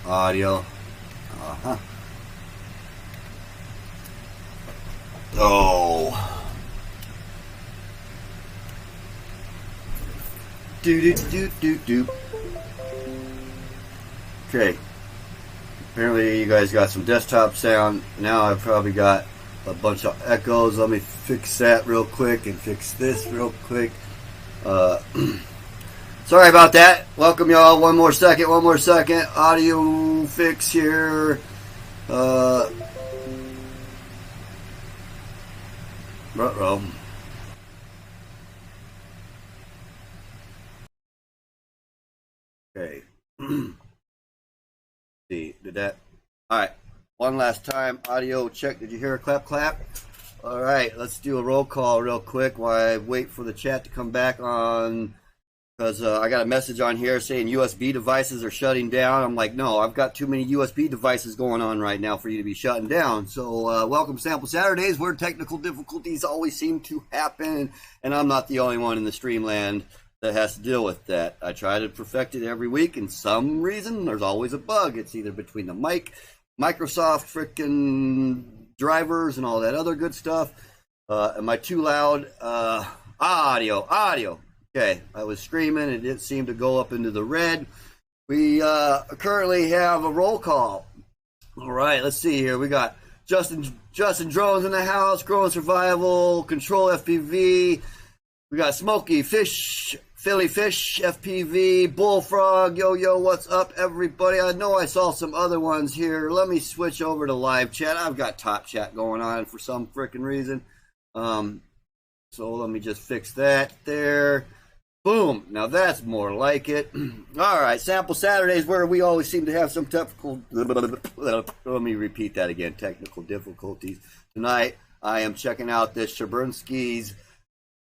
Audio. Oh. Do. Okay. Apparently you guys got some desktop sound. Now I've probably got a bunch of echoes. Let me fix that real quick and fix this real quick. Sorry about that. Welcome y'all. One more second. Audio fix here. Ruh-roh. Okay. See, did that? All right. One last time. Audio check. Did you hear a clap? All right. Let's do a roll call real quick while I wait for the chat to come back on. Because I got a message on here saying USB devices are shutting down. I'm like, no, I've got too many USB devices going on right now for you to be shutting down. So welcome to Sample Saturdays, where technical difficulties always seem to happen. And I'm not the only one in the streamland that has to deal with that. I try to perfect it every week, and some reason there's always a bug. It's either between the Microsoft frickin' drivers and all that other good stuff. Am I too loud? Audio. Okay, I was screaming. It didn't seem to go up into the red. We currently have a roll call. All right, let's see here. We got Justin Drones in the house, Growing Survival, Control FPV. We got Smokey Fish, Philly Fish, FPV, Bullfrog. Yo, what's up, everybody? I know I saw some other ones here. Let me switch over to live chat. I've got top chat going on for some freaking reason. So let me just fix that there. Boom. Now that's more like it. All right. Sample Saturdays, where we always seem to have some technical... Let me repeat that again. Technical difficulties. Tonight, I am checking out this Shabrinsky's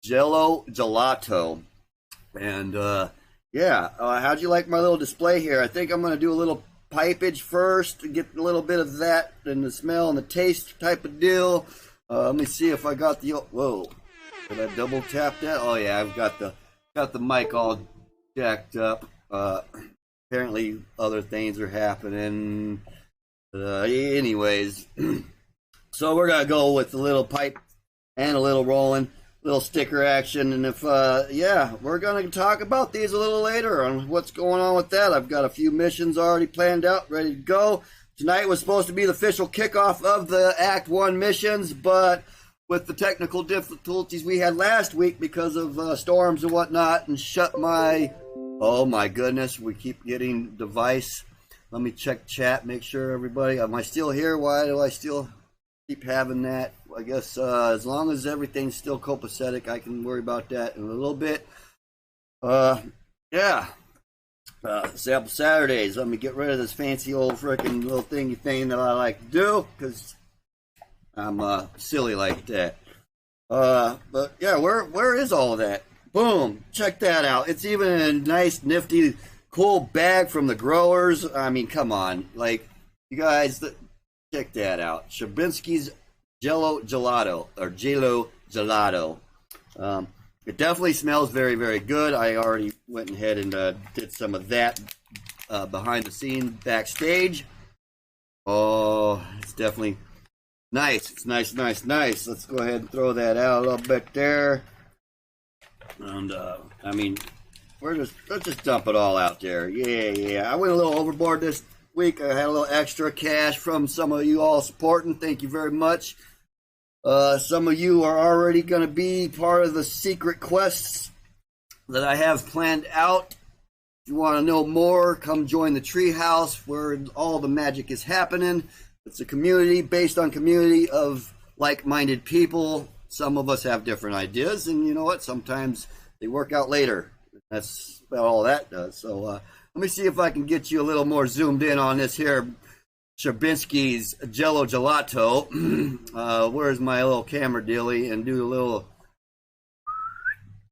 Jello Gelato. And, how'd you like my little display here? I think I'm going to do a little pipage first to get a little bit of that and the smell and the taste type of deal. Let me see if I got the... Whoa. Did I double tap that? Oh, yeah. I've got the mic all jacked up. Apparently other things are happening. Anyways, so we're gonna go with a little pipe and a little rolling, little sticker action, and if we're gonna talk about these a little later on what's going on with that. I've got a few missions already planned out, ready to go. Tonight was supposed to be the official kickoff of the Act 1 missions, but with the technical difficulties we had last week because of storms and whatnot, and oh my goodness, we keep getting device. Let me check chat, make sure everybody, am I still here? Why do I still keep having that? I guess as long as everything's still copacetic, I can worry about that in a little bit. Sample Saturdays. Let me get rid of this fancy old freaking little thingy thing that I like to do, because I'm silly like that. But yeah, where is all of that? Boom! Check that out. It's even a nice, nifty, cool bag from the growers. I mean, come on, like you guys, check that out. Shabrinsky's Jello Gelato or Jello Gelato. It definitely smells very, very good. I already went ahead and did some of that behind the scenes backstage. Oh, it's definitely nice. It's nice. Let's go ahead and throw that out a little bit there. And let's just dump it all out there. Yeah. I went a little overboard this week. I had a little extra cash from some of you all supporting. Thank you very much. Some of you are already going to be part of the secret quests that I have planned out. If you want to know more, come join the treehouse where all the magic is happening. It's a community based on community of like-minded people. Some of us have different ideas, and you know what? Sometimes they work out later. That's about all that does. So let me see if I can get you a little more zoomed in on this here Shabrinsky's Jello Gelato. Where's my little camera dealie? And do a little...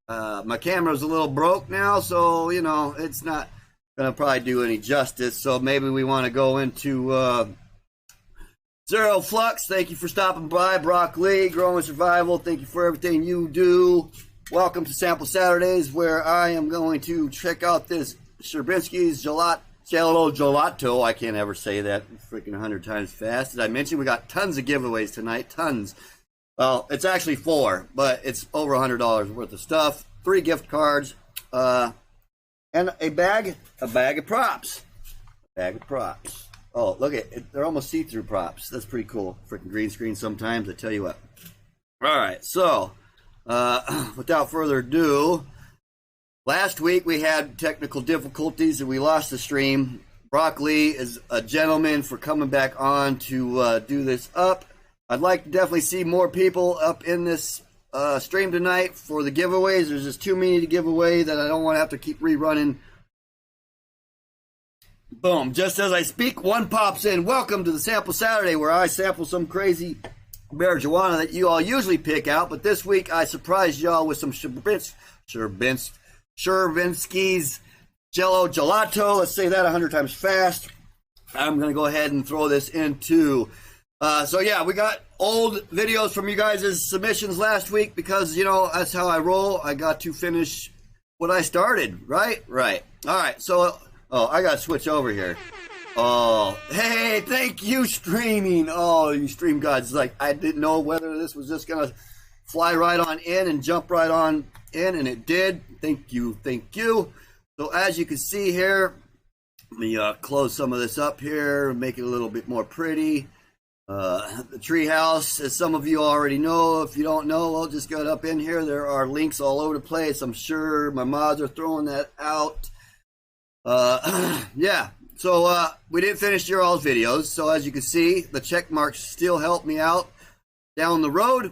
my camera's a little broke now, so, you know, it's not going to probably do any justice. So maybe we want to go into... Zero Flux, thank you for stopping by. Brock Lee, Growing Survival, thank you for everything you do. Welcome to Sample Saturdays, where I am going to check out this Shabrinsky's Jello Gelato. I can't ever say that freaking 100 times fast. Did I mention we got tons of giveaways tonight? Tons. Well, it's actually 4, but it's over $100 worth of stuff. 3 gift cards, and a bag of props. Bag of props. Oh, look at it. They're almost see-through props. That's pretty cool. Freaking green screen sometimes, I tell you what. All right, so without further ado, last week we had technical difficulties and we lost the stream. Brock Lee is a gentleman for coming back on to do this up. I'd like to definitely see more people up in this stream tonight for the giveaways. There's just too many to give away that I don't want to have to keep rerunning. Boom. Just as I speak, one pops in. Welcome to the Sample Saturday, where I sample some crazy marijuana that you all usually pick out. But this week, I surprised y'all with some Sherbinsky's Jello Gelato. Let's say that 100 times fast. I'm going to go ahead and throw this into... so yeah, we got old videos from you guys' submissions last week because, you know, that's how I roll. I got to finish what I started, right? Right. All right, so... Oh, I gotta switch over here. Oh, hey, thank you, streaming. Oh, you stream gods. Like, I didn't know whether this was just gonna fly right on in and jump right on in, and it did. Thank you, thank you. So as you can see here, let me close some of this up here, make it a little bit more pretty. The treehouse, as some of you already know. If you don't know, well, just go up in here. There are links all over the place. I'm sure my mods are throwing that out. Yeah, so we didn't finish your all's videos, so as you can see, the check marks still help me out down the road,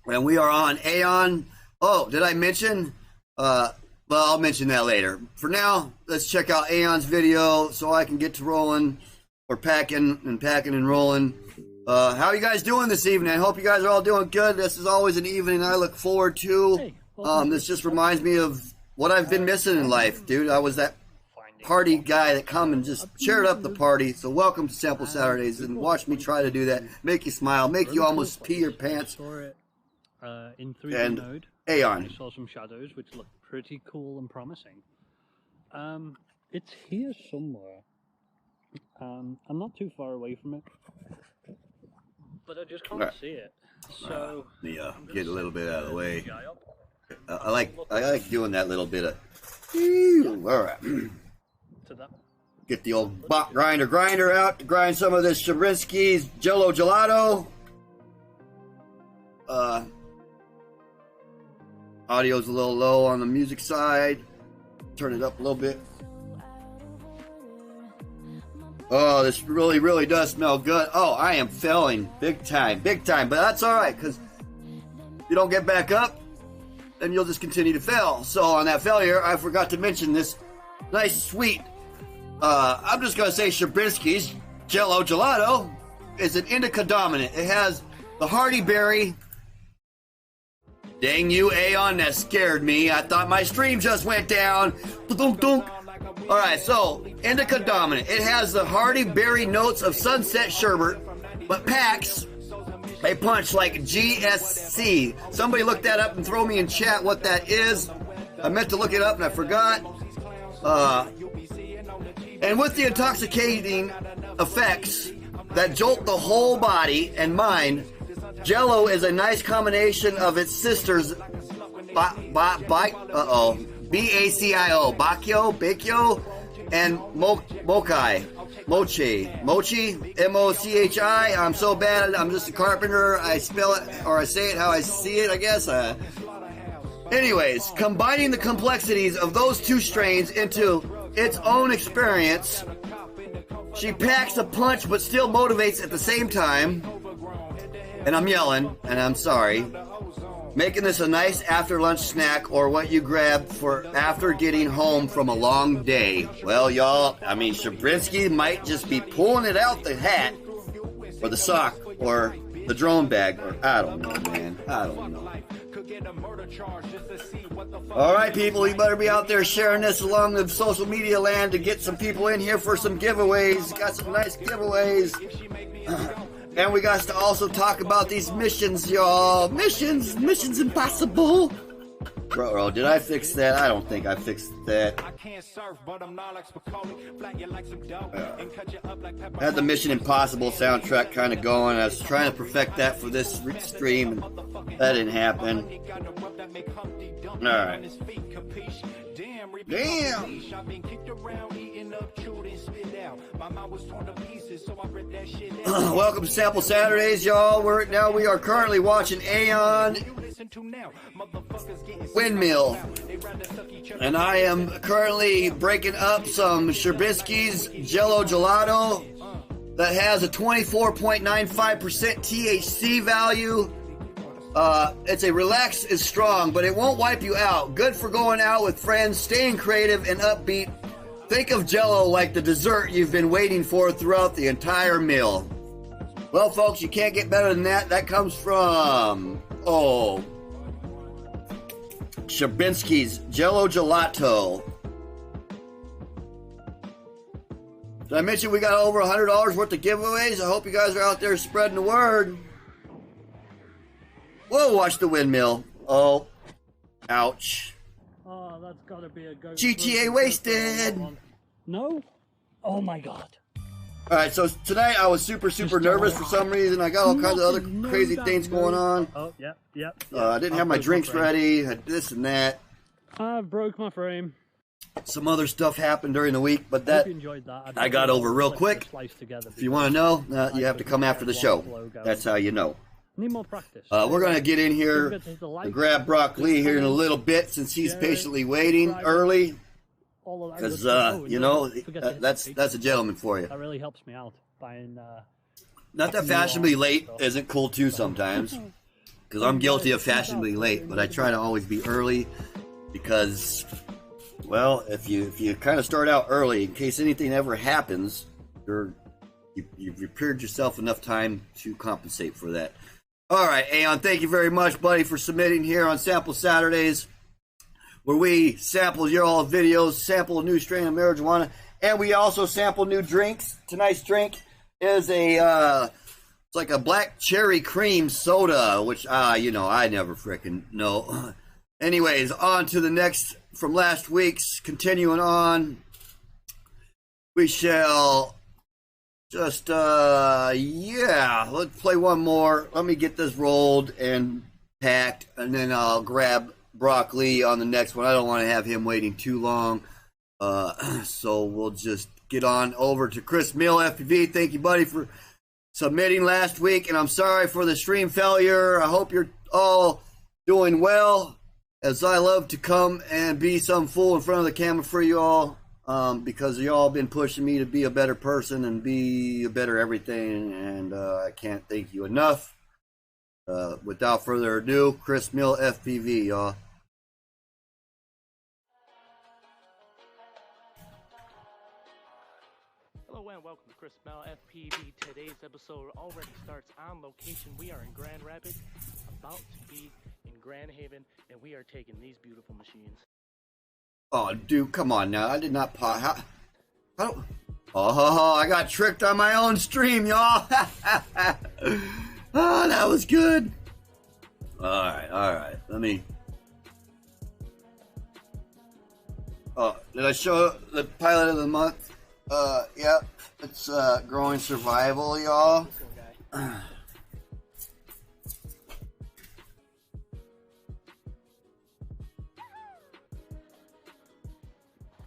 and we are on Aeon. Oh, did I mention? Well, I'll mention that later. For now, let's check out Aeon's video so I can get to rolling, or packing and rolling. How are you guys doing this evening? I hope you guys are all doing good. This is always an evening I look forward to. This just reminds me of what I've been missing in life, dude. I was that party guy that come and just cheered up the party. So welcome to Sample Saturdays, and watch me try to do that. Make you smile, make you almost pee your pants. In 3D mode. Aeon. I saw some shadows which look pretty cool and promising. It's here somewhere. I'm not too far away from it, but I just can't see it. So let me get a little bit out of the way. I like doing that little bit of. All right. Get the old bot grinder out to grind some of this Sherbinsky's Jello Gelato. Audio's a little low on the music side. Turn it up a little bit. Oh, this really does smell good. Oh, I am failing big time. But that's all right, because you don't get back up, then you'll just continue to fail. So on that failure, I forgot to mention this nice, sweet, I'm just going to say Sherbinsky's Jello Gelato is an indica dominant. It has the hardy berry. Dang you, Aeon, that scared me. I thought my stream just went down. Alright, so, indica dominant. It has the hardy berry notes of sunset sherbet, but packs a punch like GSC. Somebody look that up and throw me in chat what that is. I meant to look it up and I forgot. And with the intoxicating effects that jolt the whole body and mind, Jello is a nice combination of its sisters, Bacio, and Mochi, M-O-C-H-I. I'm so bad, I'm just a carpenter. I spell it, or I say it how I see it, I guess. Anyways, combining the complexities of those two strains into its own experience, she packs a punch but still motivates at the same time. And I'm yelling, and I'm sorry. Making this a nice after lunch snack or what you grab for after getting home from a long day. Well, y'all, I mean, Sherbinsky might just be pulling it out the hat or the sock or the drone bag, or I don't know, man. I don't know. All right, people, you better be out there sharing this along the social media land to get some people in here for some giveaways. Got some nice giveaways. And we got to also talk about these missions, y'all. Missions impossible. Bro, did I fix that? I don't think I fixed that. I had the Mission Impossible soundtrack kind of going. I was trying to perfect that for this stream, and that didn't happen. Alright. Damn! Welcome to Sample Saturdays, y'all. We are currently watching Aeon Windmill, and I am currently breaking up some Sherbinski's Jello Gelato that has a 24.95% THC value. It's a relax is strong, but it won't wipe you out. Good for going out with friends, staying creative and upbeat. Think of Jello like the dessert you've been waiting for throughout the entire meal. Well, folks, you can't get better than that. That comes from, Sherbinski's Jello Gelato. Did I mention we got over $100 worth of giveaways? I hope you guys are out there spreading the word. Whoa, watch the windmill. Oh, ouch. Oh, that's gotta be a go. GTA wasted. No? Oh my god. Alright, so tonight I was super nervous for some reason. I got all kinds of other crazy things going on. Oh, yeah. I didn't have my drinks ready, had this and that. I broke my frame. Some other stuff happened during the week, but that I got over real quick. If you want to know, you have to come after the show. That's how you know. Need more practice. We're going to get in here and grab Brock Lee here in a little bit since he's patiently waiting early. Because, you know, that's a gentleman for you. That really helps me out. Buying, not that fashionably late isn't cool too sometimes. Because I'm guilty of fashionably late, but I try to always be early. Because, well, if you kind of start out early, in case anything ever happens, you've prepared yourself enough time to compensate for that. All right, Aeon, thank you very much, buddy, for submitting here on Sample Saturdays, where we sample your all videos, sample a new strain of marijuana, and we also sample new drinks. Tonight's drink is it's like a black cherry cream soda, which, you know, I never frickin' know. Anyways, on to the next from last week's. Continuing on, we shall just, let's play one more. Let me get this rolled and packed, and then I'll grab Brock Lee on the next one. I don't want to have him waiting too long. So we'll just get on over to Chris Mill, FPV. Thank you, buddy, for submitting last week, and I'm sorry for the stream failure. I hope you're all doing well, as I love to come and be some fool in front of the camera for you all. Because y'all been pushing me to be a better person and be a better everything, and I can't thank you enough. Without further ado, Chris Mill, FPV, y'all. Hello and welcome to Chris Mill, FPV. Today's episode already starts on location. We are in Grand Rapids, about to be in Grand Haven, and we are taking these beautiful machines. Oh, dude, come on now. I did not pause. I got tricked on my own stream, y'all. Oh, that was good. All right. Let me. Oh, did I show the pilot of the month? Yep. It's Growing Survival, y'all.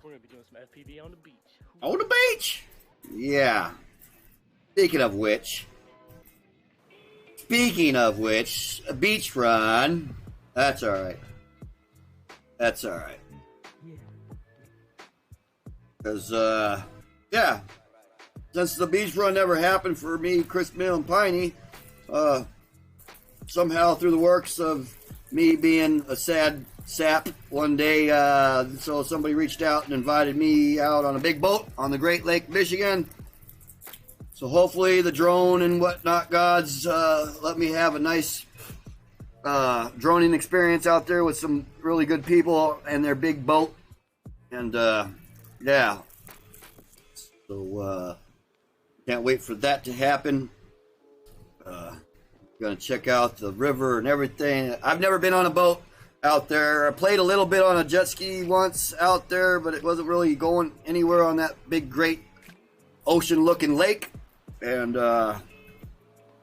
We're going to be doing some FPV on the beach. On the beach? Yeah. Speaking of which, a beach run. That's alright. Because, yeah. Since the beach run never happened for me, Chris Mill, and Piney, somehow through the works of me being a sad sap one day, so somebody reached out and invited me out on a big boat on the Great Lake, Michigan. So hopefully the drone and whatnot gods let me have a nice droning experience out there with some really good people and their big boat. And yeah, so can't wait for that to happen. Gonna check out the river and everything. I've never been on a boat. out there. I played a little bit on a jet ski once out there, but it wasn't really going anywhere on that big, great ocean-looking lake. And,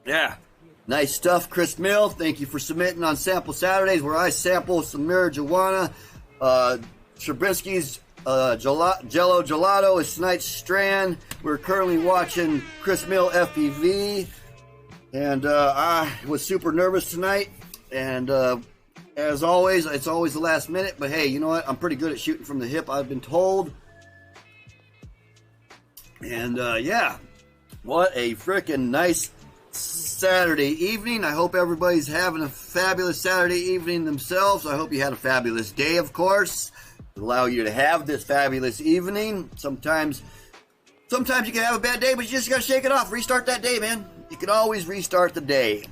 yeah, nice stuff, Chris Mill. Thank you for submitting on Sample Saturdays, where I sample some marijuana. Strabinsky's Jello Gelato is tonight's strand. We're currently watching Chris Mill FPV, and I was super nervous tonight. And as always, it's always the last minute. But hey, you know what? I'm pretty good at shooting from the hip, I've been told. And yeah, what a freaking nice Saturday evening. I hope everybody's having a fabulous Saturday evening themselves. I hope you had a fabulous day, of course, to allow you to have this fabulous evening. Sometimes you can have a bad day, but you just gotta shake it off. Restart that day, man. You can always restart the day.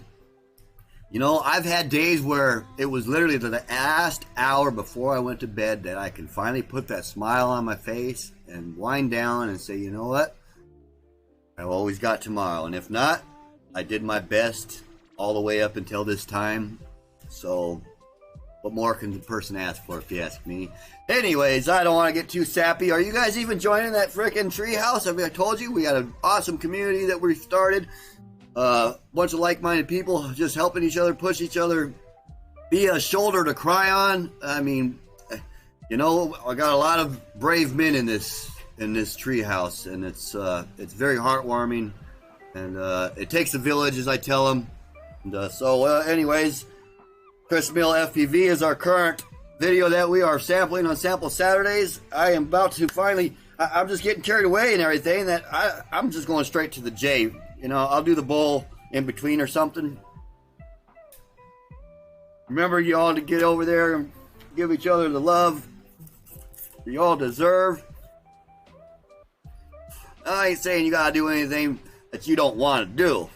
You know, I've had days where it was literally the last hour before I went to bed that I can finally put that smile on my face and wind down and say, you know what? I've always got tomorrow. And if not, I did my best all the way up until this time. So what more can the person ask for, if you ask me? Anyways, I don't want to get too sappy. Are you guys even joining that freaking treehouse? I mean, I told you, we got an awesome community that we started. Bunch of like-minded people just helping each other, push each other, be a shoulder to cry on. I mean, you know, I got a lot of brave men in this treehouse, and it's very heartwarming, and it takes a village, as I tell them. And so, anyways, Chris Mill FPV is our current video that we are sampling on Sample Saturdays. I am about to finally. I'm just getting carried away and everything. That I'm just going straight to the J. You know, I'll do the bowl in between or something. Remember, you all to get over there and give each other the love you all deserve. I ain't saying you gotta do anything that you don't want to do.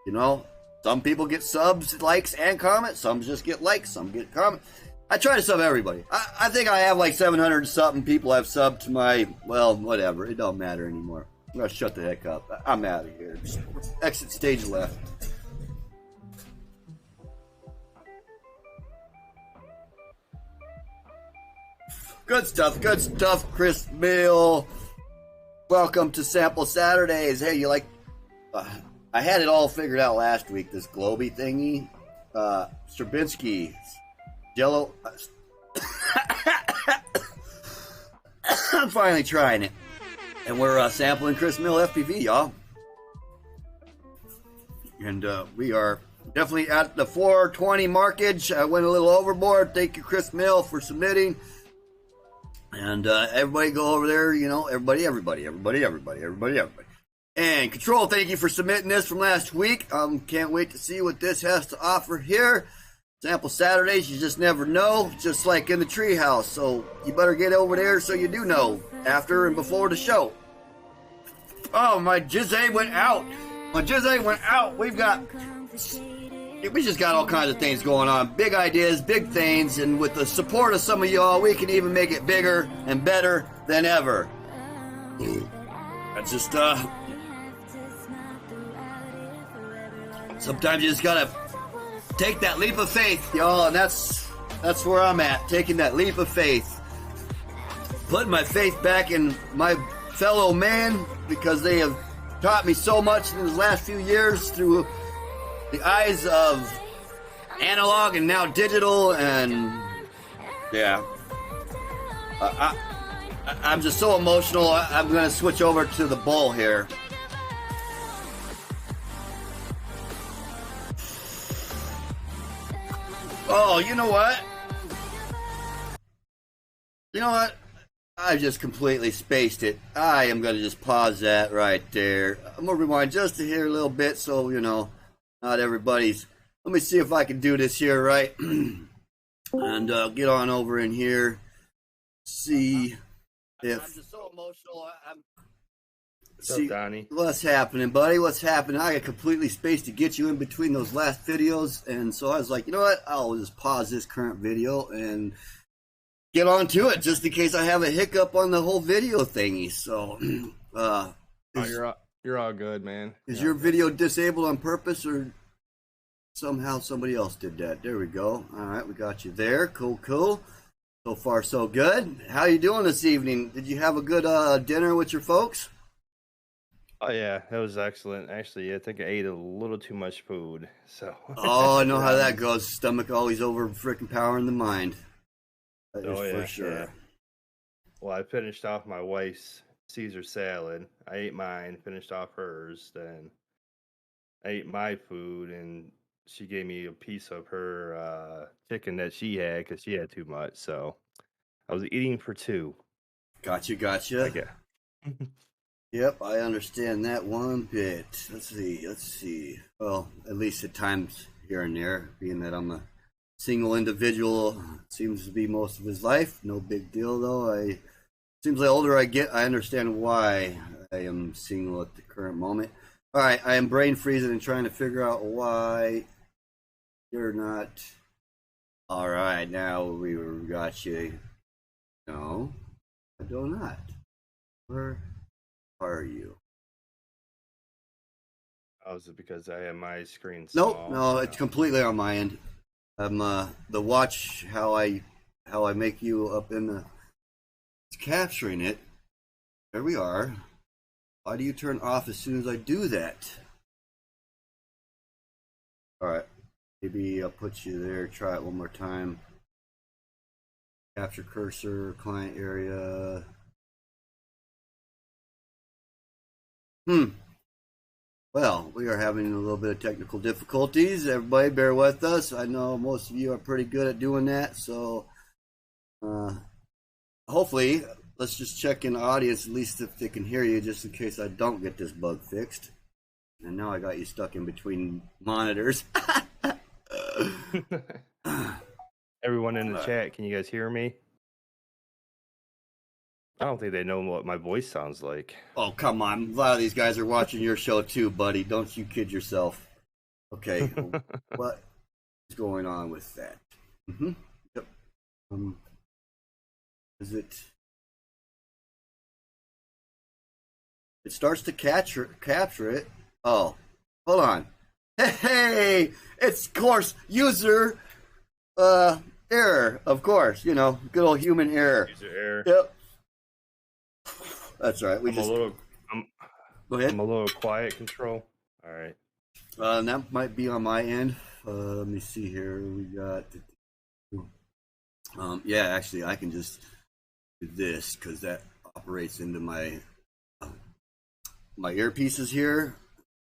You know, some people get subs, likes, and comments. Some just get likes, some get comments. I try to sub everybody. I think I have like 700 something people have subbed to my, well, whatever. It don't matter anymore. I'm gonna shut the heck up. I'm out of here. Just exit stage left. Good stuff, Chris Mill. Welcome to Sample Saturdays. Hey, you like... I had it all figured out last week, this globy thingy. Strabinsky. Jello... I'm finally trying it. And we're sampling Chris Mill FPV, y'all. And we are definitely at the 420 markage. I went a little overboard. Thank you, Chris Mill, for submitting. And everybody go over there, you know, everybody. And Control, thank you for submitting this from last week. Can't wait to see what this has to offer here. Sample Saturdays, you just never know, just like in the treehouse. So you better get over there so you do know after and before the show. Oh, my jizz went out. We just got all kinds of things going on. Big ideas, big things, and with the support of some of y'all, we can even make it bigger and better than ever. That's just, sometimes you just gotta take that leap of faith, y'all, and that's where I'm at, taking that leap of faith. Putting my faith back in my fellow man, because they have taught me so much in the last few years through the eyes of analog and now digital, and yeah. I'm just so emotional. I'm going to switch over to the bowl here. Oh, you know what? I just completely spaced it. I am going to just pause that right there. I'm going to rewind just to hear a little bit so, you know, not everybody's... Let me see if I can do this here right. And get on over in here. See if... I'm just so emotional. What's up, Donnie? What's happening, buddy? What's happening? I got completely spaced to get you in between those last videos. And so I was like, you know what? I'll just pause this current video and get on to it just in case I have a hiccup on the whole video thingy. So, you're all good, man. Is your video disabled on purpose, or Somehow somebody else did that. There we go. All right, we got you there. Cool. So far, so good. How you doing this evening? Did you have a good dinner with your folks? Oh yeah, that was excellent. Actually, I think I ate a little too much food. So. Oh, I know how that goes. Stomach always over freaking powering the mind. That is for sure. Yeah. Well, I finished off my wife's Caesar salad. I ate mine, finished off hers, then I ate my food, and she gave me a piece of her chicken that she had because she had too much. So I was eating for two. Gotcha. Okay. Yep, I understand that one bit. Let's see. Well, at least at times here and there, being that I'm a single individual, seems to be most of his life. No big deal, though. Seems like the older I get, I understand why I am single at the current moment. All right, I am brain freezing and trying to figure out why you're not. All right, now we got you. No, I do not. Where are you? Oh, is it because I have my screen small? Nope, no, it's completely on my end. I'm the watch how I make you up in the. It's capturing it. There we are. Why do you turn off as soon as I do that? Alright. Maybe I'll put you there. Try it one more time. Capture cursor, client area. Well, we are having a little bit of technical difficulties. Everybody bear with us. I know most of you are pretty good at doing that, so hopefully, let's just check in the audience, at least if they can hear you, just in case I don't get this bug fixed. And now I got you stuck in between monitors. Everyone in the chat, can you guys hear me? I don't think they know what my voice sounds like. Oh, come on. A lot of these guys are watching your show too, buddy. Don't you kid yourself. Okay, what is going on with that? Yep. Is it? It starts to capture it. Oh, hold on. Hey, it's of course user error. Of course, you know, good old human error. User error. Yep. That's right. Go ahead. I'm a little quiet control. All right. That might be on my end. Let me see here. We got. Yeah, actually, I can just do this because that operates into my my earpieces here.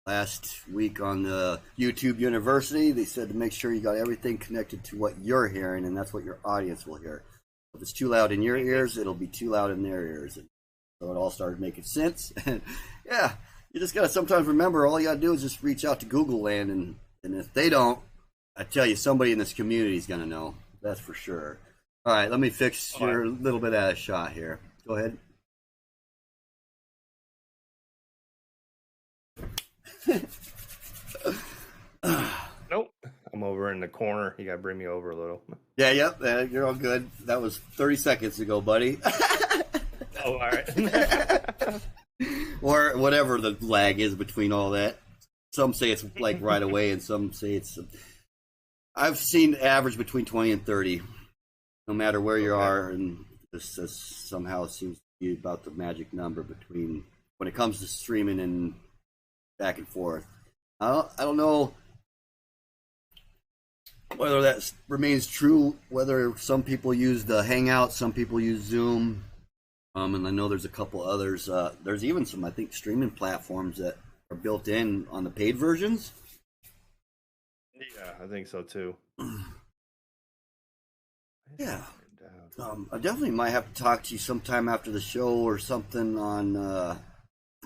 Last week on the YouTube University, they said to make sure you got everything connected to what you're hearing, and that's what your audience will hear. If it's too loud in your ears, it'll be too loud in their ears. And so it all started making sense. And yeah, you just got to sometimes remember all you got to do is just reach out to Google Land, and if they don't, I tell you, somebody in this community is going to know. That's for sure. All right, let me fix your little bit out of shot here. Go ahead. Nope. I'm over in the corner. You got to bring me over a little. Yeah, yep. You're all good. That was 30 seconds ago, buddy. Oh, all right. Or whatever the lag is between all that. Some say it's like right away, and some say it's. I've seen average between 20 and 30, no matter where you are, and this somehow seems to be about the magic number between when it comes to streaming and back and forth. I don't know whether that remains true. Whether some people use the Hangout, some people use Zoom. And I know there's a couple others. There's even some, I think, streaming platforms that are built in on the paid versions. Yeah, I think so too. Yeah. I definitely might have to talk to you sometime after the show or something on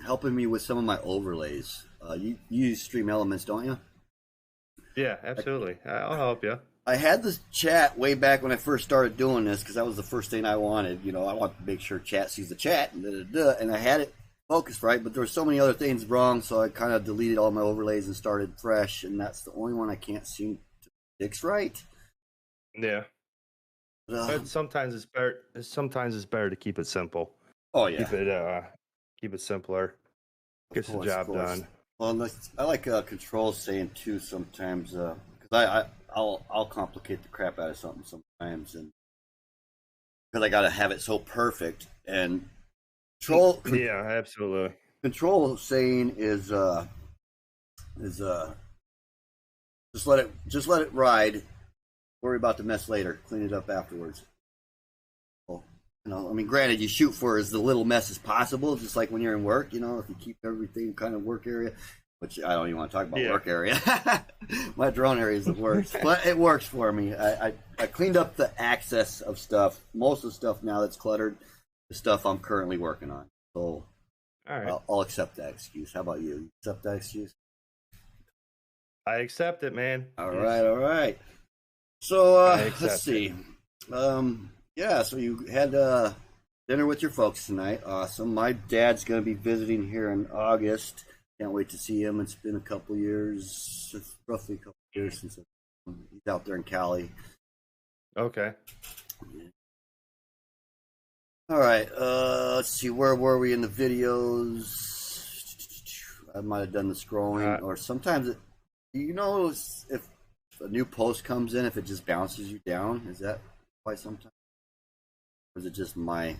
helping me with some of my overlays. You use Stream Elements, don't you? Yeah, absolutely. I'll help you. I had this chat way back when I first started doing this because that was the first thing I wanted. You know, I want to make sure chat sees the chat, and I had it focused right, but there were so many other things wrong, so I kind of deleted all my overlays and started fresh, and that's the only one I can't seem to fix right. Yeah. But sometimes it's better. Sometimes it's better to keep it simple. Oh yeah. Keep it simpler. Gets the job done. Well, I like control saying too sometimes, because I'll complicate the crap out of something sometimes, and because I gotta have it so perfect. And control Yeah, absolutely. control saying is just let it ride. Worry about the mess later. Clean it up afterwards. Well, I mean, granted, you shoot for as the little mess as possible, just like when you're in work. If you keep everything kind of work area, which I don't even want to talk about work area. My drone area is the worst, but it works for me. I cleaned up the access of stuff. Most of the stuff now that's cluttered, the stuff I'm currently working on. So All right. I'll accept that excuse. How about you? You accept that excuse? I accept it, man. All right. So let's see. Yeah, so you had dinner with your folks tonight. Awesome. My dad's going to be visiting here in August. Can't wait to see him. It's been a couple years, roughly a couple years since he's out there in Cali. Okay. All right. Let's see. Where were we in the videos? I might have done the scrolling, or sometimes if a new post comes in, if it just bounces you down, is that why sometimes? Or is it just my?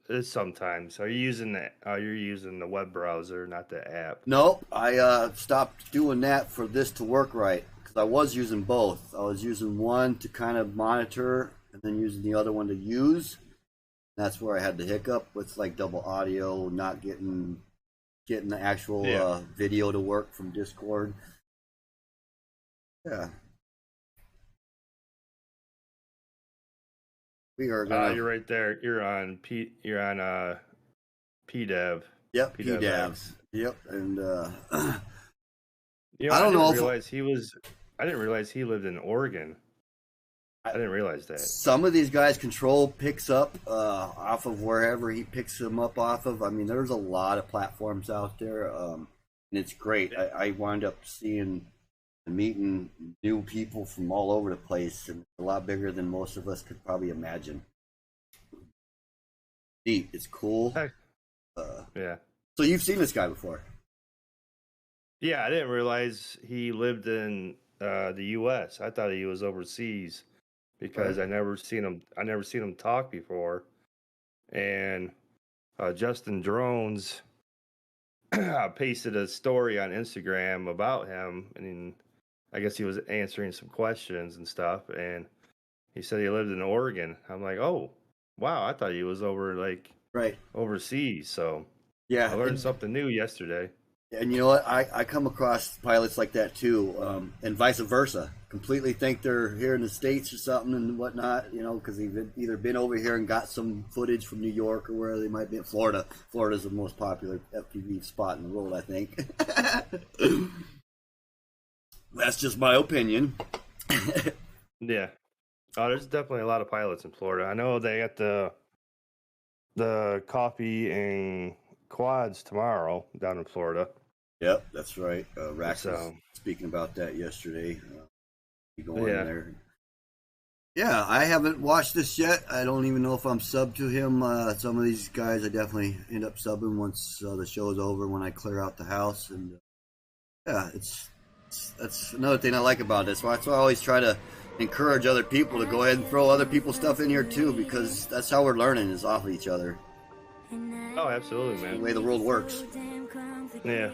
It's sometimes. Are you using you're using the web browser, not the app? Nope. I stopped doing that for this to work right because I was using both. I was using one to kind of monitor and then using the other one to use. That's where I had the hiccup with like double audio, not getting the actual video to work from Discord. Yeah. We are gonna. You're right there. You're on PDev. Yep, PDev. Yep, and I don't know. I didn't realize he lived in Oregon. I didn't realize that. Some of these guys control picks up off of wherever he picks them up off of. I mean, there's a lot of platforms out there, and it's great. I wind up meeting new people from all over the place, and a lot bigger than most of us could probably imagine. Neat. It's cool. Yeah. So you've seen this guy before? Yeah, I didn't realize he lived in the U.S. I thought he was overseas because I never seen him talk before. And Justin Drones pasted a story on Instagram about him, and I guess he was answering some questions and stuff, and he said he lived in Oregon. I'm like, oh, wow, I thought he was overseas. So yeah, I learned something new yesterday. And you know what? I come across pilots like that too, and vice versa. Completely think they're here in the States or something and whatnot, because they've either been over here and got some footage from New York or where they might be in Florida. Florida's the most popular FPV spot in the world, I think. That's just my opinion. Yeah. Oh, there's definitely a lot of pilots in Florida. I know they got the coffee and quads tomorrow down in Florida. Yep, that's right. Rax was speaking about that yesterday. Going there. Yeah, I haven't watched this yet. I don't even know if I'm subbed to him. Some of these guys I definitely end up subbing once the show's over, when I clear out the house. And yeah, that's another thing I like about this. That's why I always try to encourage other people to go ahead and throw other people's stuff in here too, because that's how we're learning, is off of each other. Oh, absolutely, man. The way the world works. Yeah.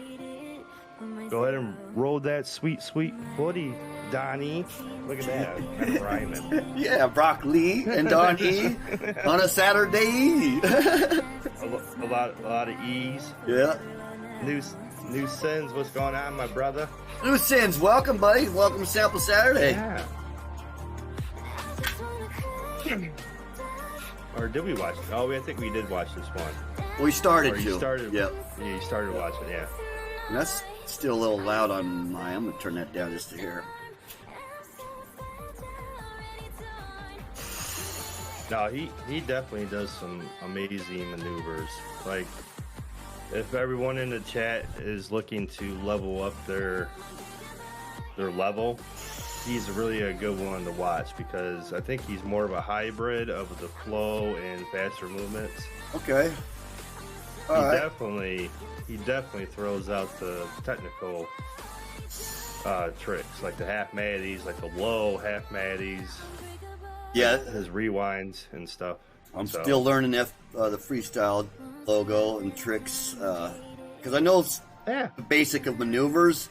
Go ahead and roll that sweet, sweet footy, Donnie. Look at that. I'm rhyming. Yeah, broccoli and Donnie on a Saturday. a lot of E's. Yeah. New Sins, what's going on, my brother? New Sins, welcome, buddy. Welcome to Sample Saturday. Yeah. Or did we watch it? Oh, I think we did watch this one. We started to. Yep. Yeah, you started watching, yeah. And that's still a little loud on my. I'm going to turn that down just to hear. No, he definitely does some amazing maneuvers. Like, if everyone in the chat is looking to level up their level, he's really a good one to watch, because I think he's more of a hybrid of the flow and faster movements. Okay. All right. He definitely throws out the technical tricks, like the half maddies, like the low half maddies. Yeah, his rewinds and stuff. I'm still learning the freestyle logo and tricks because I know the basic of maneuvers,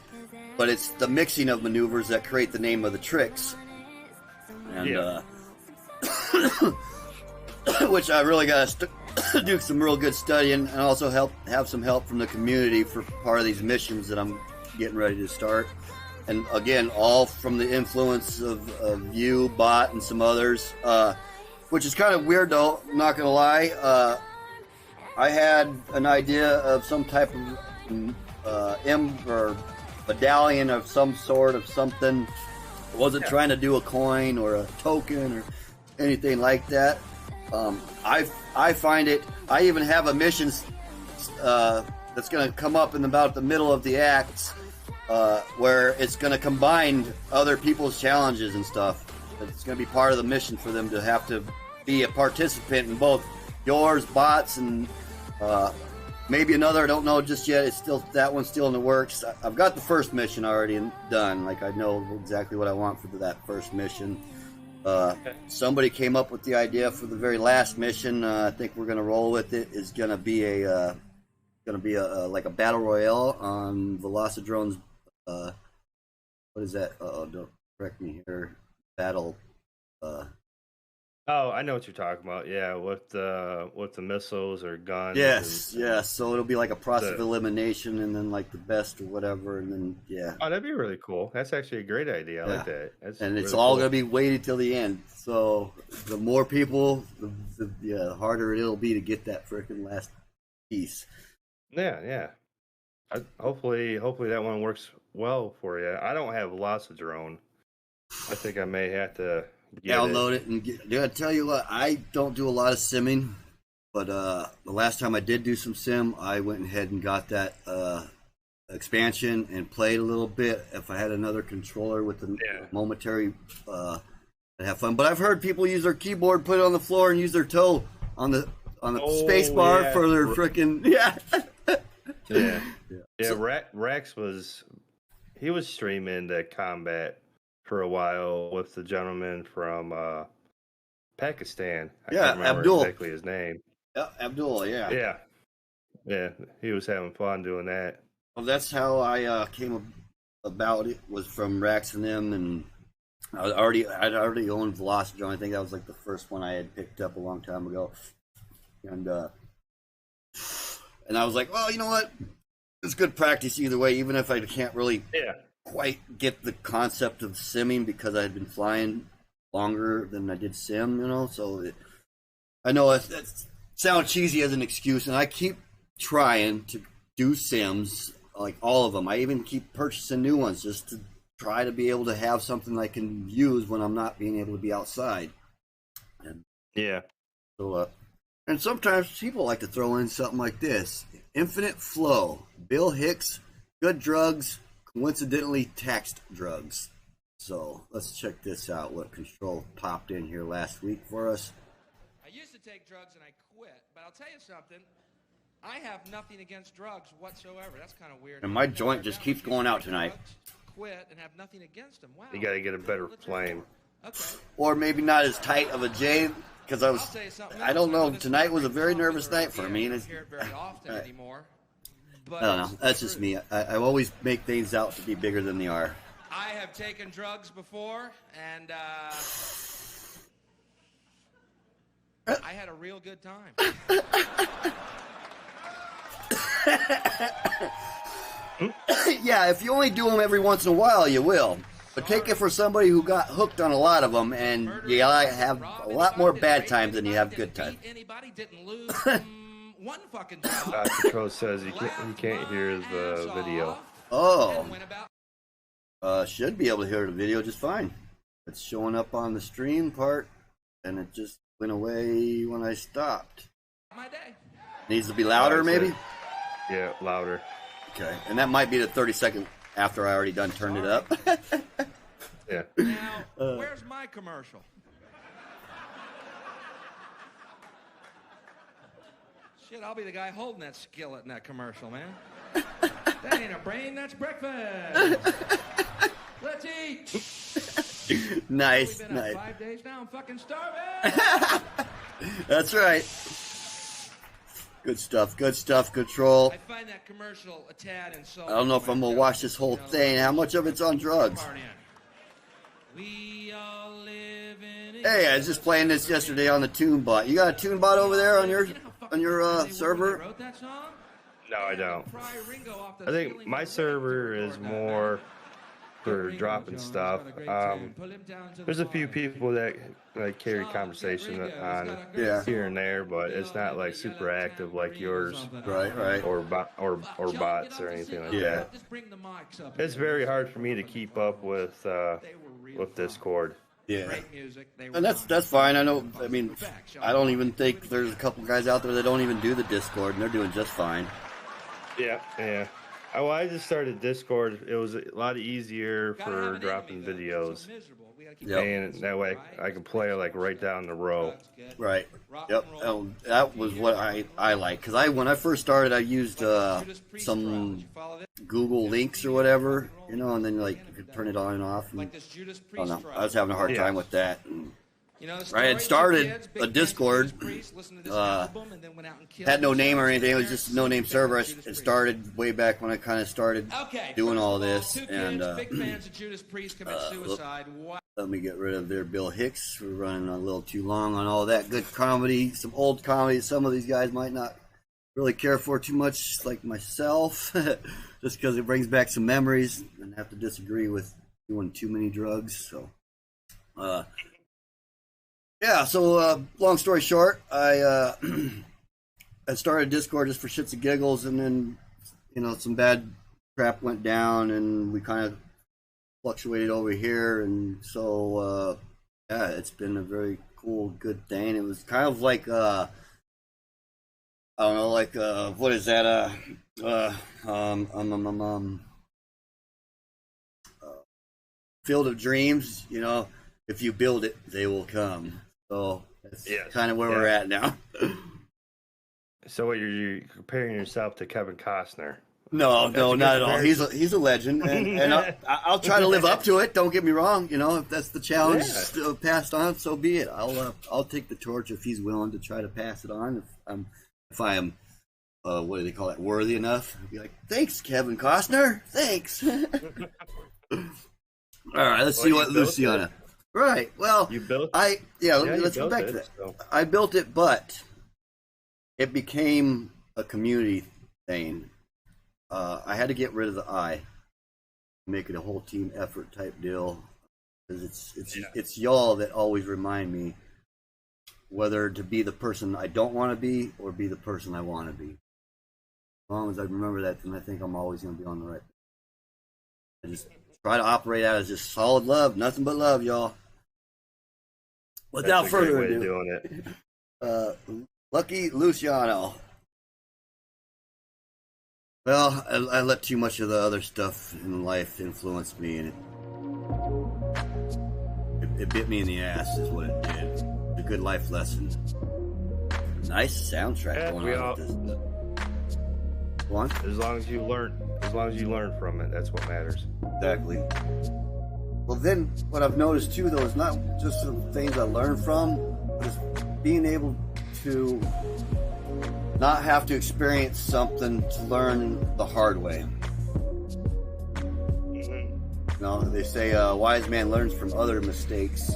but it's the mixing of maneuvers that create the name of the tricks. And which I really got to do some real good studying, and also have some help from the community for part of these missions that I'm getting ready to start. And again, all from the influence of you, Bot, and some others, which is kind of weird though, I'm not going to lie. I had an idea of some type of or medallion of some sort of something. I wasn't trying to do a coin or a token or anything like that. I find it, I even have a mission that's going to come up in about the middle of the acts, where it's going to combine other people's challenges and stuff. It's going to be part of the mission for them to have to be a participant in both yours, Bots, and maybe another. I don't know just yet. It's still, that one's still in the works. I've got the first mission already done. Like, I know exactly what I want for that first mission. Somebody came up with the idea for the very last mission. I think we're going to roll with it. Is going to be a like a battle royale on Velocidrone's. What is that? Don't correct me here. Battle. Oh, I know what you're talking about. Yeah, with the missiles or guns. Yes, yes. So it'll be like a process of elimination, and then like the best or whatever, and then Oh, that'd be really cool. That's actually a great idea. I like that. That's and it's really all cool. gonna be weighted till the end. So the more people, the harder it'll be to get that freaking last piece. Yeah. Hopefully that one works well for you. I don't have lots of drone. I think I may have to download it and get. Dude, I tell you what, I don't do a lot of simming, but the last time I did do some sim, I went ahead and got that expansion and played a little bit. If I had another controller with the momentary, I'd have fun. But I've heard people use their keyboard, put it on the floor, and use their toe on the space bar for their freaking Rex was streaming the combat for a while with the gentleman from Pakistan. I can't remember Abdul. exactly his name. Yeah, Abdul. Yeah. He was having fun doing that. Well, that's how I came about it. Was from Rex and them, and I'd already owned Velocidrone. I think that was like the first one I had picked up a long time ago, and I was like, well, you know what? It's good practice either way, even if I can't really quite get the concept of simming because I had been flying longer than I did sim, So I know it sounds cheesy as an excuse, and I keep trying to do sims, like all of them. I even keep purchasing new ones just to try to be able to have something I can use when I'm not being able to be outside. So, and sometimes people like to throw in something like this: Infinite Flow, Bill Hicks, good drugs, coincidentally taxed drugs. So let's check this out. What Control popped in here last week for us. I used to take drugs and I quit, but I'll tell you something. I have nothing against drugs whatsoever. That's kind of weird. And my joint just keeps going out tonight. Quit and have nothing against them. Wow. You got to get a better flame. Okay. Or maybe not as tight of a J, because I don't know. Tonight was a very nervous night for me. And hear it very often anymore. I don't know. That's just me. I always make things out to be bigger than they are. I have taken drugs before, and I had a real good time. Yeah, if you only do them every once in a while, you will. But take it for somebody who got hooked on a lot of them, and you have a lot more bad times than you have good times. Anybody didn't lose one fucking Control says he can't hear the video. Oh. Should be able to hear the video just fine. It's showing up on the stream part, and it just went away when I stopped. My day. Needs to be louder, maybe? Yeah, louder. Okay, and that might be the 30-second after I already done turned it up. Yeah. Now, where's my commercial? Shit, I'll be the guy holding that skillet in that commercial, man. That ain't a brain, that's breakfast. Let's eat. Nice, We've been nice. out 5 days now. I'm fucking starving. That's right. Good stuff, Control. I find that commercial a tad insulting. I don't know if I'm gonna watch this whole thing. How much of it's on drugs? We all live in Hey, I was just playing this yesterday on the TuneBot. You got a TuneBot over there on your server? No, I don't. I think my server is more for dropping stuff. There's a few people that like carry conversation on here and there, but it's not like super active like yours, Right. or bots or anything like that. It's very hard for me to keep up with Discord. Yeah, and that's fine. I know. I mean, I don't even think there's a couple guys out there that don't even do the Discord, and they're doing just fine. Yeah. Well, I just started Discord. It was a lot easier for dropping videos. And that way I can play like right down the row. Right. Yep. That was what I like. Because when I first started, I used some Google links or whatever, and then like you could turn it on and off. And, oh no, I was having a hard time with that. And, I had started a Discord, had no name or anything. It was just a no-name server. It started way back when I kind of started doing all this. And let me get rid of their Bill Hicks. We're running a little too long on all that good comedy, some old comedy. Some of these guys might not really care for too much, like myself, just because it brings back some memories, and have to disagree with doing too many drugs. So, yeah. So, long story short, I started Discord just for shits and giggles, and then some bad crap went down, and we kind of fluctuated over here, and so yeah, it's been a very cool, good thing. It was kind of like I don't know, like what is that? Field of Dreams. If you build it, they will come. So that's kind of where we're at now. So what, you're comparing yourself to Kevin Costner? No, not at all. He's a legend, and I'll try to live up to it. Don't get me wrong. If that's the challenge passed on, so be it. I'll take the torch if he's willing to try to pass it on. If I am, what do they call it, worthy enough? I'll be like, thanks, Kevin Costner. Thanks. All right, let's see what Luciana. Right. Well, you built. Let's go back to that. So. I built it, but it became a community thing. I had to get rid of the I, make it a whole team effort type deal, because it's y'all that always remind me whether to be the person I don't want to be or be the person I want to be. As long as I remember that, then I think I'm always going to be on the right. I just try to operate out as just solid love, nothing but love, y'all. Without further ado, doing it. Lucky Luciano. Well, I let too much of the other stuff in life influence me, and it bit me in the ass, is what it did. A good life lesson. Nice soundtrack going on with this. Go on. As long as you learn from it, that's what matters. Exactly. Well, then what I've noticed too, though, is not just the things I learned from, but it's being able to not have to experience something to learn the hard way. They say a wise man learns from other mistakes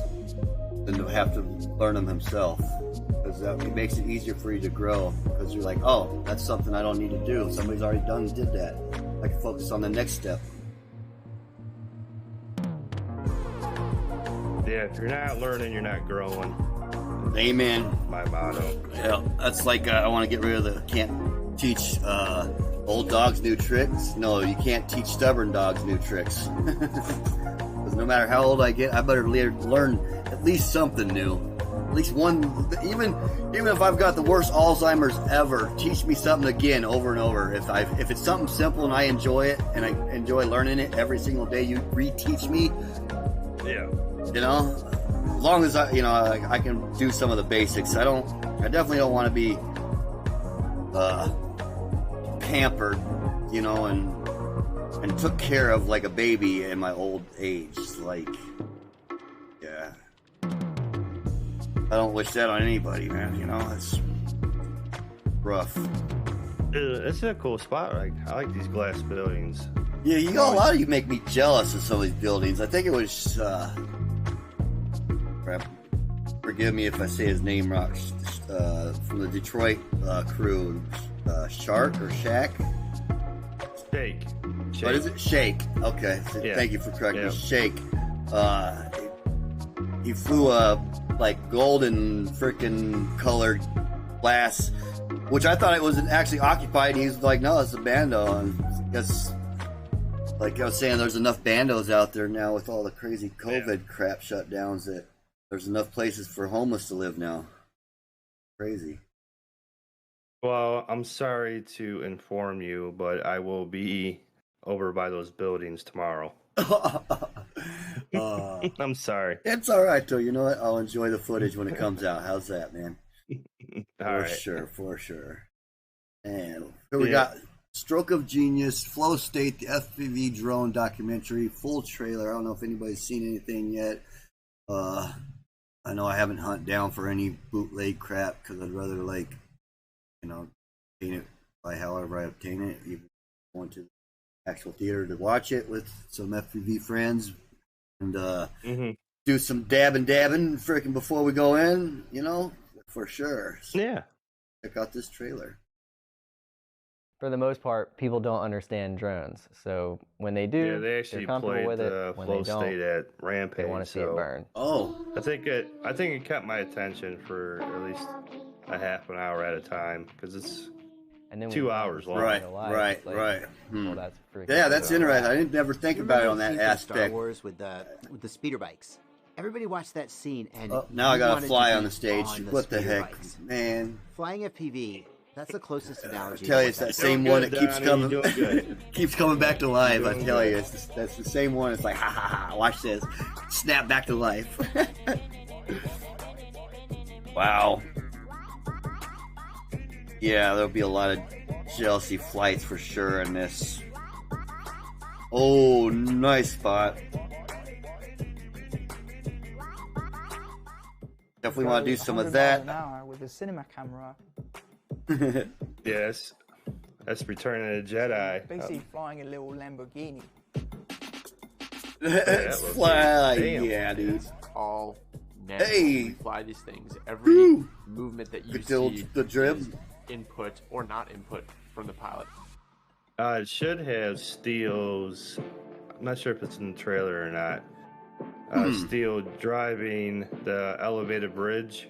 than to have to learn them himself, because it makes it easier for you to grow, because you're like, oh, that's something I don't need to do. Somebody's already did that. I can focus on the next step. Yeah, if you're not learning, you're not growing. Amen. My motto. Yeah, that's like I want to get rid of the can't teach old dogs new tricks. No, you can't teach stubborn dogs new tricks. Because no matter how old I get, I better learn at least something new. At least one, even if I've got the worst Alzheimer's ever, teach me something again over and over. If it's something simple and I enjoy it and I enjoy learning it every single day, you reteach me. Yeah. As long as I can do some of the basics. I definitely don't want to be pampered, you know, and took care of like a baby in my old age. Like, yeah, I don't wish that on anybody, man. You know, it's rough. It's a cool spot. I like these glass buildings. Yeah, you know, a lot of you make me jealous of some of these buildings. I think it was, crap, forgive me if I say his name wrong, from the Detroit crew, Shark or Shack? Shake. What is it? Shake. Okay, so Yeah. Thank you for correcting me. Yeah. Shake. He flew a, like, golden freaking colored glass, which I thought it was actually occupied. And he's like, no, it's a bando. And I guess, like I was saying, there's enough bandos out there now with all the crazy COVID crap shutdowns that there's enough places for homeless to live now. Crazy. Well, I'm sorry to inform you, but I will be over by those buildings tomorrow. I'm sorry. It's all right, though. You know what? I'll enjoy the footage when it comes out. How's that, man? All right. For sure. And here we got Stroke of Genius, Flow State, the FPV drone documentary, full trailer. I don't know if anybody's seen anything yet. I know I haven't hunted down for any bootleg crap because I'd rather, like, you know, obtain it by however I obtain it, even going to the actual theater to watch it with some FPV friends and do some dabbing freaking before we go in, you know, for sure. So Yeah. check out this trailer. For the most part, people don't understand drones. So when they do, Yeah, they actually they're comfortable played with it. the When Flow they don't, State at Rampage. they want to see it burn. Oh, I think it kept my attention for at least a half an hour at a time because it's And then 2 hours long. right. Well, that's freaking Yeah, that's cool. interesting. I didn't never think You about it remember on the that scene from Star aspect. Wars with the speeder bikes. Everybody watched that scene, and Oh, now I you gotta wanted fly to on be the stage. on the What the speeder heck, bikes. man? Flying FPV. That's the closest I analogy. tell to you, what it's that that same Doing one good, that keeps Donnie, coming, you're doing good. keeps coming back to life. I Doing tell good. you, that's the same one. It's like, ha ha ha! Watch this, snap back to life. Wow. Yeah, there'll be a lot of jealousy flights for sure in this. Oh, nice spot. Definitely want to do some of 100 miles an that. hour with a cinema camera, Yes. That's Return of the Jedi. basically flying a little Lamborghini. It's looks fly, damn. yeah, dude. all natural. Hey! We fly these things. Every Woo! movement that you Good see old- the drip. is input or not input from the pilot. It should have Steele's. I'm not sure if it's in the trailer or not. Steele driving the elevated bridge.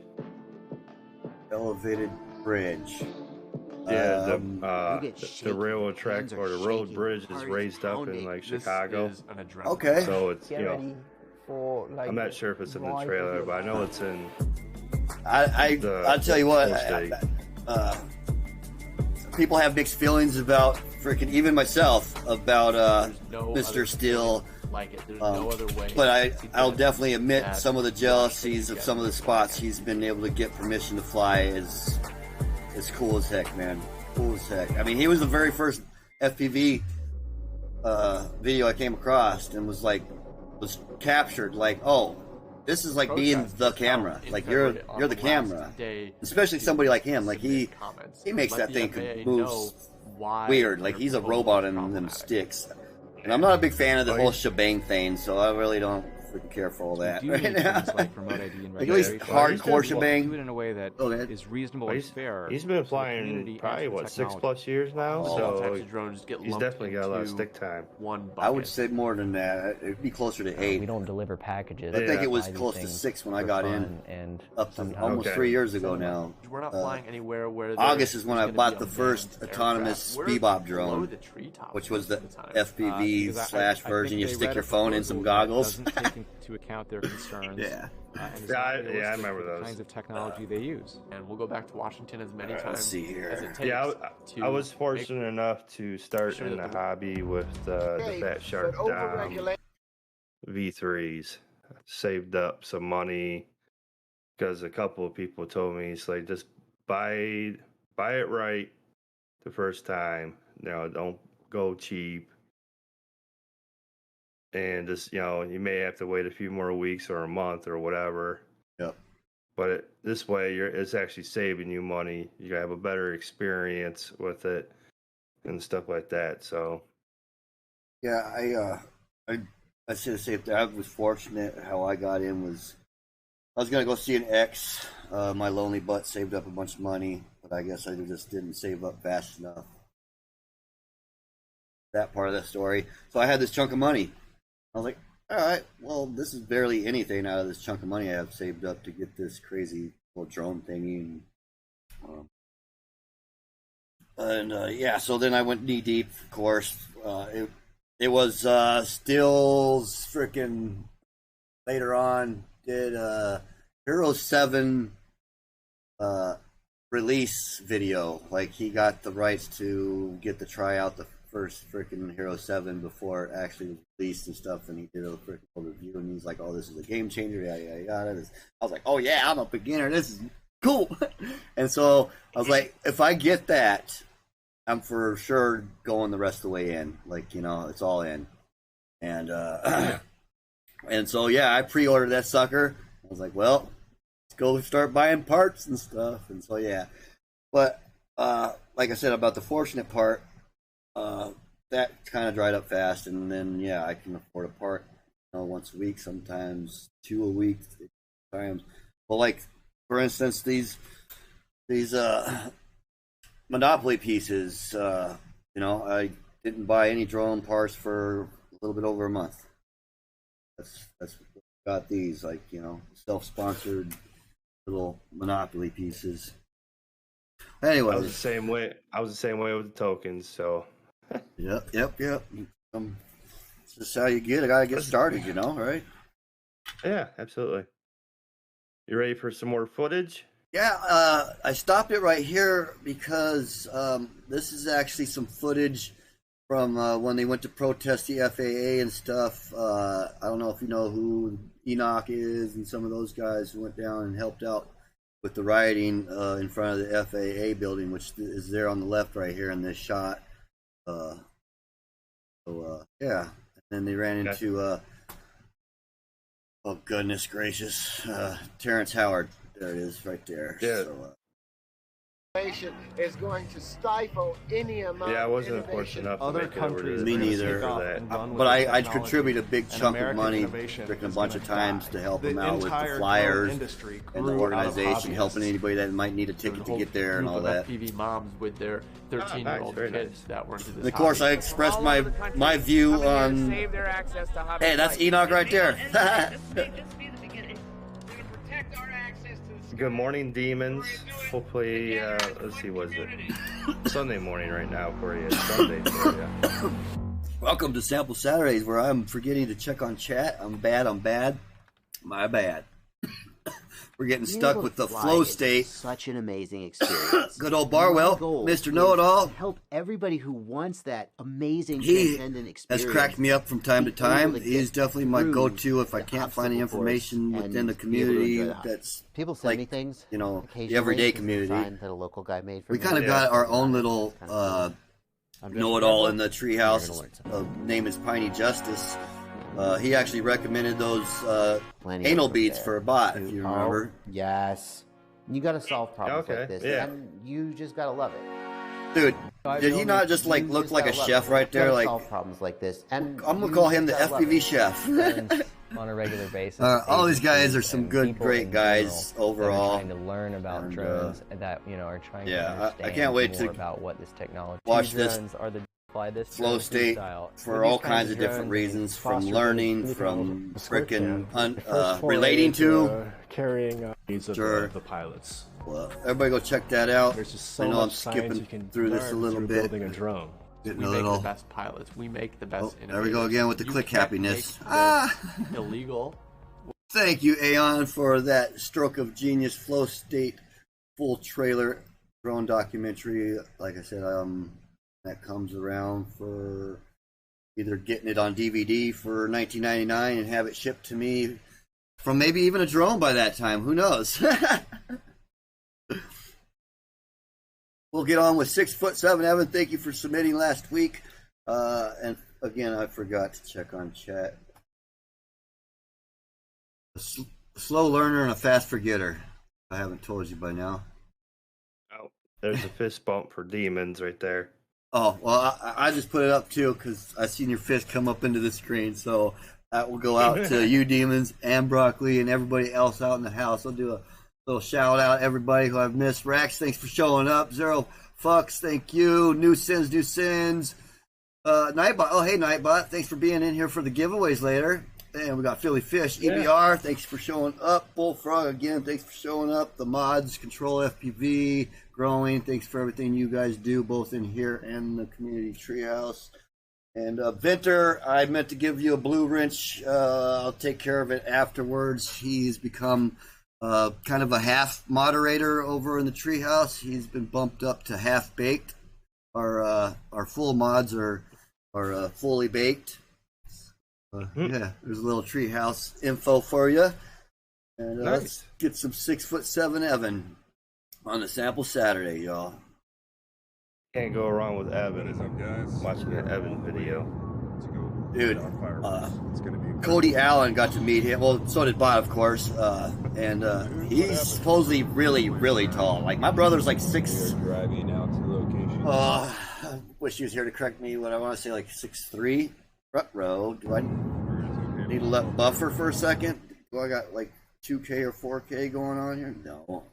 Elevated bridge. Yeah, You get the shaky. railroad track Hands are or the road shaking. bridge is Heart is raised up in pounding. like This Chicago. is an adrenaline. Okay. So it's Get ready for like. I'm not sure if it's in the ride trailer, with but I know it's in. I'll tell you what. Full state. People have mixed feelings about freaking even myself about No Mr. other Steele. feeling like it. There's no other way. But to I'll get definitely admit that some of the rush jealousies of together. some of the spots he's been able to get permission to fly is cool as heck, man. Cool as heck. I mean, he was the very first FPV video I came across and was captured like, oh, this is like being Protest the is camera. out in Like February you're on the the camera. last day Especially to somebody like him. Like he submit comments. makes Let that the thing FAA move know why weird. Like their he's a proposal robot is in them problematic. sticks. And I'm not a big fan of the Oh, whole you- shebang thing, so I really don't freaking care for all that do right need now. things like remote ID and Like at least registration. hardcore he's been- Do it shebang. in a way that Okay. is reasonable Well, and fair. He's to been the flying community probably and to what technology. 6+ years now, All so types of drones get he's lumped definitely got a lot of into stick time. one bucket. I would say more than that. It'd be closer to 8. We don't deliver packages. I think it was We buy close these to things 6 when I for got in. fun, and Up to sometimes- almost Okay. 3 years ago now. We're not Uh, flying anywhere where August there's is when I gonna bought be the a first manned autonomous aircraft. We're bebop below drone, the treetops which was the most of time. FPV because I slash think version. You they stick read your a phone in some proposal that goggles. doesn't take into account their concerns. Yeah. And is Yeah, not I realistic remember for the those. kinds of technology they use. And we'll go back to Washington as many Let's times see here. as it takes Yeah, to I was make fortunate enough to start sure in that the the- hobby with the Fat Shark Dom V3s. Saved up some money because a couple of people told me it's like just buy it right, the first time. Don't go cheap. And just, you may have to wait a few more weeks or a month or whatever. Yep. But this way, it's actually saving you money. You have a better experience with it and stuff like that. So, yeah, I should have said that I was fortunate. How I got in was I was gonna go see an ex. My lonely butt saved up a bunch of money, but I guess I just didn't save up fast enough. That part of the story. So I had this chunk of money. I was like, all right, well, this is barely anything out of this chunk of money I have saved up to get this crazy little drone thingy. And so then I went knee deep, of course. It was still freaking later on, did Hero 7 release video. Like, he got the rights to get to try out the first freaking Hero 7 before it actually was released and stuff, and he did a freaking review, and he's like, oh, this is a game changer, yada, yada, yada. I was like, oh yeah, I'm a beginner, this is cool. And so I was like, if I get that, I'm for sure going the rest of the way in. Like, it's all in. And and so yeah, I pre-ordered that sucker. I was like, well, let's go start buying parts and stuff. And so yeah. But like I said about the fortunate part, that kind of dried up fast, and then yeah, I can afford a part once a week, sometimes 2 a week times. Well, like for instance, these Monopoly pieces, I didn't buy any drone parts for a little bit over a month. That's got these, like, self-sponsored little Monopoly pieces. Anyway, I was the same way. With the tokens. So. Yep. It's just how you gotta get started, right? Yeah, absolutely. You ready for some more footage? Yeah, I stopped it right here because this is actually some footage from when they went to protest the FAA and stuff. I don't know if you know who Enoch is and some of those guys who went down and helped out with the rioting in front of the FAA building, which is there on the left right here in this shot. Yeah, and then they ran into oh goodness gracious, Terrence Howard. There it is, right there. Yeah. So, is going to stifle any amount. Yeah, I wasn't fortunate enough. Other countries, me neither. But I contribute a big chunk of money, freaking a bunch of times to help them out with the flyers and the organization, helping anybody that might need a ticket to get there and all that. FPV moms with their 13-year-old kids that were into this. And of course, I expressed my view on. Hey, that's Enoch right there. Good morning, demons. Hopefully, let's see, what is it? Sunday morning right now for you. Sunday for you. Welcome to Sample Saturdays, where I'm forgetting to check on chat. I'm bad. My bad. We're getting stuck with the flow state. Such an amazing experience. Good old Barwell, Mr. Know-It-All. Help everybody who wants that amazing he transcendent experience. has cracked me up from time to time. He is definitely my go-to if I can't find the information within the community that's people send me things. The everyday community. That a local guy made for we me. kind of got our own little know-it-all in the treehouse. Name is Piney Justice. He actually recommended those anal beads for a bot, if you remember. Yes. You gotta solve problems like this. Yeah. And you just gotta love it. Dude, did he not just look like a chef right there? Like, solve problems like this. And I'm gonna call him the FPV chef. On a regular basis. All these guys are some good, great guys overall. Trying to learn about drones that are trying to understand I can't wait more to about what this technology. watch this drones are the fly this flow state for all kinds of different reasons, from learning, from frickin' relating to carrying needs of the pilots. Well, everybody go check that out. There's just so I know much I'm skipping science you can through this a learn little through bit. building a drone. We make the best pilots. We make the best innovators. There we go again with the click can't happiness. make illegal. Thank you, Aeon, for that stroke of genius flow state full trailer drone documentary. Like I said, that comes around for either getting it on DVD for $19.99 and have it shipped to me from maybe even a drone by that time. Who knows? we'll get on with 6'7" Evan. Thank you for submitting last week. And again, I forgot to check on chat. A slow learner and a fast forgetter. I haven't told you by now. Oh, there's a fist bump for demons right there. Oh, well, I just put it up too because I seen your fist come up into the screen. So that will go out to you, demons, and Broccoli, and everybody else out in the house. I'll do a little shout out, everybody who I've missed. Rex, thanks for showing up. Zero Fucks, thank you. New Sins. Nightbot, oh, hey, Nightbot, thanks for being in here for the giveaways later. And we got Philly Fish, EBR, thanks for showing up. Bullfrog, again, thanks for showing up. The mods, Control FPV, Growing, thanks for everything you guys do, both in here and the community treehouse. And Venter, I meant to give you a blue wrench. I'll take care of it afterwards. He's become kind of a half moderator over in the treehouse. He's been bumped up to half baked. Our full mods are fully baked. Yeah, there's a little treehouse info for you. And Nice. Let's get some 6'7" Evan on the sample Saturday, y'all. Can't go wrong with Evan. Watching an Evan video. Dude, Cody Allen got to meet him. Well, so did Bot, of course. And he's supposedly really, really tall. Like, my brother's like 6. Driving out to the location. I wish he was here to correct me. What I want to say, like 6'3". Front row. Do I need to let buffer for a second? Do I got like 2K or 4K going on here? No.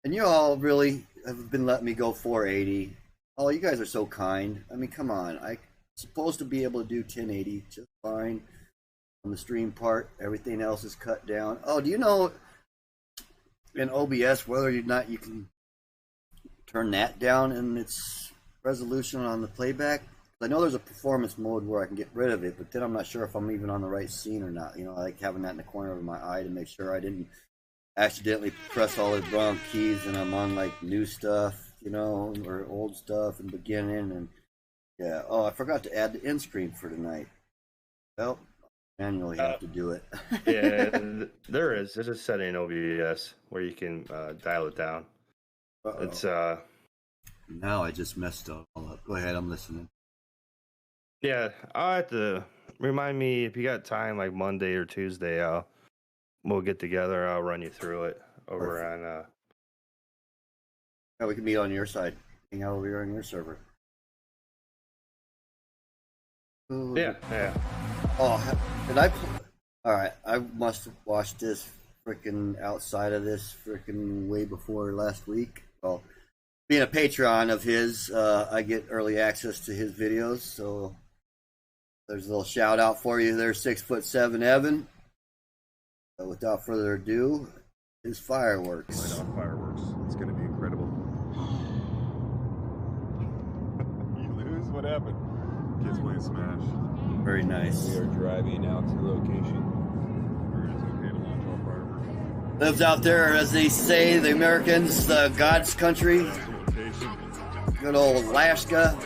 And you all really have been letting me go 480. Oh, you guys are so kind. I mean, come on. I'm supposed to be able to do 1080 just fine on the stream part. Everything else is cut down. Oh, do you know in OBS whether or not you can turn that down in its resolution on the playback? I know there's a performance mode where I can get rid of it, but then I'm not sure if I'm even on the right scene or not. You know, I like having that in the corner of my eye to make sure I didn't accidentally press all the wrong keys and I'm on like new stuff, you know, or old stuff and beginning. And yeah, oh, I forgot to add the end screen for tonight. Well, manually have to do it. Yeah, there is. There's a setting in OBS where you can dial it down. Uh-oh. It's Now I just messed up. Go ahead, I'm listening. Yeah, I'll have to remind me if you got time, like Monday or Tuesday. We'll get together. I'll run you through it over on. Yeah, we can meet on your side. Hang out over here on your server. Ooh. Yeah. Oh, did I? All right, I must have watched this freaking outside of this freaking way before last week. Well, being a Patreon of his, I get early access to his videos, so there's a little shout out for you there, 6'7" Evan. Without further ado, his fireworks. Right on fireworks. It's going to be incredible. You lose? What happened? Kids playing Smash. Very nice. We are driving out to the location. It's okay to launch all fireworks. Lives out there, as they say, the Americans, God's country. Good old Alaska.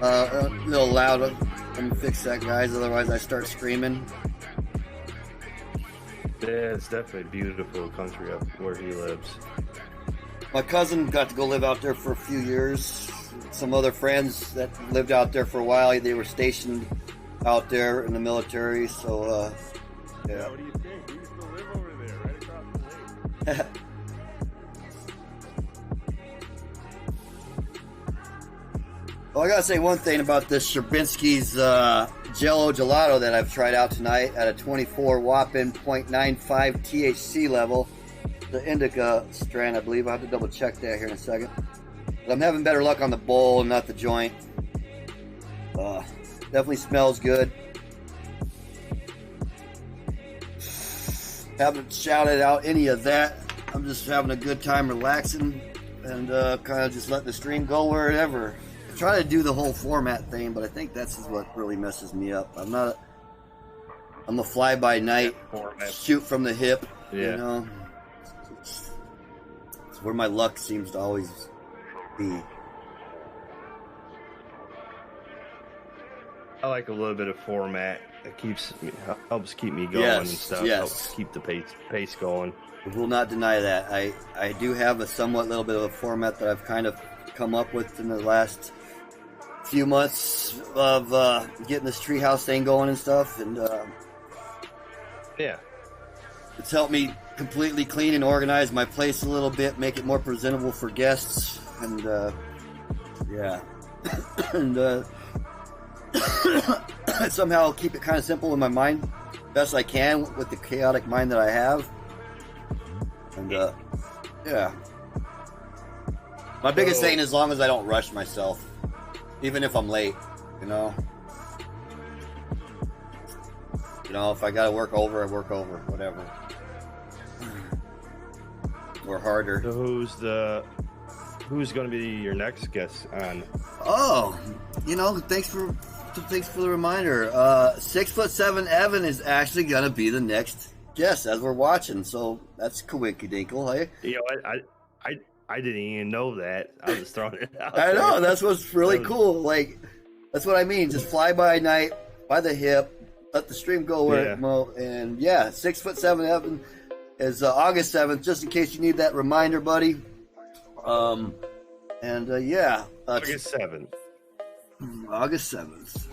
A little loud. Let me fix that, guys. Otherwise, I start screaming. Yeah, it's definitely beautiful country up where he lives. My cousin got to go live out there for a few years. Some other friends that lived out there for a while, they were stationed out there in the military. So, yeah. What do you think? We used to live over there, right across the lake. Well, I gotta say one thing about this Sherbinski's Jello Gelato that I've tried out tonight at a 24 whopping 0.95 THC level. The indica strand, I believe. I'll have to double check that here in a second. But I'm having better luck on the bowl and not the joint. Definitely smells good. Haven't shouted out any of that. I'm just having a good time relaxing and kind of just letting the stream go wherever. I try to do the whole format thing, but I think that's what really messes me up. I'm a fly-by-night, shoot from the hip, you know. It's where my luck seems to always be. I like a little bit of format. It helps keep me going and stuff. Helps keep the pace going. I will not deny that. I do have a somewhat little bit of a format that I've kind of come up with in the last few months of getting this treehouse thing going and stuff, and yeah, it's helped me completely clean and organize my place a little bit, make it more presentable for guests, and yeah, and somehow keep it kind of simple in my mind, best I can with the chaotic mind that I have, and yeah. My biggest thing, as long as I don't rush myself, even if I'm late, you know. If I gotta work over, I work over, whatever. Or harder. So who's going to be your next guest on? Oh, thanks for the reminder. 6'7" Evan is actually gonna be the next guest as we're watching. So that's coinkydingle, hey? I didn't even know that. I was just throwing it out. I know, that's what's really cool. Like, that's what I mean. Just fly by night, by the hip, let the stream go where it mo. And yeah, 6'7" Evan is August 7th, just in case you need that reminder, buddy. Yeah. August 7th. August 7th.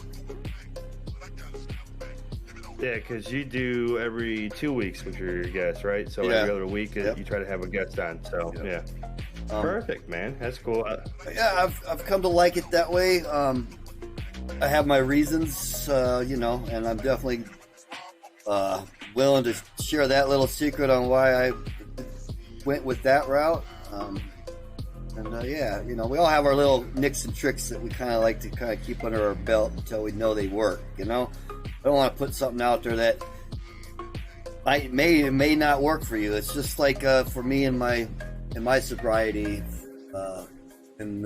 Yeah, because you do every 2 weeks with your guests, right? So every other week you try to have a guest on. So yeah, perfect, man. That's cool. Yeah, I've come to like it that way. I have my reasons, and I'm definitely willing to share that little secret on why I went with that route. Yeah, we all have our little nicks and tricks that we kind of like to kind of keep under our belt until we know they work, I don't want to put something out there that may not work for you. It's just like for me in my sobriety, and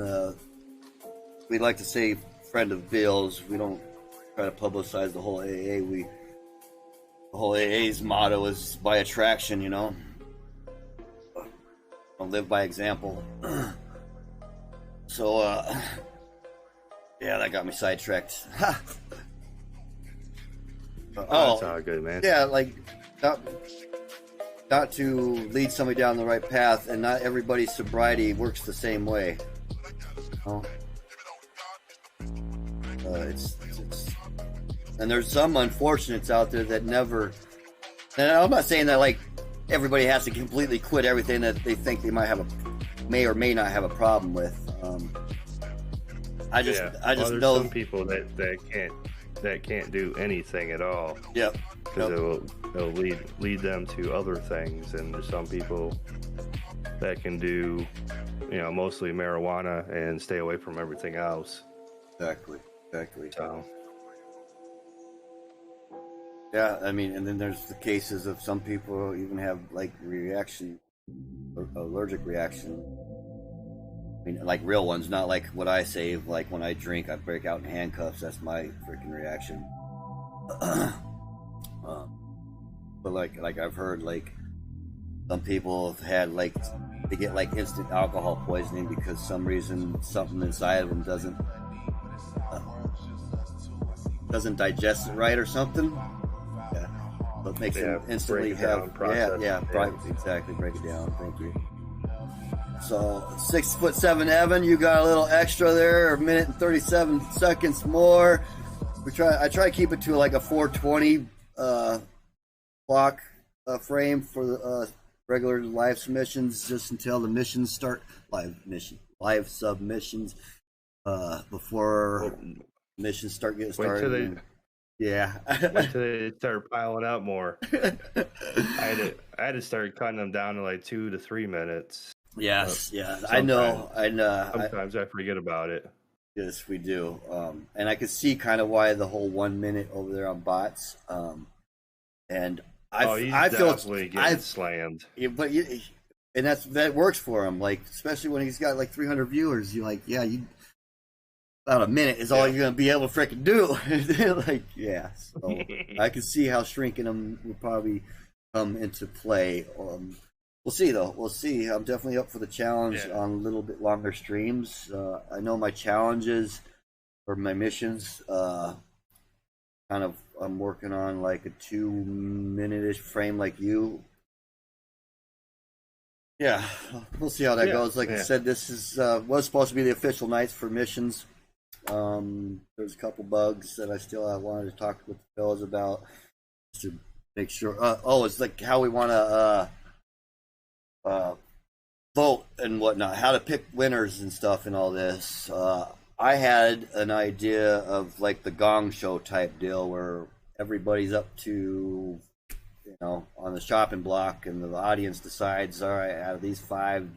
we like to say friend of Bill's. We don't try to publicize the whole AA. The whole AA's motto is by attraction, Don't live by example. So, yeah, that got me sidetracked. That's all good, man. Yeah, like not to lead somebody down the right path, and not everybody's sobriety works the same way. It's and there's some unfortunates out there that never. And I'm not saying that like everybody has to completely quit everything that they think they may or may not have a problem with. I just there's know some people that can't do anything at all. Yep. Because it'll lead them to other things, and there's some people that can do, mostly marijuana and stay away from everything else. Exactly. So. Yeah, I mean, and then there's the cases of some people even have like allergic reaction. I mean, like real ones, not like what I say. Like when I drink, I break out in handcuffs. That's my freaking reaction. But like I've heard like some people have had like they get like instant alcohol poisoning because some reason something inside of them doesn't digest it right or something. Yeah, so it makes them instantly have exactly break it down. Thank you. So 6'7" Evan, you got a little extra there, a minute and 37 seconds more. I try to keep it to like a 4:20 clock frame for the regular live submissions, just until the missions start. Live submissions before missions start getting started. Wait till they start piling up more. I had to start cutting them down to like 2 to 3 minutes. Yes, I know. Sometimes I forget about it. Yes, we do. And I can see kind of why the whole 1 minute over there on bots. And I feel definitely getting slammed. But and that works for him. Like especially when he's got like 300 viewers, you're like, about a minute is all you're gonna be able to freaking do. So I can see how shrinking them will probably come into play. We'll see, though. We'll see. I'm definitely up for the challenge on a little bit longer streams. I know my challenges or my missions I'm working on like a 2-minute-ish frame like you. Yeah, we'll see how that goes. Like I said, this is was supposed to be the official nights for missions. There's a couple bugs that I wanted to talk with the fellas about to make sure. It's like how we want to vote and whatnot, how to pick winners and stuff and all this. I had an idea of like the Gong Show type deal where everybody's up to, on the shopping block, and the audience decides, all right, out of these 5,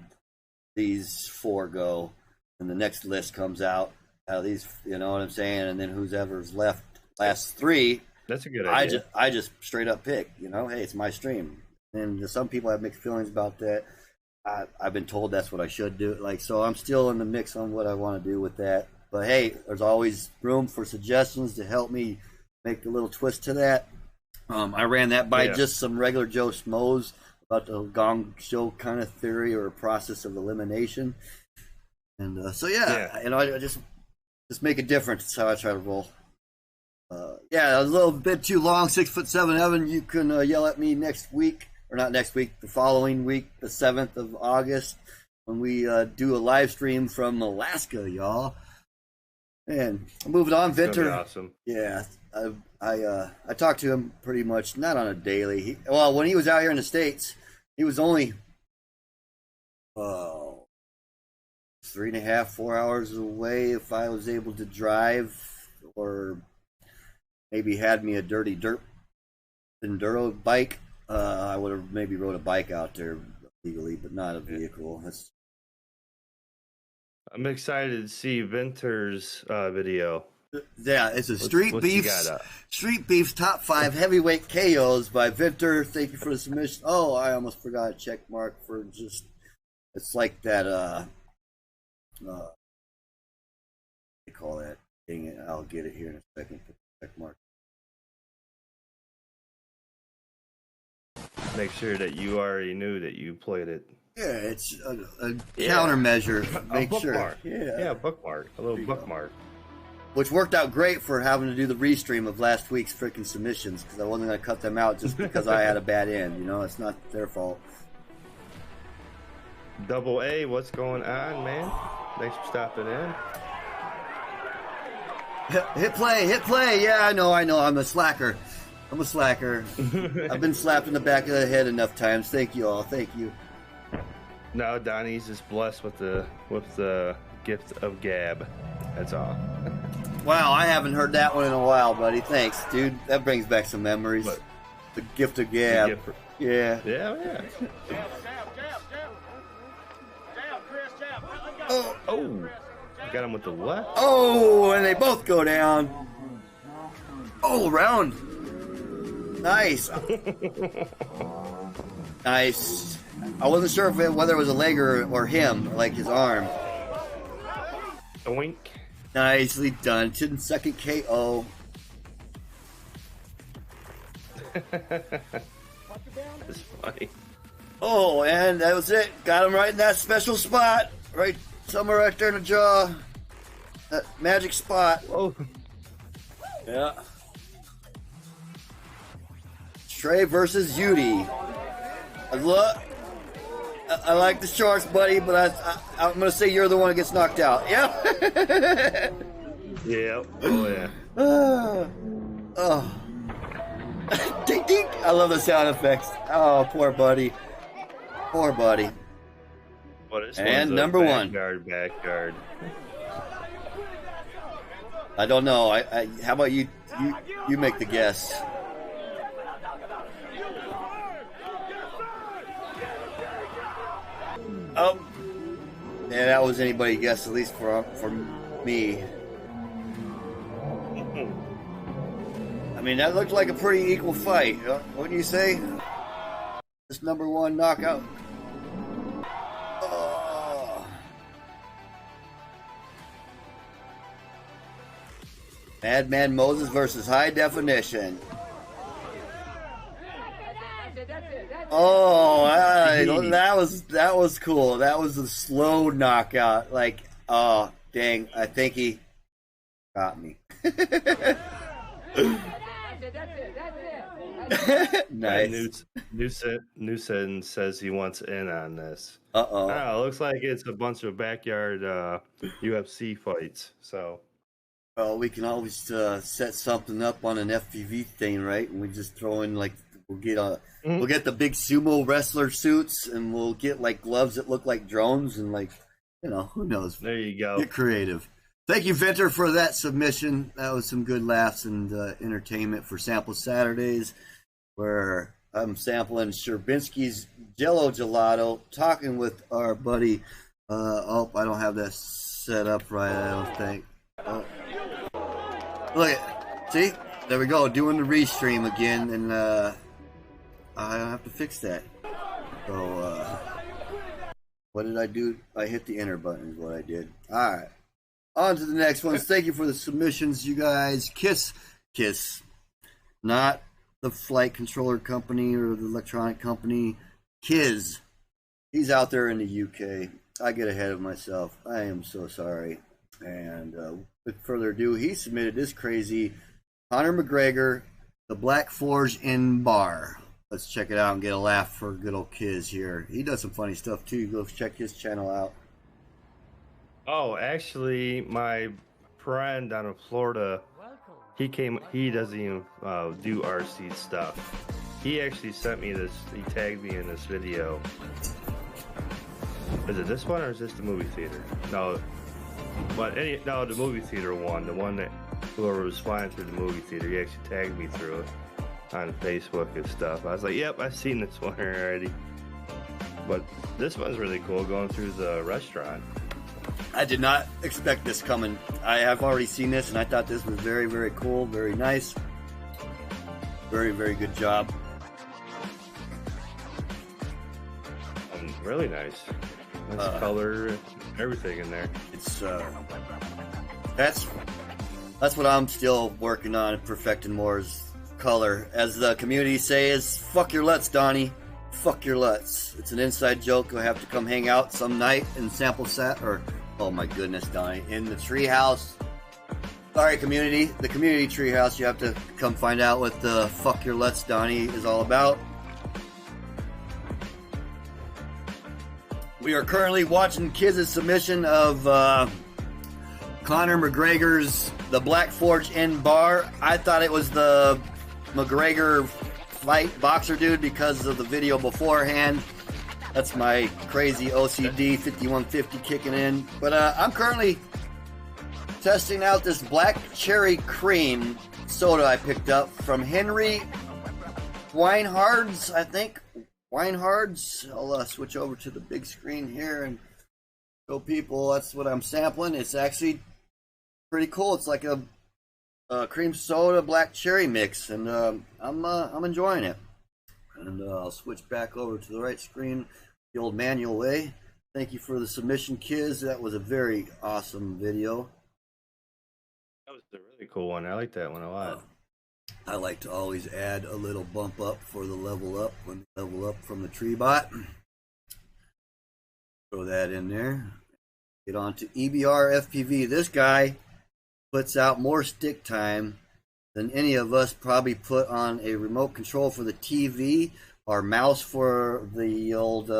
these 4 go, and the next list comes out of these, you know what I'm saying, and then whoever's left, last 3. That's a good idea. I just straight up pick, hey, it's my stream. And some people have mixed feelings about that. I've been told that's what I should do. So I'm still in the mix on what I want to do with that. But hey, there's always room for suggestions to help me make a little twist to that. I ran that by just some regular Joe Schmoes about the Gong Show kind of theory or process of elimination. And I just make a difference. That's how I try to roll. A little bit too long, 6'7" Evan. You can yell at me next week, or not next week, the following week, the 7th of August, when we do a live stream from Alaska, y'all. And moving on, Vinter. Awesome. Yeah, I talked to him pretty much not on a daily. When he was out here in the States, he was only 3.5, 4 hours away. If I was able to drive, or maybe had me a dirty dirt enduro bike, I would have maybe rode a bike out there legally, but not a vehicle. I'm excited to see Vinter's video. Yeah, it's a Street Beef's top 5 heavyweight KOs by Vinter. Thank you for the submission. Oh, I almost forgot a check mark for just. It's like that. What do you call that? Dang it! I'll get it here in a second. Check mark. Make sure that you already knew that you played it. Yeah, it's a countermeasure. Make sure. Yeah, bookmark. A little bookmark. Which worked out great for having to do the restream of last week's freaking submissions, because I wasn't going to cut them out just because I had a bad end. It's not their fault. Double A, what's going on, man? Thanks for stopping in. Hit play. Yeah, I know. I'm a slacker. I've been slapped in the back of the head enough times. Thank you all. Thank you. No, Donnie's just blessed with the gift of gab. That's all. Wow, I haven't heard that one in a while, buddy. Thanks, dude. That brings back some memories. What? The gift of gab. Yeah. Yeah. Oh. I got him with the left. Oh, and they both go down. Oh, round. Nice. Nice. I wasn't sure whether it was a leg or him, like his arm. Oink. Nicely done. 10-second KO. It's funny. Oh, and that was it. Got him right in that special spot. Right, somewhere right there in the jaw. That magic spot. Oh. Yeah. Trey versus Yudi. I like the Sharks, buddy, but I'm going to say you're the one that gets knocked out. Yeah? Yeah. Oh, yeah. Oh. Ding, ding. I love the sound effects. Oh, poor buddy. Poor buddy. Well, this and one's number one. Backyard. I don't know. How about you make the guess? Oh, yeah, that was anybody's guess, at least for me. I mean, that looked like a pretty equal fight. Wouldn't you say? This number 1 knockout. Oh. Madman Moses versus High Definition. Oh, that was cool. That was a slow knockout. Like, oh, dang, I think he got me. Nice. Newson says he wants in on this. Uh-oh. It looks like it's a bunch of backyard UFC fights. So, well, we can always set something up on an FPV thing, right? And we just throw in like we'll get the big sumo wrestler suits, and we'll get like gloves that look like drones, and like who knows? There you go. Get creative. Thank you, Venter, for that submission. That was some good laughs and entertainment for Sample Saturdays, where I'm sampling Sherbinsky's Jello Gelato, talking with our buddy. I don't have that set up right, I don't think. Look, see? There we go, doing the restream again, and I have to fix that. So, what did I do? I hit the enter button is what I did. All right. On to the next ones. Thank you for the submissions, you guys. Kiss. Not the flight controller company or the electronic company. Kiz. He's out there in the UK. I get ahead of myself. I am so sorry. And with further ado, he submitted this crazy Conor McGregor, the Black Forge in Bar. Let's check it out and get a laugh for good old Kiz here. He does some funny stuff too. Go check his channel out. Oh, actually, my friend down in Florida, he doesn't even do RC stuff. He actually sent me this, he tagged me in this video. Is it this one or is this the movie theater? No, the movie theater one, the one that whoever was flying through the movie theater, he actually tagged me through it on Facebook and stuff. I was like, yep, I've seen this one already. But this one's really cool, going through the restaurant. I did not expect this coming. I have already seen this, and I thought this was very, very cool, very nice. Very, very good job. Really nice. Nice color, everything in there. It's that's what I'm still working on and perfecting more is color. As the community says, fuck your LUTs, Donnie. Fuck your LUTs. It's an inside joke. You'll have to come hang out some night and sample oh my goodness, Donnie, in the treehouse. Sorry, community. The community treehouse. You have to come find out what the fuck your LUTs, Donnie is all about. We are currently watching Kiz's submission of Conor McGregor's The Black Forge in Bar. I thought it was the McGregor fight boxer dude because of the video beforehand. That's my crazy OCD 5150 kicking in. But I'm currently testing out this black cherry cream soda I picked up from Henry Weinhard's, I think. Weinhard's. I'll switch over to the big screen here and show people that's what I'm sampling. It's actually pretty cool. It's like a cream soda black cherry mix, and I'm enjoying it. And I'll switch back over to the right screen the old manual way. Thank you for the submission, Kiz. That was a very awesome video. That was a really cool one. I like that one a lot. I like to always add a little bump up for the level up when they level up from the tree bot. Throw that in there. Get on to EBR FPV. This guy puts out more stick time than any of us probably put on a remote control for the TV or mouse for the old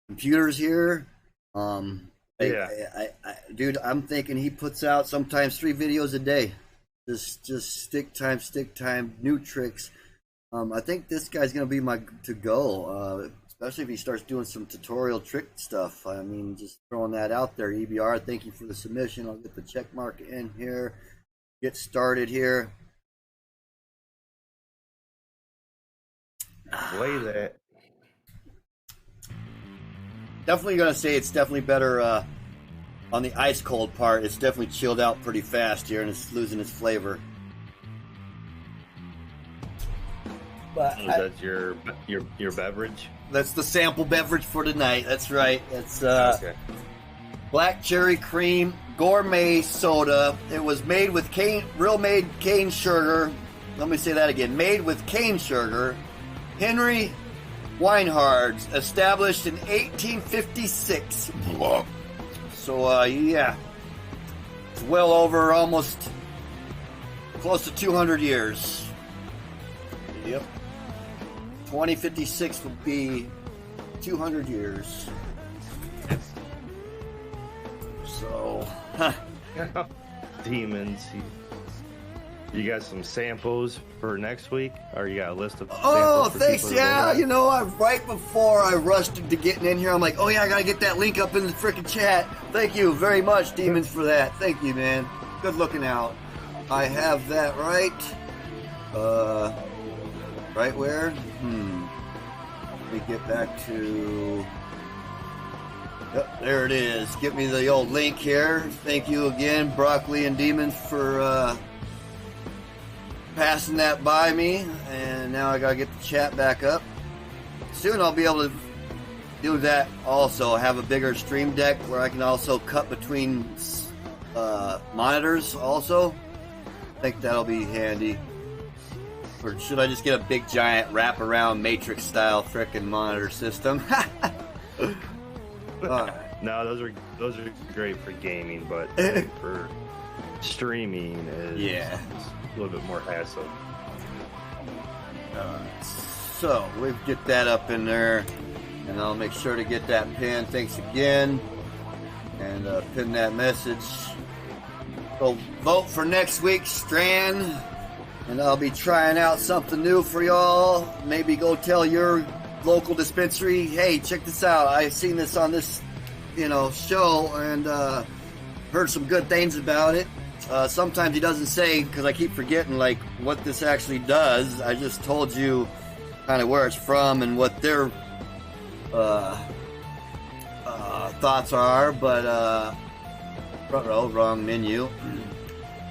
computers here. Dude, I'm thinking he puts out sometimes 3 videos a day. Just stick time, new tricks. I think this guy's gonna be my to-go, especially if he starts doing some tutorial trick stuff. I mean, just throwing that out there. EBR, thank you for the submission. I'll get the check mark in here. Get started here. Play that. Definitely gonna say it's definitely better on the ice cold part. It's definitely chilled out pretty fast here, and it's losing its flavor. But that's your beverage? That's the sample beverage for tonight. That's right. It's okay. Black cherry cream gourmet soda. It was made with real made cane sugar. Let me say that again. Made with cane sugar. Henry Weinhard's, established in 1856. So yeah, it's well over almost close to 200 years. Yep. 2056 will be 200 years. So, Demons. You got some samples for next week, or you got a list of samples? Oh, for thanks. people to Yeah, vote on? you know, right before I rushed into getting in here, I'm like, oh yeah, I gotta get that link up in the freaking chat. Thank you very much, Demons, for that. Thank you, man. Good looking out. I have that right. Right where? Let me get back to. Yep, there it is. Get me the old link here. Thank you again, Broccoli and Demons, for passing that by me. And now I gotta get the chat back up. Soon I'll be able to do that also. Have a bigger stream deck where I can also cut between monitors also. I think that'll be handy. Or should I just get a big giant wraparound matrix style frickin' monitor system? Alright. No, those are great for gaming, but for streaming is a little bit more hassle. So we get that up in there, and I'll make sure to get that pin. Thanks again, and pin that message. Go vote for next week's Strand, and I'll be trying out something new for y'all. Maybe go tell your local dispensary, hey, check this out. I've seen this on this, show, and heard some good things about it. Sometimes he doesn't say, because I keep forgetting, like, what this actually does. I just told you kind of where it's from and what their thoughts are, but wrong menu.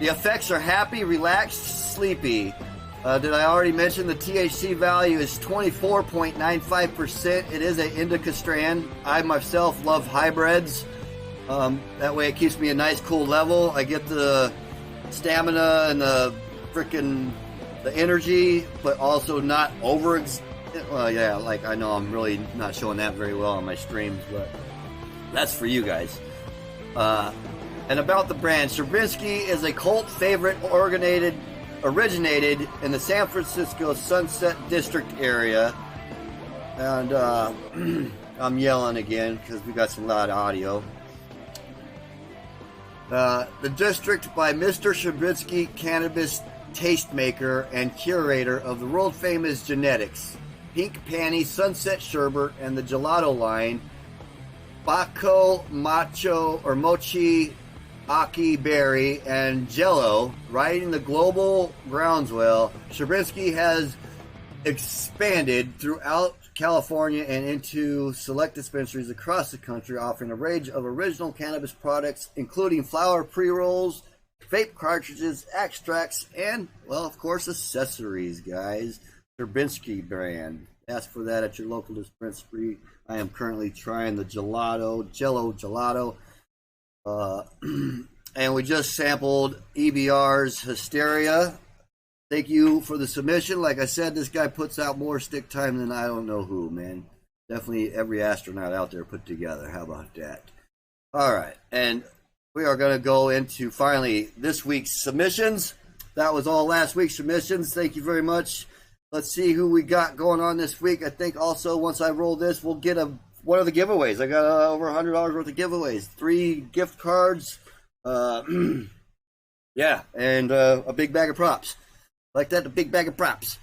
The effects are happy, relaxed, sleepy. Did I already mention the THC value is 24.95%? It is an indica strand. I myself love hybrids. That way it keeps me a nice cool level. I get the stamina and the energy, but also not over. Well, yeah, like I know I'm really not showing that very well on my streams, but that's for you guys. And about the brand, Stravinsky is a cult favorite originated in the San Francisco Sunset District area. And I'm yelling again because we got some loud audio. The district by Mr. Stravinsky, cannabis tastemaker and curator of the world-famous genetics, Pink Panty, Sunset Sherbet, and the gelato line, Baco, Macho, or Mochi, Aki Berry, and Jello. Riding the global groundswell, Stravinsky has expanded throughout California and into select dispensaries across the country, offering a range of original cannabis products, including flower pre-rolls, vape cartridges, extracts, and, well, of course, accessories, guys. Stravinsky brand. Ask for that at your local dispensary. I am currently trying the Jello gelato. And we just sampled EBR's Hysteria. Thank you for the submission. Like I said, this guy puts out more stick time than I don't know who, man. Definitely every astronaut out there put together. How about that? All right. And we are going to go into, finally, this week's submissions. That was all last week's submissions. Thank you very much. Let's see who we got going on this week. I think also once I roll this, we'll get one of the giveaways. I got over $100 worth of giveaways. 3 gift cards. Yeah, and a big bag of props. Like that, the big bag of props.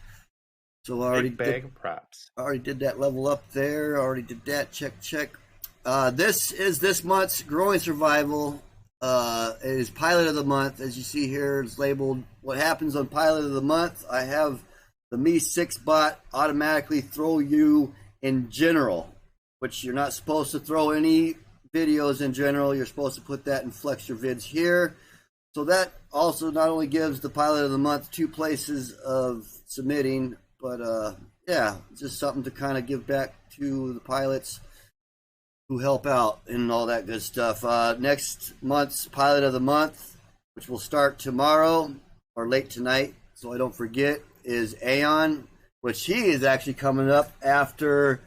So I already of props. I already did that level up there. Already did that. Check. This is this month's Growing Survival. It is Pilot of the Month. As you see here, it's labeled what happens on Pilot of the Month. I have the Me 6 bot automatically throw you in general, which you're not supposed to throw any videos in general. You're supposed to put that in Flex Your Vids here. So that also not only gives the Pilot of the Month 2 places of submitting, but yeah, just something to kind of give back to the pilots who help out and all that good stuff. Next month's Pilot of the Month, which will start tomorrow or late tonight, so I don't forget, is Aeon, which he is actually coming up after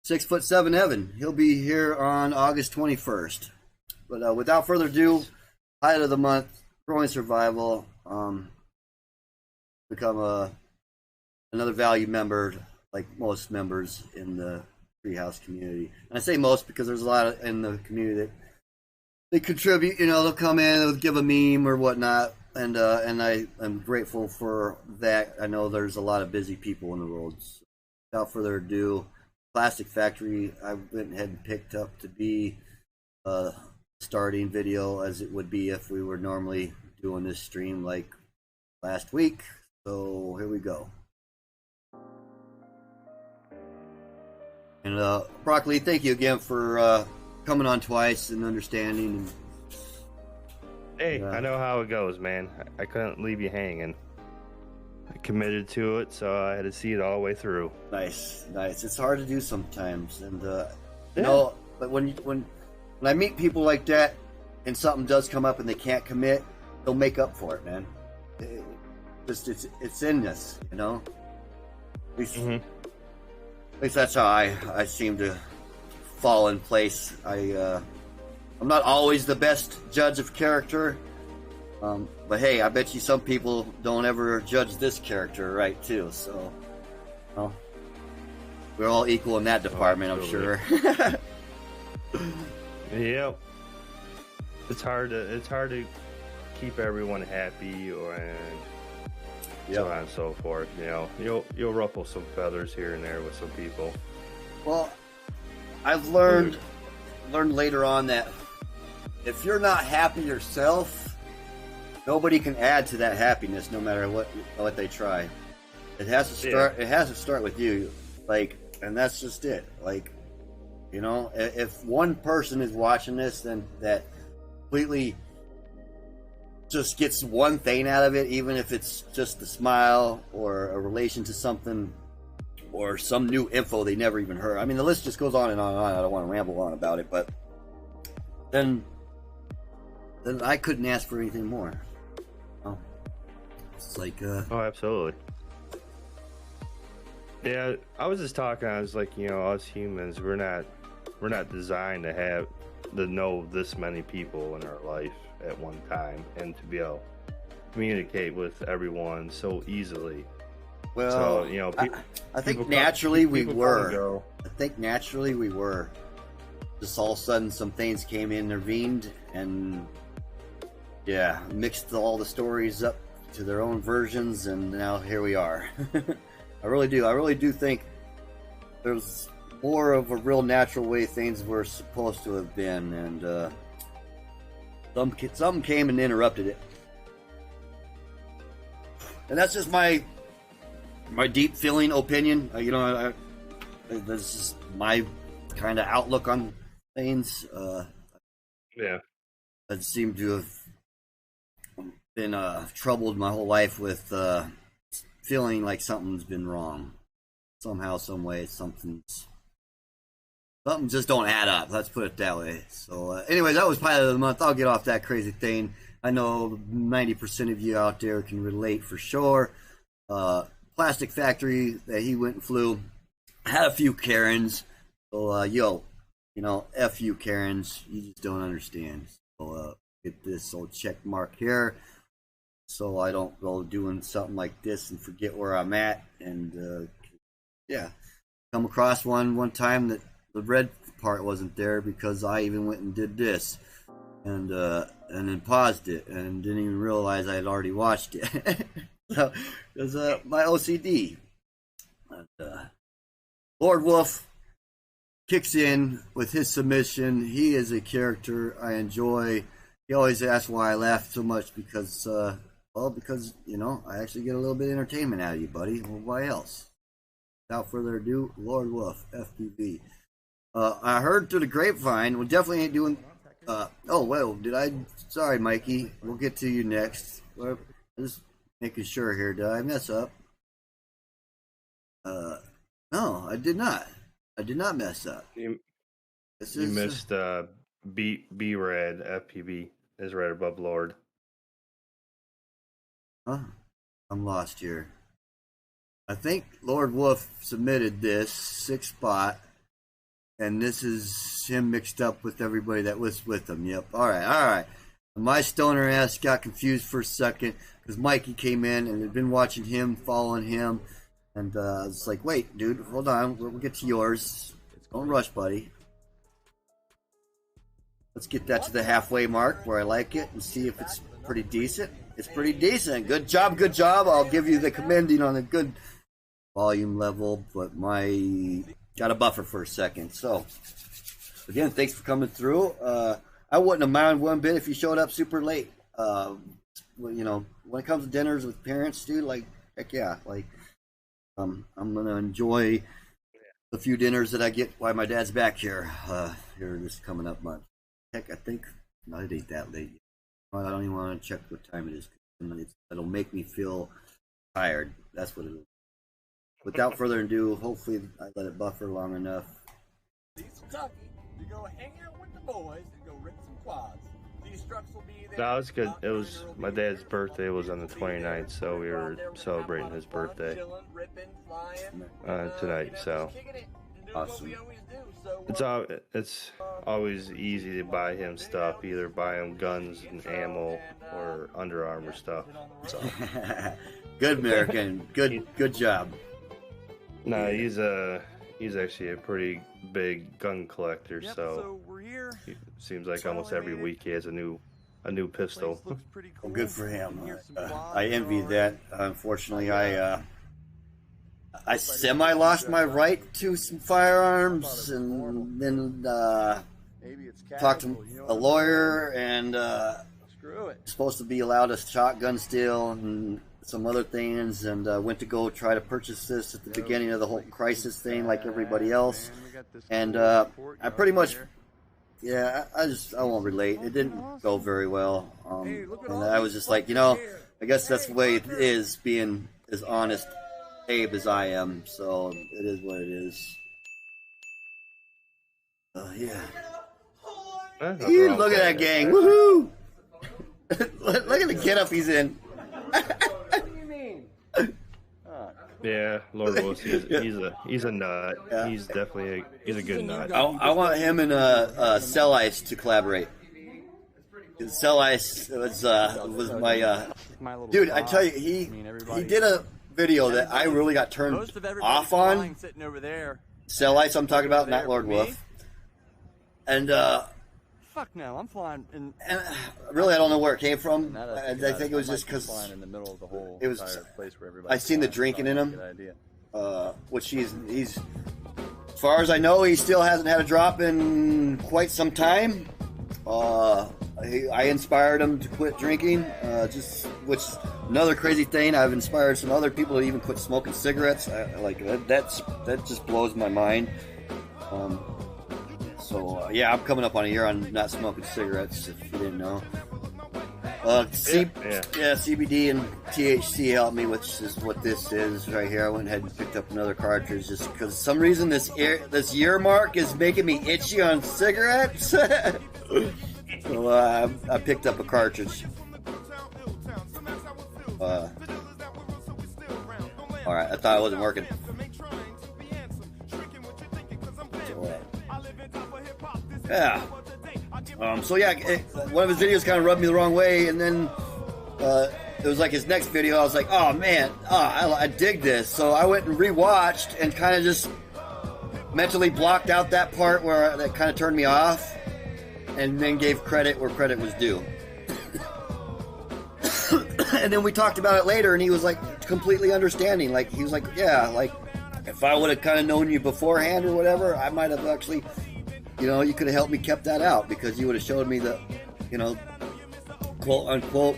6'7" Evan. He'll be here on August 21st. But without further ado, Pilot of the Month, Growing Survival. become another valued member, like most members in the Treehouse community. And I say most because there's a lot in the community that they contribute. You know, they'll come in, they'll give a meme or whatnot, and I am grateful for that. I know there's a lot of busy people in the world. So without further ado, Plastic Factory, I went ahead and picked up to be a starting video as it would be if we were normally doing this stream like last week. So here we go. And Broccoli, thank you again for coming on twice and understanding. Hey, I know how it goes, man. I couldn't leave you hanging. I committed to it, so I had to see it all the way through. Nice. It's hard to do sometimes, and no, but when I meet people like that, and something does come up and they can't commit, they'll make up for it, man. It's in this, you know. At least that's how I seem to fall in place. I'm not always the best judge of character. But hey, I bet you some people don't ever judge this character right too. So, well, we're all equal in that department, I'm sure. Yep. It's hard to keep everyone happy, so on and so forth. You know, you'll ruffle some feathers here and there with some people. Well, I've learned later on that if you're not happy yourself, nobody can add to that happiness, no matter what they try. It has to start. It has to start with you, like, and that's just it. Like, you know, if one person is watching this, then that completely just gets one thing out of it, even if it's just a smile or a relation to something or some new info they never even heard. I mean, the list just goes on and on and on. I don't want to ramble on about it, but then I couldn't ask for anything more. Oh, it's like oh, absolutely. Yeah, I was just talking. I was like, you know, us humans, we're not designed to know this many people in our life at one time and to be able to communicate with everyone so easily. Well, so, you know, I think naturally we were. I think naturally we were. Just all of a sudden, some things intervened, and mixed all the stories up to their own versions, and now here we are. I really do think there's more of a real natural way things were supposed to have been, and some came and interrupted it. And that's just my deep feeling opinion. You know, this is my kind of outlook on things. I seem to have been troubled my whole life with feeling like something's been wrong. Somehow, some way, something just don't add up. Let's put it that way. So, anyways, that was Pilot of the Month. I'll get off that crazy thing. I know 90% of you out there can relate for sure. Plastic Factory that he went and flew had a few Karens. So, you know, F you Karens. You just don't understand. So, get this old check mark here, so I don't go doing something like this and forget where I'm at. And come across one time that the red part wasn't there because I even went and did this, and then paused it and didn't even realize I had already watched it. So it was my OCD. And, Lord Wolf kicks in with his submission. He is a character I enjoy. He always asks why I laugh so much because, you know, I actually get a little bit of entertainment out of you, buddy. Well, why else? Without further ado, Lord Wolf, FPV. I heard through the grapevine, we definitely ain't doing... Sorry, Mikey. We'll get to you next. Just making sure here. Did I mess up? No, I did not. I did not mess up. You missed B Red FPV is right above Lord. Huh? I'm lost here. I think Lord Wolf submitted this 6th spot, and this is him mixed up with everybody that was with him. Yep. All right. My stoner ass got confused for a second because Mikey came in and had been watching him, following him, and it's like, wait, dude, hold on, we'll get to yours. Don't rush, buddy. Let's get that to the halfway mark where I like it and see if it's pretty decent. It's pretty decent. Good job, good job. I'll give you the commending on a good volume level, but my got a buffer for a second. So, again, thanks for coming through. I wouldn't have minded one bit if you showed up super late. You know, when it comes to dinners with parents, dude, like, heck yeah. Like, I'm going to enjoy the few dinners that I get while my dad's back here, here this coming up month. Heck, I think, no, it ain't that late. I don't even want to check what time it is. It'll make me feel tired. That's what it is. Without further ado, hopefully I let it buffer long enough. Kentucky, you go hang out with the boys and go rip some quads. These trucks will be there. No, it was good. It was my dad's birthday was on the 29th, so we were celebrating his birthday tonight. So awesome. It's always easy to buy him stuff. Either buy him guns and ammo or Under Armour stuff. So. Good American. Good job. No, he's actually a pretty big gun collector. So it seems like almost every week he has a new pistol. Well, good for him. I envy that. Unfortunately, I semi lost my right to some firearms, and then talked to a lawyer, and supposed to be allowed a shotgun still and some other things, and went to go try to purchase this at the beginning of the whole crisis thing, like everybody else, and I pretty much. Yeah, I won't relate. It didn't go very well, and I was just like, you know, I guess that's the way it is, being as honest Abe as I am, so it is what it is. Yeah. Look at that gang! Woohoo! Look at the getup he's in. What do you mean? Yeah, Lord Willis, he's a nut. Yeah. He's definitely a good nut. I want him and Cell Ice to collaborate. Cell Ice was my dude. I tell you, he did a video that I really got turned off on. Cell Ice, I'm talking about, not Lord Wolf. And fuck no, I'm flying. And really, I don't know where it came from. I think it was just because it was. I seen the drinking in him, which he's. As far as I know, he still hasn't had a drop in quite some time. I inspired him to quit drinking, which another crazy thing. I've inspired some other people to even quit smoking cigarettes. That just blows my mind. Yeah, I'm coming up on a year on not smoking cigarettes, if you didn't know. CBD and THC helped me, which is what this is right here. I went ahead and picked up another cartridge just because for some reason this year mark is making me itchy on cigarettes. So I picked up a cartridge. Alright, I thought it wasn't working. Yeah. So yeah, one of his videos kind of rubbed me the wrong way, and then it was like his next video. I was like, oh man, I dig this. So I went and rewatched and kind of just mentally blocked out that part where that kind of turned me off, and then gave credit where credit was due. And then we talked about it later, and he was like completely understanding. Like he was like, yeah, like if I would have kind of known you beforehand or whatever, I might have actually. You know, you could have helped me kept that out because you would have showed me the, you know, quote unquote,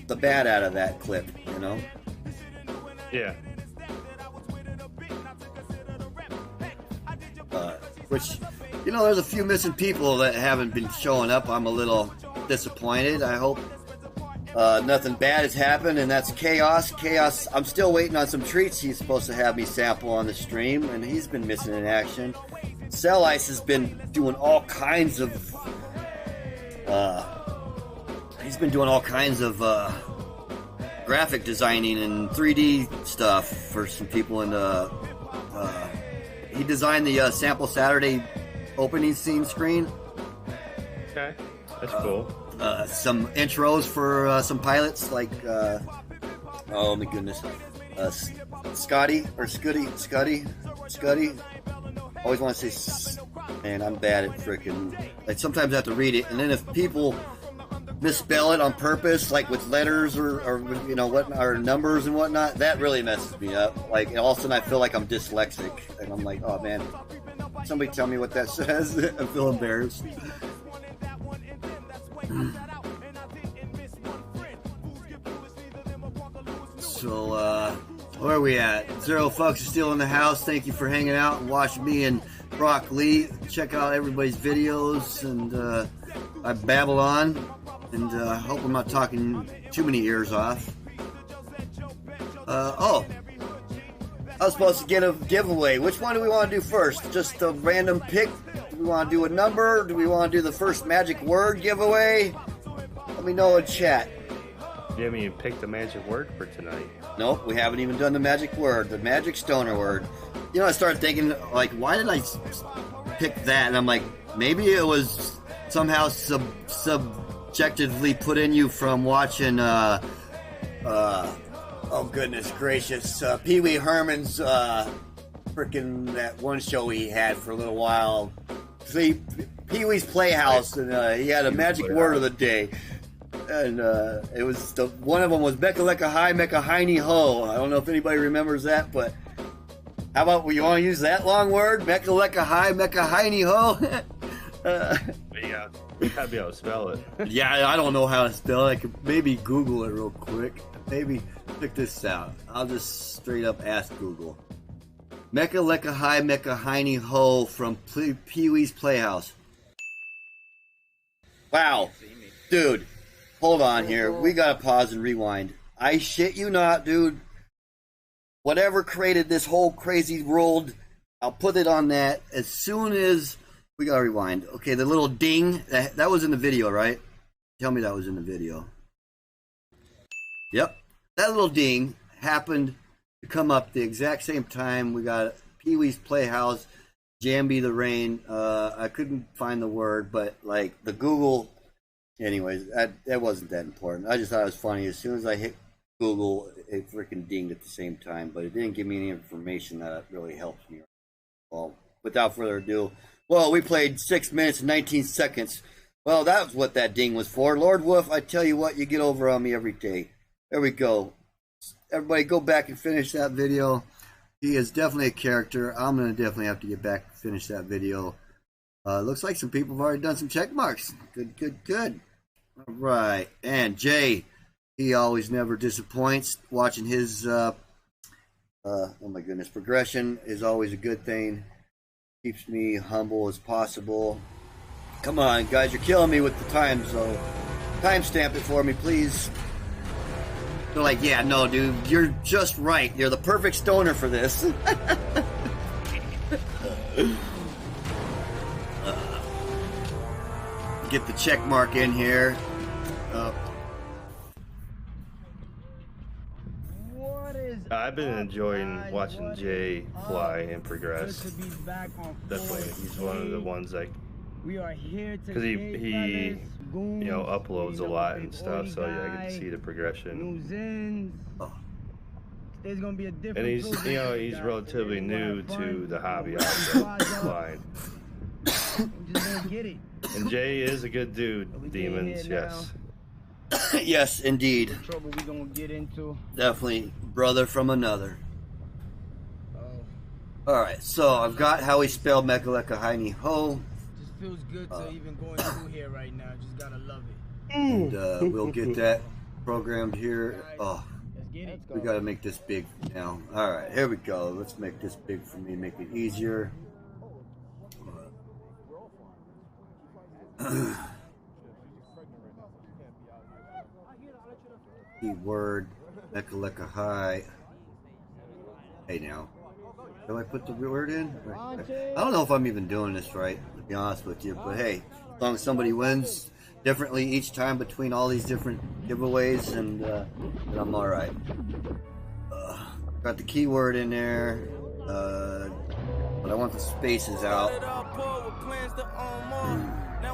the bad out of that clip, you know? Yeah. Which, you know, there's a few missing people that haven't been showing up. I'm a little disappointed. I hope nothing bad has happened, and that's Chaos. Chaos, I'm still waiting on some treats he's supposed to have me sample on the stream, and he's been missing in action. Cell Ice has been doing all kinds of graphic designing and 3D stuff for some people, and he designed the Sample Saturday opening scene screen. Okay. That's cool. Some intros for some pilots, like oh my goodness, Scotty. Always want to say, man, I'm bad at frickin'. Like sometimes I have to read it, and then if people misspell it on purpose, like with letters or you know what, or numbers and whatnot, that really messes me up. Like all of a sudden I feel like I'm dyslexic, and I'm like, oh man, somebody tell me what that says. I feel embarrassed. So where are we at? Zero Fucks is still in the house. Thank you for hanging out and watching me and Brock Lee. Check out everybody's videos, and I babble on, and hope I'm not talking too many ears off. Oh, I was supposed to get a giveaway. Which one do we want to do first? Just a random pick? Do we want to do a number? Do we want to do the first magic word giveaway? Let me know in chat. You haven't even picked the magic word for tonight. Nope, we haven't even done the magic word, the magic stoner word. You know, I started thinking, like, why did I pick that? And I'm like, maybe it was somehow subjectively put in you from watching, oh goodness gracious, Pee Wee Herman's, freaking that one show he had for a little while. See, Pee Wee's Playhouse, and he had a magic word of the day. And it was one of them was Mecca Lecca High, Mecca Hiney Ho. I don't know if anybody remembers that, but how about you want to use that long word? Mecca Lecca High, Mecca Hiney Ho. Yeah, you gotta be able to spell it. Yeah, I don't know how to spell it. I could maybe Google it real quick. Maybe check this out. I'll just straight up ask Google. Mecca Lecca High, Mecca Hiney Ho from Pee Wee's Playhouse. Wow, dude. Hold on here. We gotta pause and rewind. I shit you not, dude. Whatever created this whole crazy world, I'll put it on that as soon as we gotta rewind. Okay, the little ding, that was in the video, right? Tell me that was in the video. Yep. That little ding happened to come up the exact same time we got Pee Wee's Playhouse, Jambi the Rain. I couldn't find the word, but like the Google... Anyways, that wasn't that important. I just thought it was funny. As soon as I hit Google, it freaking dinged at the same time, but it didn't give me any information that really helped me. Well, without further ado, well, we played 6 minutes and 19 seconds. Well, that was what that ding was for. Lord Wolf, I tell you what, you get over on me every day. There we go. Everybody go back and finish that video. He is definitely a character. I'm going to definitely have to get back and finish that video. Looks like some people have already done some check marks. Good. All right. And Jay, he always never disappoints. Watching his, oh my goodness, progression is always a good thing. Keeps me humble as possible. Come on, guys, you're killing me with the time, so timestamp it for me, please. They're like, yeah, no, dude, you're just right. You're the perfect stoner for this. Get the check mark in here. I've been enjoying watching Jay fly and progress. Definitely, he's one of the ones that, because he you know, uploads a lot and stuff, so yeah, I get to see the progression. There's gonna be a different. And he's, you know, he's relatively new to the hobby of flying. And Jay is a good dude, Demons, yes. Yes, indeed. Trouble we gonna get into. Definitely brother from another. Alright, so I've got how he spelled Mecca Lecca Hiney Ho. Just feels good to even going through here right now. Just gotta love it. And we'll get that programmed here. Oh, we gotta make this big now. Alright, here we go. Let's make this big for me, make it easier. Keyword Mecca Lecca High. Hey now, do I put the word in? I don't know if I'm even doing this right, to be honest with you, but hey, as long as somebody wins differently each time between all these different giveaways, and then I'm alright. Got the keyword in there, but I want the spaces out.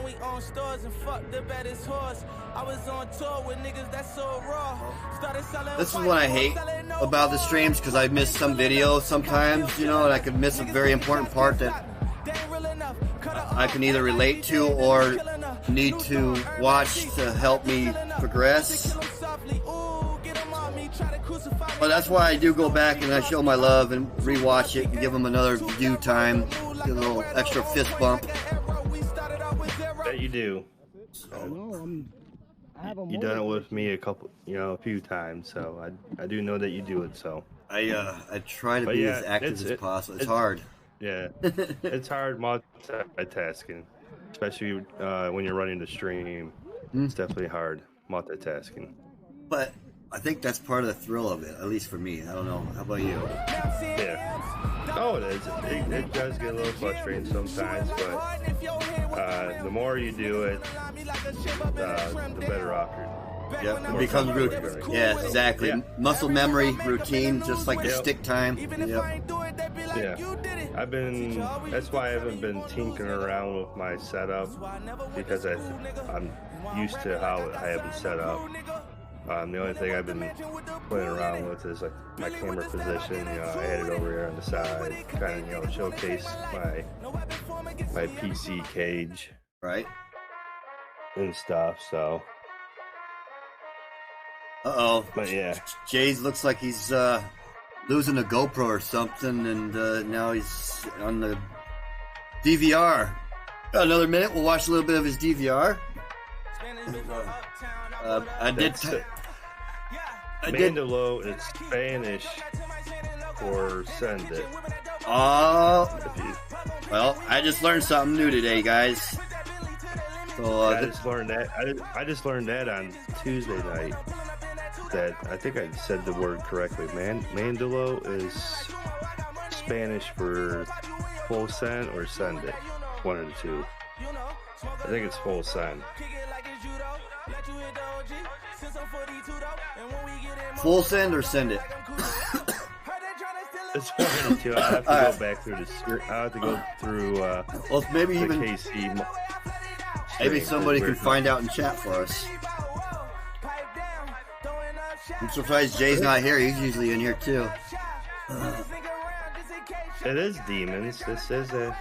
and we own stores and fuck the baddest horse. I was on tour with niggas that's so raw. Started selling. This is what I hate about the streams, because I miss some videos sometimes, you know, and I could miss a very important part that I can either relate to or need to watch to help me progress. But that's why I do go back and I show my love and rewatch it and give them another view time, get a little extra fist bump. That you do. You done it with me a few times, so I do know that you do it. So I try to be as active as possible. It's hard. Yeah, it's hard multitasking, especially when you're running the stream. It's definitely hard multitasking. But I think that's part of the thrill of it, at least for me. I don't know. How about you? Yeah. Oh, it is. It does get a little frustrating sometimes, but the more you do it, the better off you're. Yep, it becomes routine. Yeah, exactly. Yeah. Muscle memory, routine, just like the stick time. Yep. Yeah. That's why I haven't been tinkering around with my setup, because I'm used to how I have it set up. The only thing I've been playing around with is like my camera position. I had it over here on the side, kind of showcase my PC cage, right, and stuff. So. But yeah, Jay's looks like he's losing a GoPro or something, and now he's on the DVR. Got another minute. We'll watch a little bit of his DVR. Mandalo is Spanish for send it. Well, I just learned something new today, guys. So I just learned that. I just learned that on Tuesday night. That I think I said the word correctly. Mandalo is Spanish for full send or send it. One of the two. I think it's full send. Full send or send it? It's one of the two. I have to go back through I have to go through. Well, maybe the even KC. Maybe somebody can find out in chat for us. I'm surprised Jay's not here. He's usually in here too. It is demons. This is a.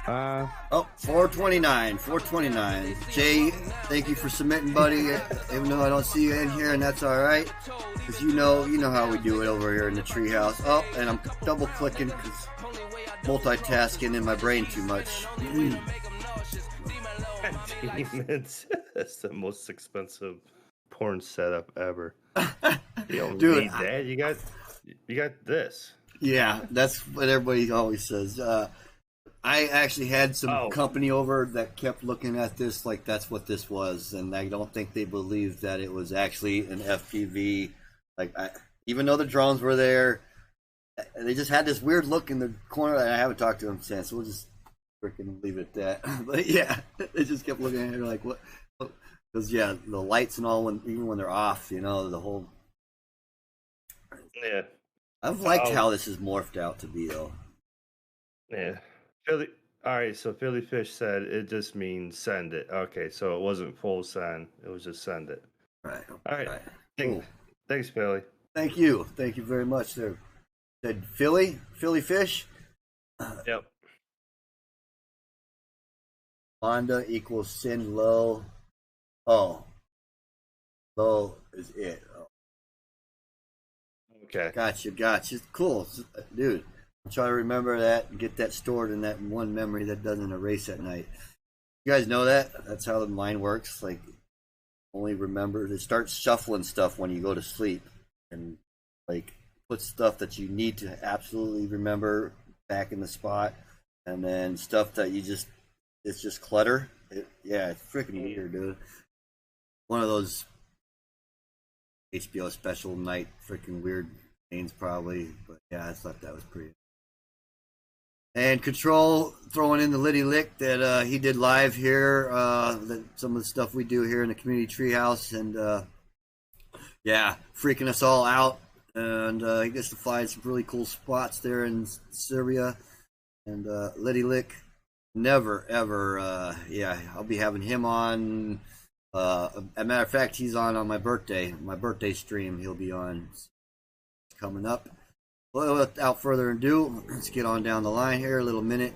429. 429. Jay, thank you for submitting, buddy. Even though I don't see you in here, and that's all right, because you know how we do it over here in the treehouse. Oh, and I'm double clicking because multitasking in my brain too much. Demons. That's the most expensive porn setup ever. You don't Dude, need that. You got this. Yeah, that's what everybody always says. I actually had some company over that kept looking at this like that's what this was, and I don't think they believed that it was actually an FPV. Even though the drones were there, they just had this weird look in the corner. I haven't talked to them since, so we'll just freaking leave it at that. But yeah, they just kept looking at it like, what? Because yeah, the lights and all, even when they're off, the whole. Yeah. I've liked how this has morphed out to be, though. Yeah. All right, so Philly Fish said it just means send it. Okay, so it wasn't full send. It was just send it. Right. All right. Cool. Thanks, Philly. Thank you. Thank you very much there. Said Philly Fish? Yep. Honda equals send low. Oh. Low is it. Oh. Okay. Gotcha. Cool. Dude, I'll try to remember that and get that stored in that one memory that doesn't erase at night. You guys know that? That's how the mind works. Like, only remember to start shuffling stuff when you go to sleep. And, like, put stuff that you need to absolutely remember back in the spot. And then stuff that it's just clutter. It's freaking weird, dude. One of those HBO special night freaking weird things probably. But yeah, I thought that was pretty. And Control throwing in the Liddy Lick that he did live here. Some of the stuff we do here in the community treehouse. And freaking us all out. And he gets to fly some really cool spots there in Serbia. And Liddy Lick, never ever. Yeah, I'll be having him on. As a matter of fact, he's on my birthday stream. He'll be on. It's coming up. Well, without further ado, let's get on down the line here. A little minute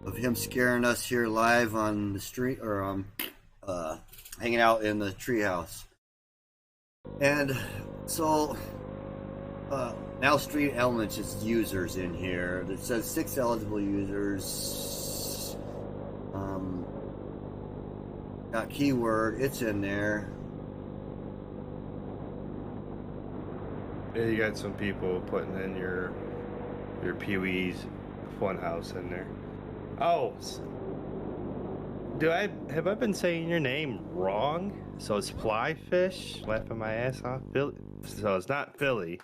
of him scaring us here live on the street, or hanging out in the treehouse. And so, now Street Elements is users in here. It says 6 eligible users. Got keyword. It's in there. Yeah, you got some people putting in your Pee-wee's Funhouse in there. Oh, have I been saying your name wrong? So it's Flyfish, laughing my ass off. Philly. So it's not Philly.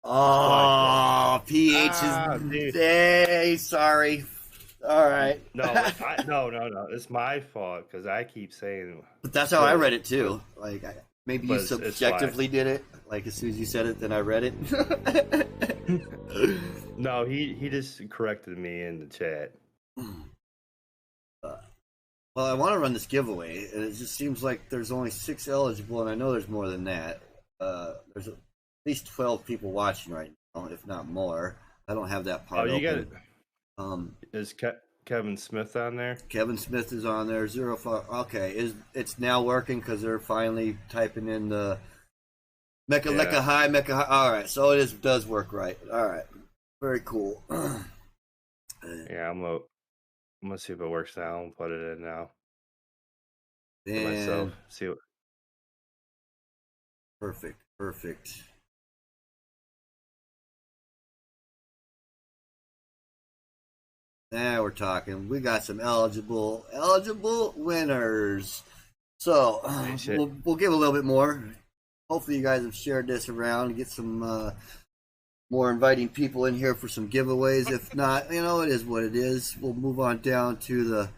Oh, PH is. Hey, sorry. All right. No, no. It's my fault because I keep saying. But that's how I read it too. Like maybe you subjectively did it. Like as soon as you said it, then I read it. No, he just corrected me in the chat. Well, I want to run this giveaway, and it just seems like there's only 6 eligible, and I know there's more than that. There's at least 12 people watching right now, if not more. I don't have that part open. Is Kevin Smith on there? Kevin Smith is on there. 05. Okay, it's now working because they're finally typing in the Mecha High. All right, so it does work right. All right, very cool. Yeah, I'm gonna see if it works now. I'll put it in now. And myself. See what. Perfect. Now we're talking. We got some eligible winners. So we'll give a little bit more. Hopefully you guys have shared this around and get some more inviting people in here for some giveaways. If not, it is what it is. We'll move on down to the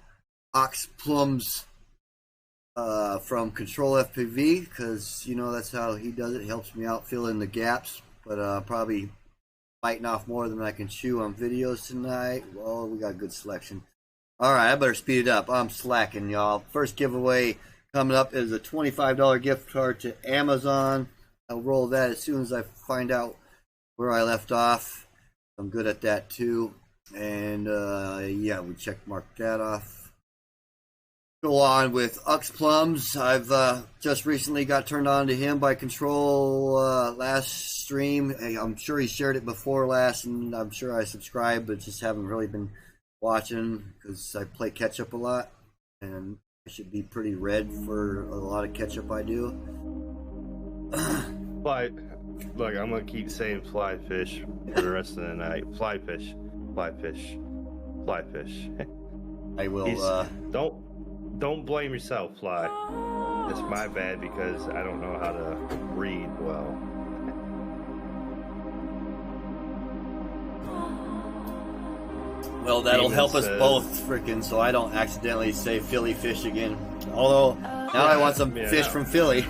Ox Plums from Control FPV, because that's how he does it. He helps me out fill in the gaps, but probably biting off more than I can chew on videos tonight. Well, we got a good selection. All right, I better speed it up. I'm slacking, y'all. First giveaway coming up is a $25 gift card to Amazon. I'll roll that as soon as I find out where I left off. I'm good at that too. And yeah, we check mark that off. Go on with Ux Plums. I've just recently got turned on to him by Control last stream. I'm sure he shared it before last, and I'm sure I subscribed, but just haven't really been watching because I play catch up a lot, and I should be pretty red for a lot of catch up I do. Look, I'm gonna keep saying Flyfish for the rest of the night. Flyfish. I will. Don't blame yourself, Fly. It's my bad because I don't know how to read well. Well, that'll help us both, frickin', so I don't accidentally say Philly fish again. Although, now I want some fish from Philly.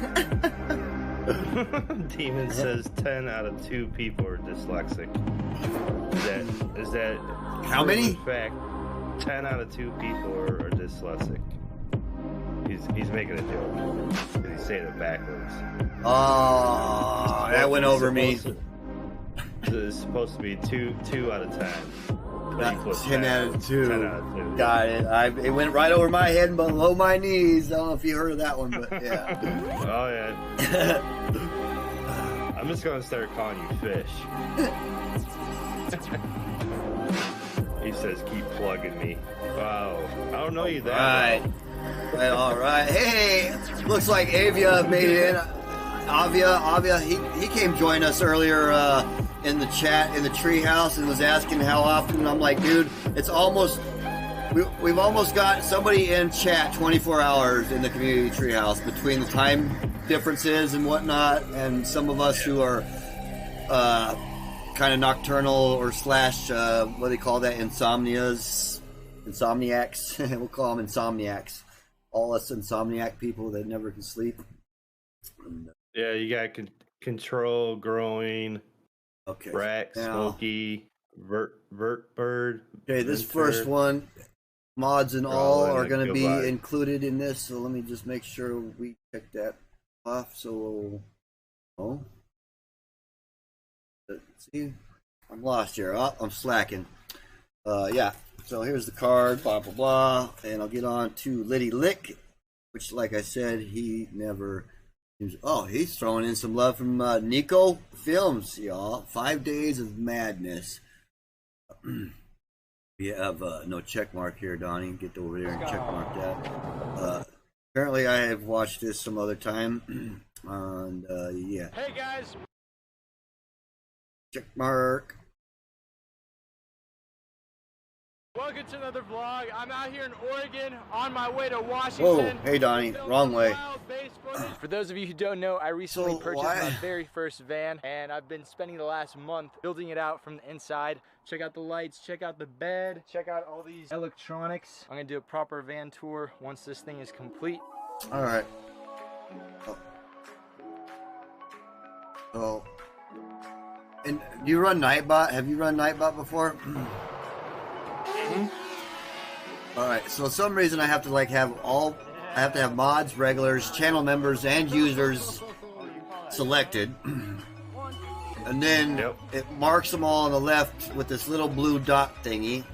Demon says 10 out of 2 people are dyslexic. Is that how many? In fact, 10 out of 2 people are dyslexic. He's making a joke because he's saying it backwards. Oh, that went over me. It's supposed to be 2 out of 10. 10 out of 2. 10 out of 2. Got it. It went right over my head and below my knees. I don't know if you heard of that one, but yeah. Oh, yeah. I'm just going to start calling you Fish. He says, keep plugging me. Wow. I don't know you that well. All right. Hey, looks like Avia made it in. Avia, he came join us earlier in the chat in the treehouse and was asking how often. I'm like, dude, it's almost we've almost got somebody in chat 24 hours in the community treehouse between the time differences and whatnot, and some of us who are kind of nocturnal or slash what do they call that, insomniacs. We'll call them insomniacs. All us insomniac people that never can sleep. Yeah, you got Control, Growing, okay, Brack, Smokey, Vert Bird. Okay, this first one, mods and They're all all in are a going to good be vibe. included in this. So let me just make sure we check that off. So, oh, let's see, I'm lost here. Oh, I'm slacking. Yeah. So here's the card, blah blah blah, and I'll get on to Liddy Lick, which, like I said, he never. Oh, he's throwing in some love from Nico Films, y'all. 5 Days of Madness. We have no check mark here, Donnie. Get over there and check mark that. Apparently, I have watched this some other time, and yeah. Hey guys. Check mark. Welcome to another vlog. I'm out here in Oregon on my way to Washington. Whoa, hey Donnie, wrong way. For those of you who don't know, I recently So purchased why- my very first van, and I've been spending the last month building it out from the inside. Check out the lights, check out the bed, check out all these electronics. I'm gonna do a proper van tour once this thing is complete. All right. Oh. And do you run Nightbot? Have you run Nightbot before? All right. So, for some reason, I have to I have to have mods, regulars, channel members, and users selected, and then it marks them all on the left with this little blue dot thingy,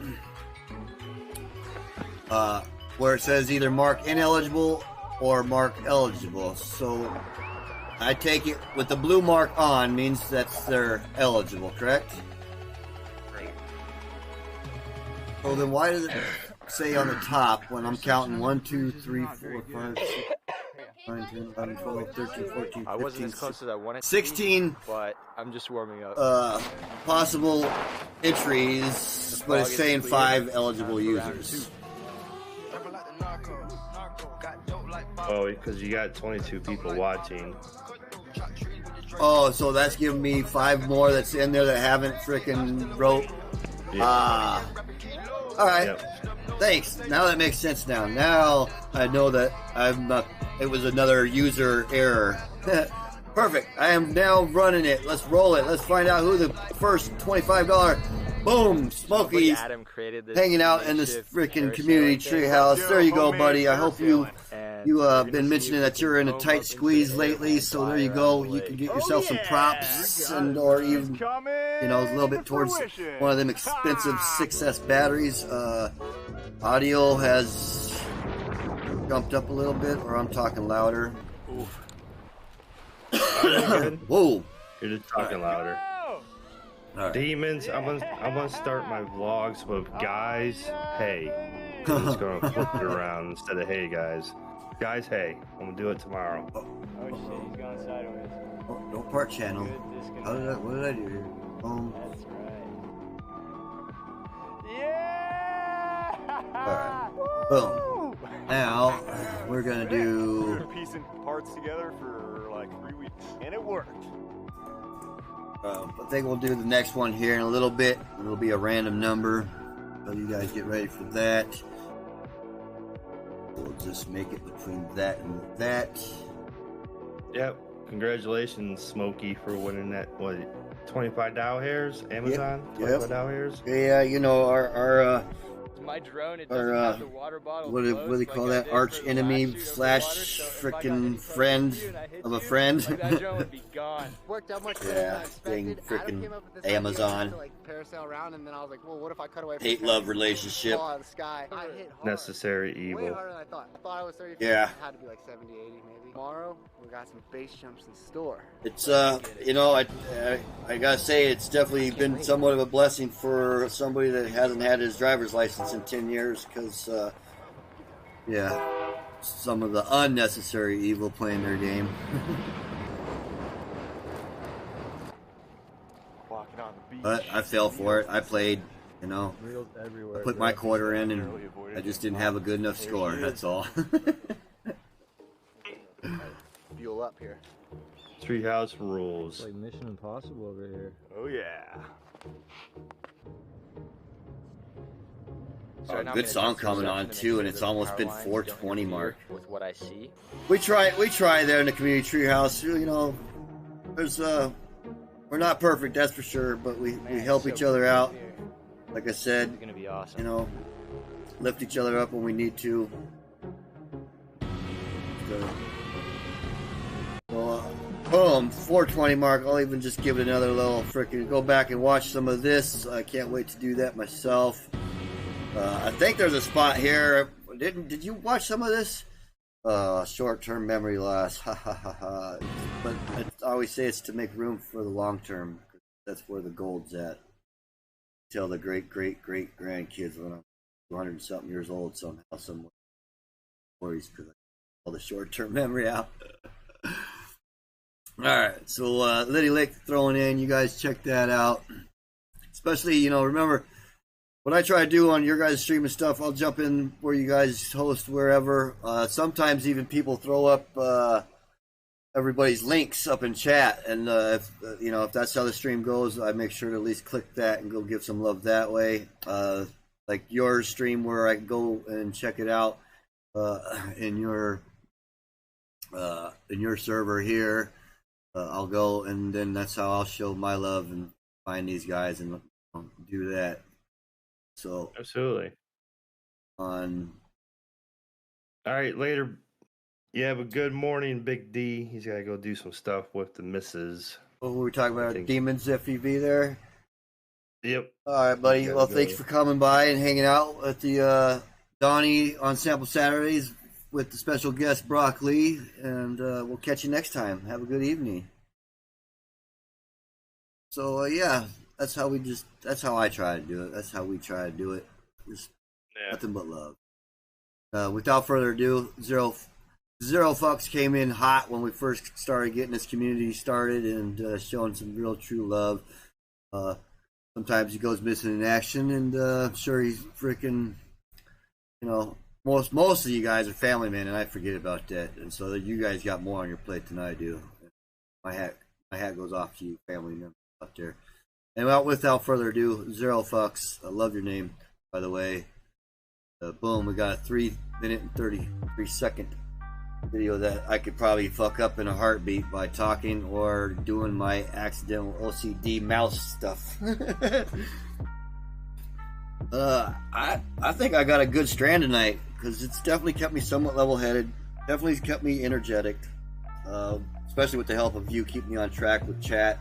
where it says either mark ineligible or mark eligible. So I take it with the blue mark on means they're eligible, correct? So then why does it say on the top when I'm counting 1, 2, 3, 4, 5, 6, 9, 10, 11, 12, 13, 14, I wasn't 15, as close as I wanted to 16 be, but I'm just warming up. possible entries, but it's saying 5 eligible users. Oh, because you got 22 people watching. Oh, so that's giving me 5 more that's in there that haven't freaking wrote. Ah. All right. Yep. Thanks. Now that makes sense now. Now I know that I'm not. It was another user error. Perfect. I am now running it. Let's roll it. Let's find out who the first $25. Boom. Smokey's Adam created this hanging out in this freaking community treehouse. There you go, buddy. I hope you been mentioning that you're in a tight squeeze lately. So there you go. You can get yourself some props or even a little bit towards one of them expensive 6S batteries. Audio has jumped up a little bit, or I'm talking louder. Whoa! You're just talking louder. Right. Demons, I'm gonna start my vlogs with guys, hey. I'm just gonna flip it around instead of hey guys. Guys, hey. I'm gonna do it tomorrow. Oh shit, he's going sideways. Oh, don't part channel. What did I do here? That's right. Yeah! Alright. Boom. Now, we're gonna do... We were piecing parts together for like 3 weeks, and it worked. I think we'll do the next one here in a little bit. It'll be a random number. So you guys get ready for that. We'll just make it between that and that. Yep. Congratulations, Smokey, for winning that, 25 Dow hairs? Amazon? Yep. 25 Dow hairs? Yeah, our My drone, it doesn't have the water bottle. what do they call that? Arch enemy / freaking friend of a friend. That drone would be gone. Worked out much better Yeah, than I expected. dang Adam frickin' came up with this Amazon. idea to, like, parasail around, and then I was like, well, what if I cut away from Hate-love relationship. fall out of the sky? I hit hard. Necessary Way evil. harder than I thought. I thought I was 30 feet. Yeah. It had to be like 70, 80 maybe. Tomorrow, we got some base jumps in store. It's I gotta say it's definitely been somewhat of a blessing for somebody that hasn't had his driver's license in 10 years because some of the unnecessary evil playing their game. But I fell for it. I played, I put my quarter in and I just didn't have a good enough score, that's all. Fuel up here. Treehouse rules. It's like Mission Impossible over here. Oh yeah. So now I'm Good gonna song test coming reception on to make too, sure and it's that the almost power been lines 420 don't mark. interfere with what I see. We try there in the community treehouse. There's we're not perfect, that's for sure, but we help each other out. Like I said, It's gonna be awesome. lift each other up when we need to. Well, boom, 420 mark. I'll even just give it another little freaking go back and watch some of this. I can't wait to do that myself. I think there's a spot here. Did you watch some of this? Short-term memory loss. Ha ha ha ha. But I always say it's to make room for the long term. That's where the gold's at. Tell the great grandkids when I'm 200 something years old somehow, some worries because I all the short-term memory out. Alright, so Liddy Lake throwing in, you guys check that out. Especially, you know, remember what I try to do on your guys' stream and stuff, I'll jump in where you guys host wherever. Sometimes even people throw up everybody's links up in chat, and if you know, if that's how the stream goes, I make sure to at least click that and go give some love that way. Like your stream where I can go and check it out in your server here. I'll go, and then that's how I'll show my love and find these guys and do that. So absolutely. All right, later. You have a good morning, Big D. He's got to go do some stuff with the missus. What were we talking about? Demons FEV there? Yep. All right, buddy. Well, thanks for coming by and hanging out at the Donnie on Sample Saturdays with the special guest Brock Lee, and we'll catch you next time. Have a good evening. So yeah, that's how I try to do it. That's how we try to do it. Just nothing but love. Without further ado, Zero Fucks came in hot when we first started getting this community started and showing some real true love. Sometimes he goes missing in action, and I'm sure he's freaking, you know, most of you guys are family men, and I forget about that. And so you guys got more on your plate than I do. My hat goes off to you, family members out there. And without further ado, Zero Fucks, I love your name, by the way. Boom, we got a 3-minute and 33-second video that I could probably fuck up in a heartbeat by talking or doing my accidental OCD mouse stuff. I think I got a good strand tonight because it's definitely kept me somewhat level-headed, definitely kept me energetic, especially with the help of you keeping me on track with chat.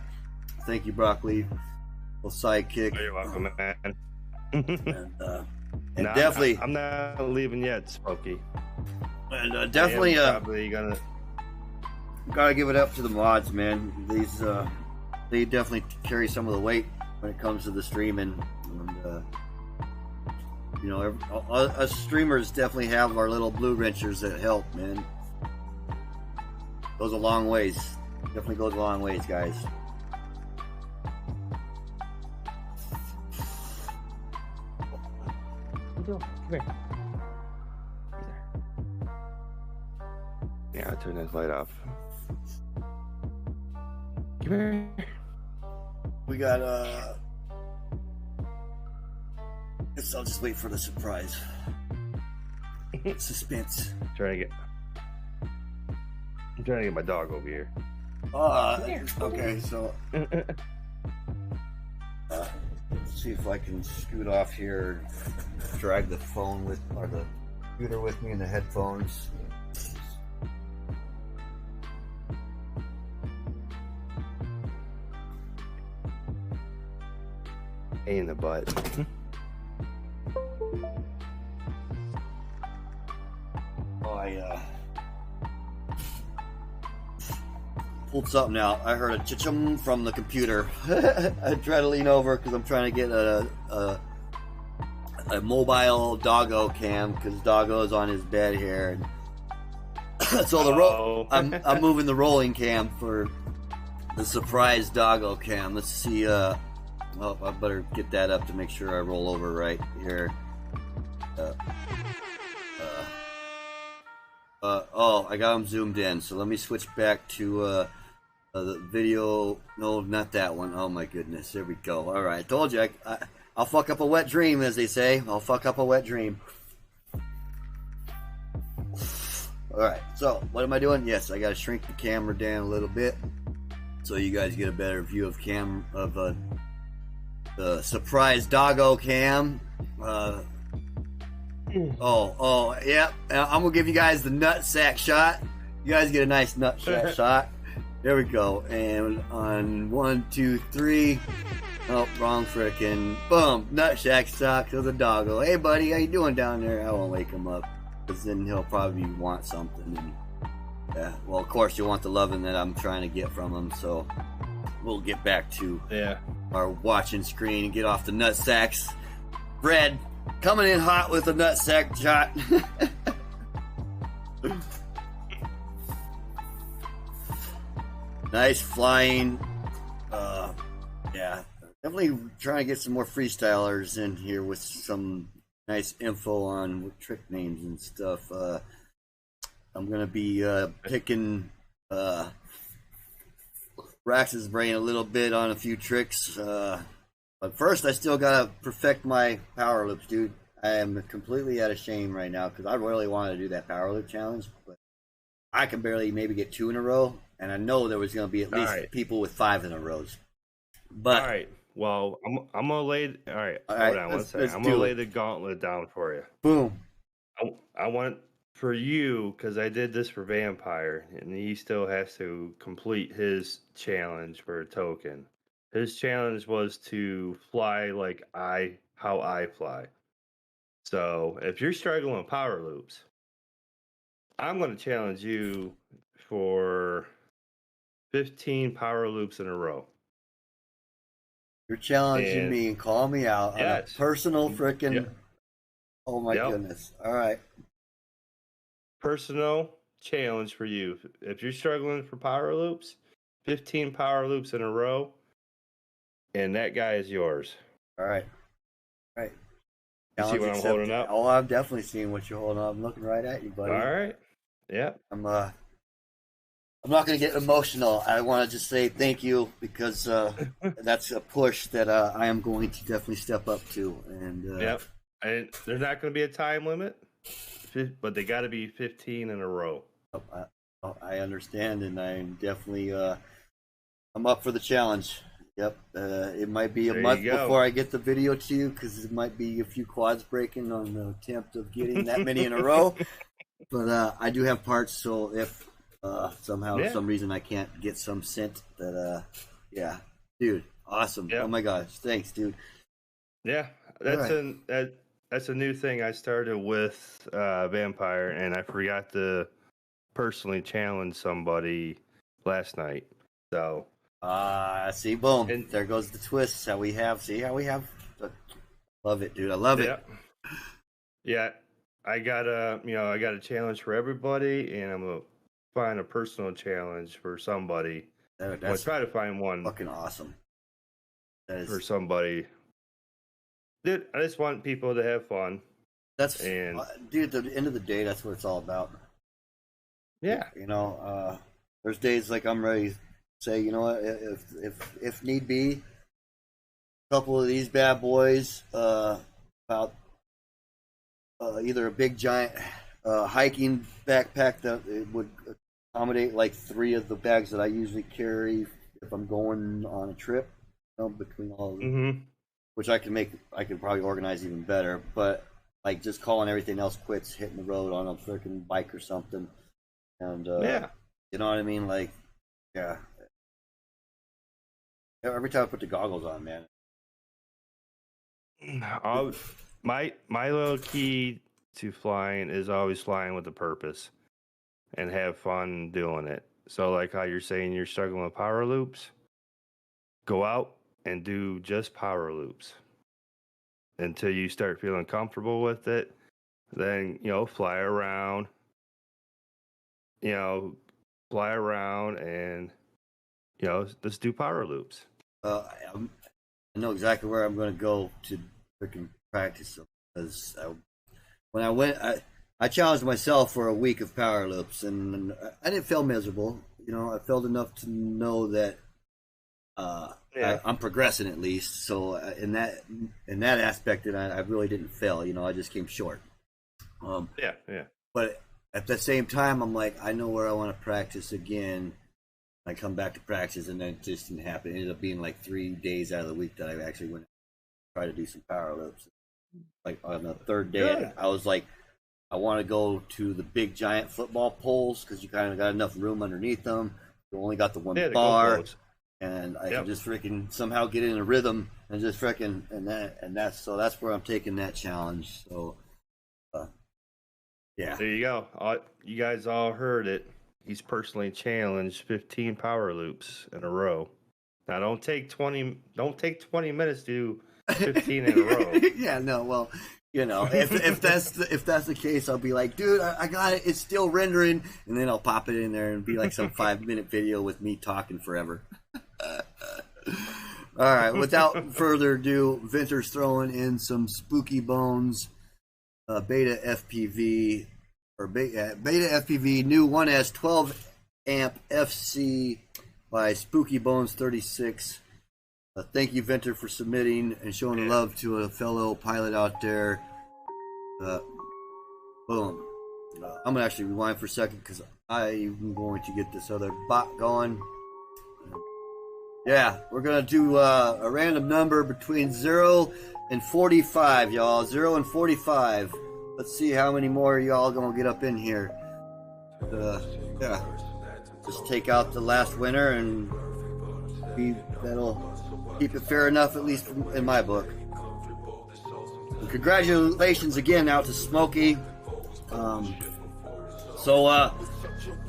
Thank you, Broccoli. Little sidekick. You're welcome, man. And definitely, I'm not leaving yet, Smokey. And definitely, probably gotta give it up to the mods, man. These they definitely carry some of the weight when it comes to the streaming. And you know, us streamers definitely have our little blue wrenchers that help, man. Goes a long ways. Definitely goes a long ways, guys. Come here. Yeah, I turned this light off. Come here. We got guess I'll just wait for the surprise. Suspense. I'm trying to get my dog over here. Okay, so let's see if I can scoot off here, drag the phone with, or the computer with me and the headphones. In the butt. I pulled something out. I heard a chum from the computer. I tried to lean over because I'm trying to get a mobile doggo cam because Doggo's on his bed here. And so I'm moving the rolling cam for the surprise doggo cam. Let's see. Oh, I better get that up to make sure I roll over right here. Oh, I got them zoomed in. So let me switch back to the video. No, not that one. Oh my goodness. There we go. All right. I told you. I'll fuck up a wet dream, as they say. I'll fuck up a wet dream. All right. So what am I doing? Yes, I got to shrink the camera down a little bit so you guys get a better view of the surprise doggo cam. Oh, yeah. I'm gonna give you guys the nut sack shot. You guys get a nice nut sack shot. There we go. And on 1, 2, 3. Oh, wrong frickin'. Boom. Nut sack shot to the doggo. Hey, buddy, how you doing down there? I won't wake him up, because then he'll probably want something. And, yeah. Well, of course, you'll want the loving that I'm trying to get from him. So we'll get back to our watching screen and get off the nut sacks. Red coming in hot with a nut sack shot. Nice flying. Yeah, definitely trying to get some more freestylers in here with some nice info on trick names and stuff. I'm gonna be picking Rax's brain a little bit on a few tricks. But first, I still gotta perfect my power loops, dude. I am completely out of shame right now because I really wanted to do that power loop challenge, but I can barely maybe get 2 in a row, and I know there was gonna be at least people with 5 in a row. But all right, well, I'm gonna lay. All right, hold on one second. I'm gonna lay the gauntlet down for you. Boom. I want for you, because I did this for Vampire, and he still has to complete his challenge for a token. His challenge was to fly like how I fly. So if you're struggling with power loops, I'm going to challenge you for 15 power loops in a row. You're challenging me and calling me out on a personal freaking. Oh my goodness! All right. Personal challenge for you. If you're struggling for power loops, 15 power loops in a row. And that guy is yours. All right. You see what I'm holding up? Oh, I'm definitely seeing what you're holding up. I'm looking right at you, buddy. All right. Yeah. I'm not going to get emotional. I want to just say thank you because that's a push that I am going to definitely step up to. And and there's not going to be a time limit, but they got to be 15 in a row. I understand, and I'm definitely I'm up for the challenge. Yep, it might be a month before I get the video to you because it might be a few quads breaking on the attempt of getting that many in a row. But I do have parts, so if somehow, for some reason, I can't get some sent, that dude, awesome! Oh my gosh, thanks, dude. Yeah, that's a new thing I started with Vampire, and I forgot to personally challenge somebody last night. So. See, boom. And there goes the twist. See how we have. Love it, dude. I love it. Yeah. I got a challenge for everybody, and I'm gonna find a personal challenge for somebody. I'll try to find one. Fucking awesome. For somebody. Dude, I just want people to have fun. Dude, at the end of the day, that's what it's all about. Yeah. There's days like I'm ready to say, you know what, if need be, a couple of these bad boys, about either a big giant hiking backpack that it would accommodate like 3 of the bags that I usually carry if I'm going on a trip, between all of them, which I could probably organize even better, but like just calling everything else quits, hitting the road on a freaking bike or something, and you know what I mean, like, yeah. Every time I put the goggles on, man. My little key to flying is always flying with a purpose and have fun doing it. So like how you're saying you're struggling with power loops, go out and do just power loops until you start feeling comfortable with it. Then, fly around, and, let's do power loops. I know exactly where I'm going to go to freaking practice them, because when I went, I challenged myself for a week of power loops, and I didn't feel miserable. I felt enough to know that I'm progressing at least. So in that aspect, that I really didn't fail. I just came short. But at the same time, I'm like, I know where I want to practice again. I come back to practice, and then it just didn't happen. It ended up being like 3 days out of the week that I actually went and tried to do some power loops. like on the third day, Good. I was like, I want to go to the big giant football poles because you kind of got enough room underneath them. You only got the one Yeah, the bar, goalposts. and I Yep. can just freaking somehow get in a rhythm and just freaking that's where I'm taking that challenge. So, yeah. There you go. You guys all heard it. He's personally challenged 15 power loops in a row. Now don't take 20 minutes to do 15 in a row. Yeah, no, well, you know, if that's the case, I'll be like, dude, I got it. It's still rendering, and then I'll pop it in there and be like some 5-minute video with me talking forever. All right, without further ado, Venter's throwing in some Spooky Bones Beta FPV or Beta FPV new 1S 12 amp FC by Spooky Bones 36. Thank you, Venter, for submitting and showing love to a fellow pilot out there. Boom. I'm gonna actually rewind for a second because I'm going to get this other bot going. Yeah, we're gonna do a random number between 0 and 45, y'all. 0 and 45. Let's see how many more y'all gonna get up in here. Yeah, just take out the last winner, and that'll keep it fair enough, at least in my book. And congratulations again out to Smokey. So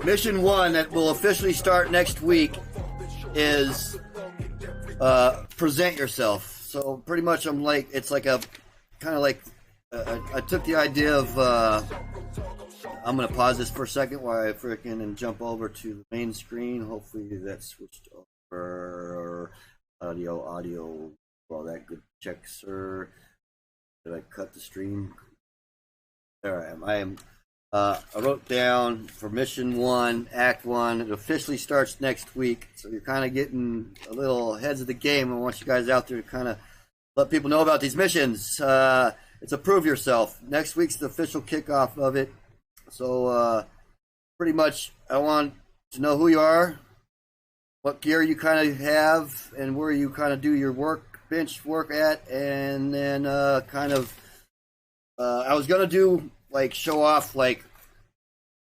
mission 1 that will officially start next week is present yourself. So pretty much I'm like, it's like a kind of like I took the idea of I'm gonna pause this for a second while I freaking and jump over to the main screen. Hopefully that switched over. Audio, all that good. Check, sir. Did I cut the stream? There I am. I wrote down for mission 1, act 1. It officially starts next week, so you're kind of getting a little heads of the game. I want you guys out there to kind of let people know about these missions. It's a prove yourself. Next week's the official kickoff of it. So pretty much I want to know who you are, what gear you kind of have, and where you kind of do your bench work at, and then kind of I was gonna do like show off like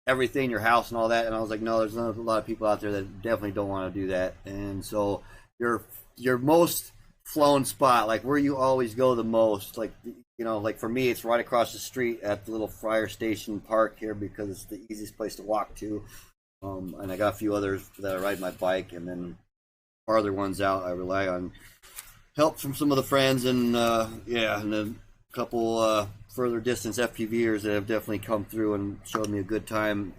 everything in your house and all that, and I was like, no, there's a lot of people out there that definitely don't want to do that. And so your most flown spot, like where you always go the most, like, you know, like for me, it's right across the street at the little Fire Station Park here because it's the easiest place to walk to. And I got a few others that I ride my bike, and then farther ones out, I rely on help from some of the friends, and and a couple further distance FPVers that have definitely come through and showed me a good time.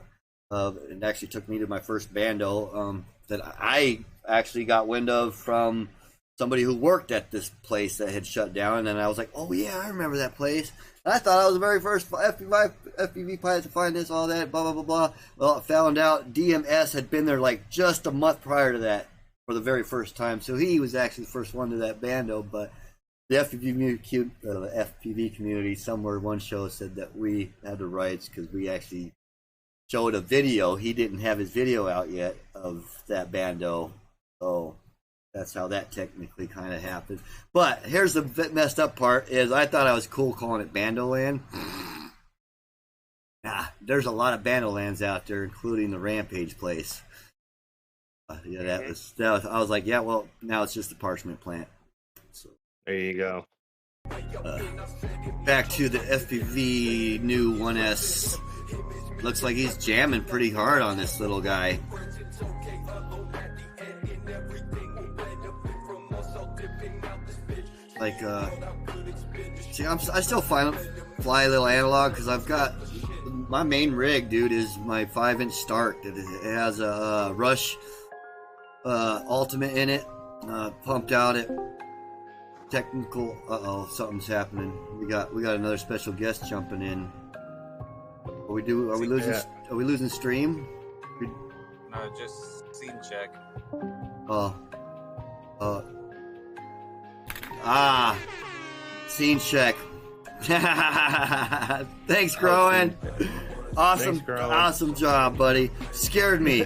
It actually took me to my first bando that I actually got wind of from somebody who worked at this place that had shut down, and I was like, oh yeah, I remember that place. And I thought I was the very first FPV pilot to find this, all that, blah, blah, blah, blah. Well, I found out DMS had been there like just a month prior to that for the very first time. So he was actually the first one to that bando, but the FPV community, somewhere one show said that we had the rights because we actually showed a video. He didn't have his video out yet of that bando. So that's how that technically kind of happened. But here's the messed up part is I thought I was cool calling it Bandoland. There's a lot of Bandolands out there, including the Rampage place. That was I was like, yeah, well, now it's just a parchment plant. So there you go. Back to the FPV new 1S. Looks like he's jamming pretty hard on this little guy. Like, see, I still fly a little analog because I've got my main rig, dude, is my 5-inch Stark. It has a Rush Ultimate in it, pumped out at technical. Something's happening. We got another special guest jumping in. Are we losing? Yeah. Are we losing stream? No, just scene check. Scene check. Thanks, Groen. Awesome, awesome job, buddy. Scared me.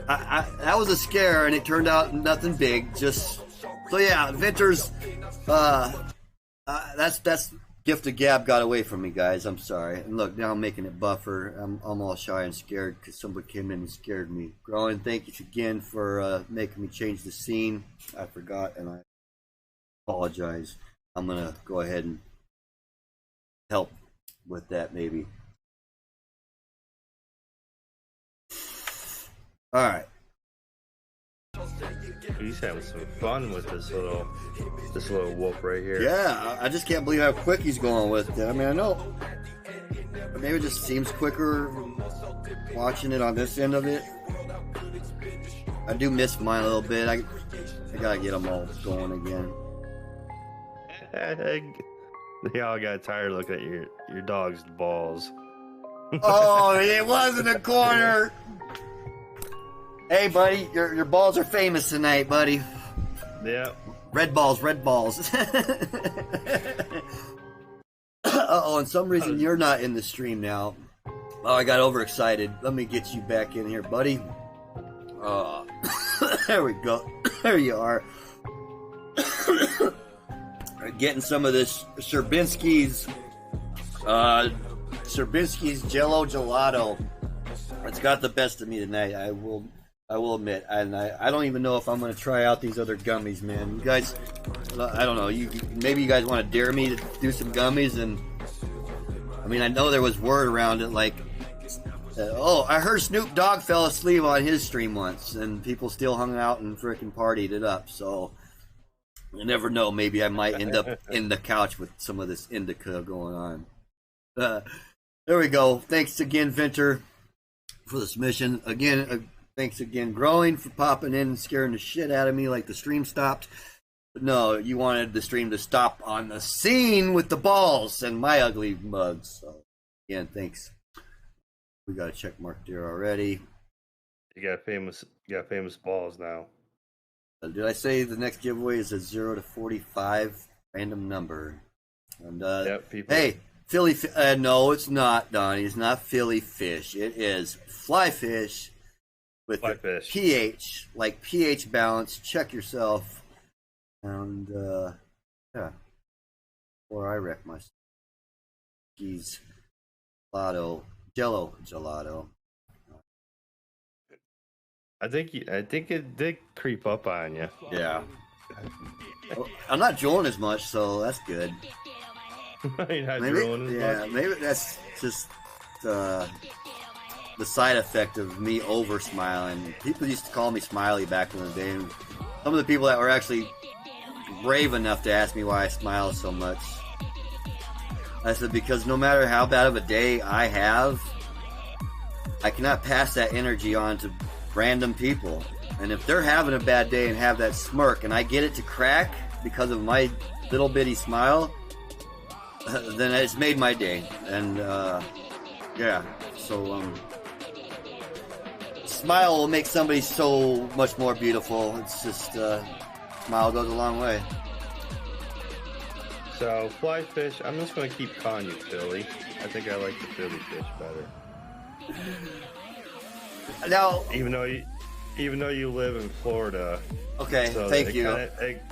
That was a scare, and it turned out nothing big. Just so yeah, Venter's. That's Gift of gab got away from me, guys. I'm sorry. And look, now I'm making it buffer. I'm all shy and scared because somebody came in and scared me. Growing, thank you again for making me change the scene. I forgot, and I apologize. I'm going to go ahead and help with that, maybe. All right. He's having some fun with this little wolf right here. Yeah, I just can't believe how quick he's going with it. I mean, I know maybe it just seems quicker watching it on this end of it. I do miss mine a little bit. I gotta get them all going again. They all got tired looking at your dog's balls. Oh, it was in the corner. Hey, buddy, your balls are famous tonight, buddy. Yeah. Red balls, red balls. Uh-oh, and some reason you're not in the stream now. Oh, I got overexcited. Let me get you back in here, buddy. There we go. There you are. Getting some of this Serbinsky's Jello Gelato. It's got the best of me tonight. I will admit, and I don't even know if I'm going to try out these other gummies, man. You guys, I don't know. Maybe you guys want to dare me to do some gummies, and I mean, I know there was word around it, like, I heard Snoop Dogg fell asleep on his stream once, and people still hung out and freaking partied it up. So you never know. Maybe I might end up in the couch with some of this indica going on. There we go. Thanks again, Venter, for the submission. Again, thanks again, Growing, for popping in and scaring the shit out of me like the stream stopped. But no, you wanted the stream to stop on the scene with the balls and my ugly mugs. So, again, thanks. We got a check mark there already. You got famous balls now. Did I say the next giveaway is a 0 to 45 random number? And yep, people. Hey, Philly. No, it's not, Donnie. It's not Philly fish. It is fly fish. With pH, like pH balance, check yourself, and yeah, or I wreck myself. Geez, Jello Gelato. I think it did creep up on you. Yeah, I'm not drooling as much, so that's good. You're not drooling as much. Maybe that's just the side effect of me over smiling. People used to call me Smiley back in the day, and some of the people that were actually brave enough to ask me why I smile so much, I said, because no matter how bad of a day I have, I cannot pass that energy on to random people. And if they're having a bad day and have that smirk, and I get it to crack because of my little bitty smile, then it's made my day. And yeah, so smile will make somebody so much more beautiful. It's just smile goes a long way. So fly fish, I'm just going to keep calling you Philly. I think I like the Philly fish better. Now, even though you live in Florida. Okay, so thank you.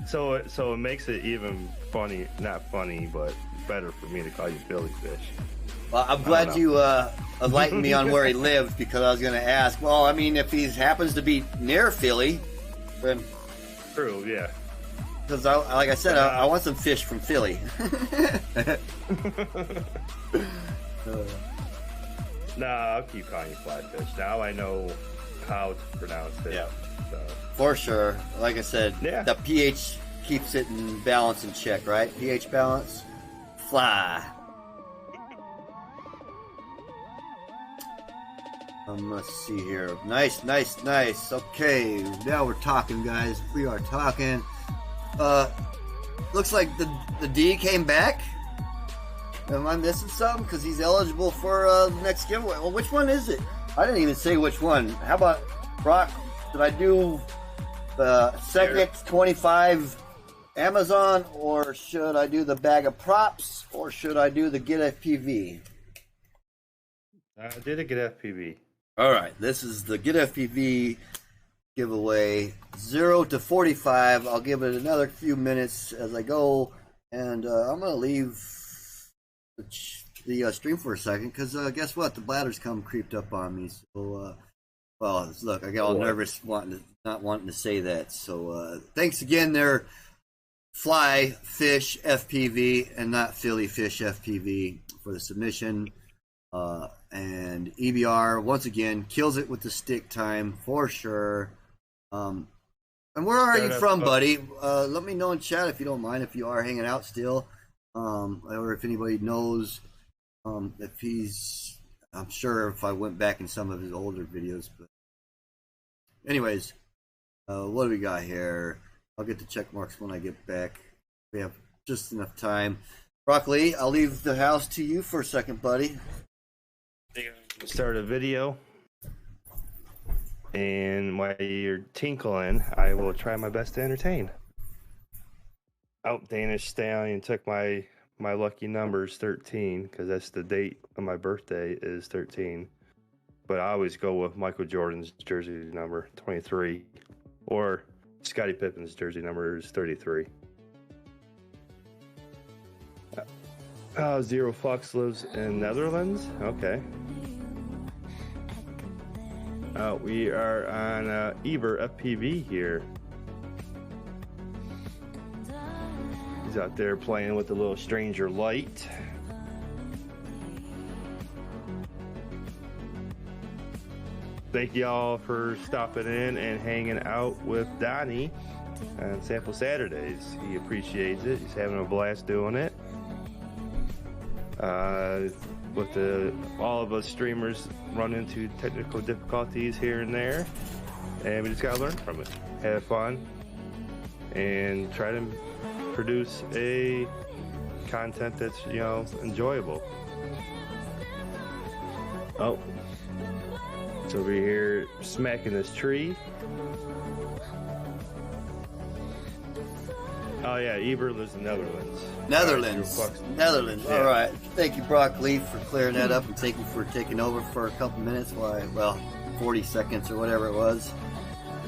So it makes it even funny, not funny, but better for me to call you Philly fish. Well, I'm glad you enlightened me on where he lives, because I was going to ask, well, I mean, if he happens to be near Philly, then... True, yeah. Because, like I said, I want some fish from Philly. Nah, I'll keep calling you Flatfish. Now I know how to pronounce it. Yeah. So. For sure. Like I said, the pH keeps it in balance and check, right? pH balance. Fly. Let's see here. Nice. Okay, now we're talking, guys. We are talking. Looks like the D came back. Am I missing something? Because he's eligible for the next giveaway. Well, which one is it? I didn't even say which one. How about, Brock, did I do the second 25 Amazon, or should I do the bag of props, or should I do the Get FPV? Did a Get FPV. All right, this is the Get FPV giveaway, 0 to 45. I'll give it another few minutes as I go, and I'm going to leave the stream for a second because guess what? The bladder's creeped up on me. So, well, look, I got all nervous not wanting to say that. So, thanks again, there, Fly Fish FPV and not Philly Fish FPV for the submission. And EBR once again kills it with the stick time for sure. And where are you from, buddy? Let me know in chat if you don't mind, if you are hanging out still, or if anybody knows if he's. I'm sure if I went back in some of his older videos, but anyways, what do we got here? I'll get the check marks when I get back. We have just enough time. Broccoli, I'll leave the house to you for a second, buddy. Start a video, and while you're tinkling, I will try my best to entertain. Oh, Danish Stallion took my lucky numbers 13 because that's the date of my birthday is 13. But I always go with Michael Jordan's jersey number 23, or Scottie Pippen's jersey number is 33. Zero Fox lives in Netherlands. Okay. We are on Eber FPV here. He's out there playing with the little stranger light. Thank y'all for stopping in and hanging out with Donnie on Sample Saturdays. He appreciates it. He's having a blast doing it. With all of us streamers run into technical difficulties here and there, and we just gotta learn from it, have fun, and try to produce a content that's enjoyable. Oh, it's over here smacking this tree. Oh yeah, Eber lives in Netherlands. Netherlands. Yeah. All right. Thank you, Broccoli, for clearing that up, and thank you for taking over for a couple minutes. 40 seconds or whatever it was.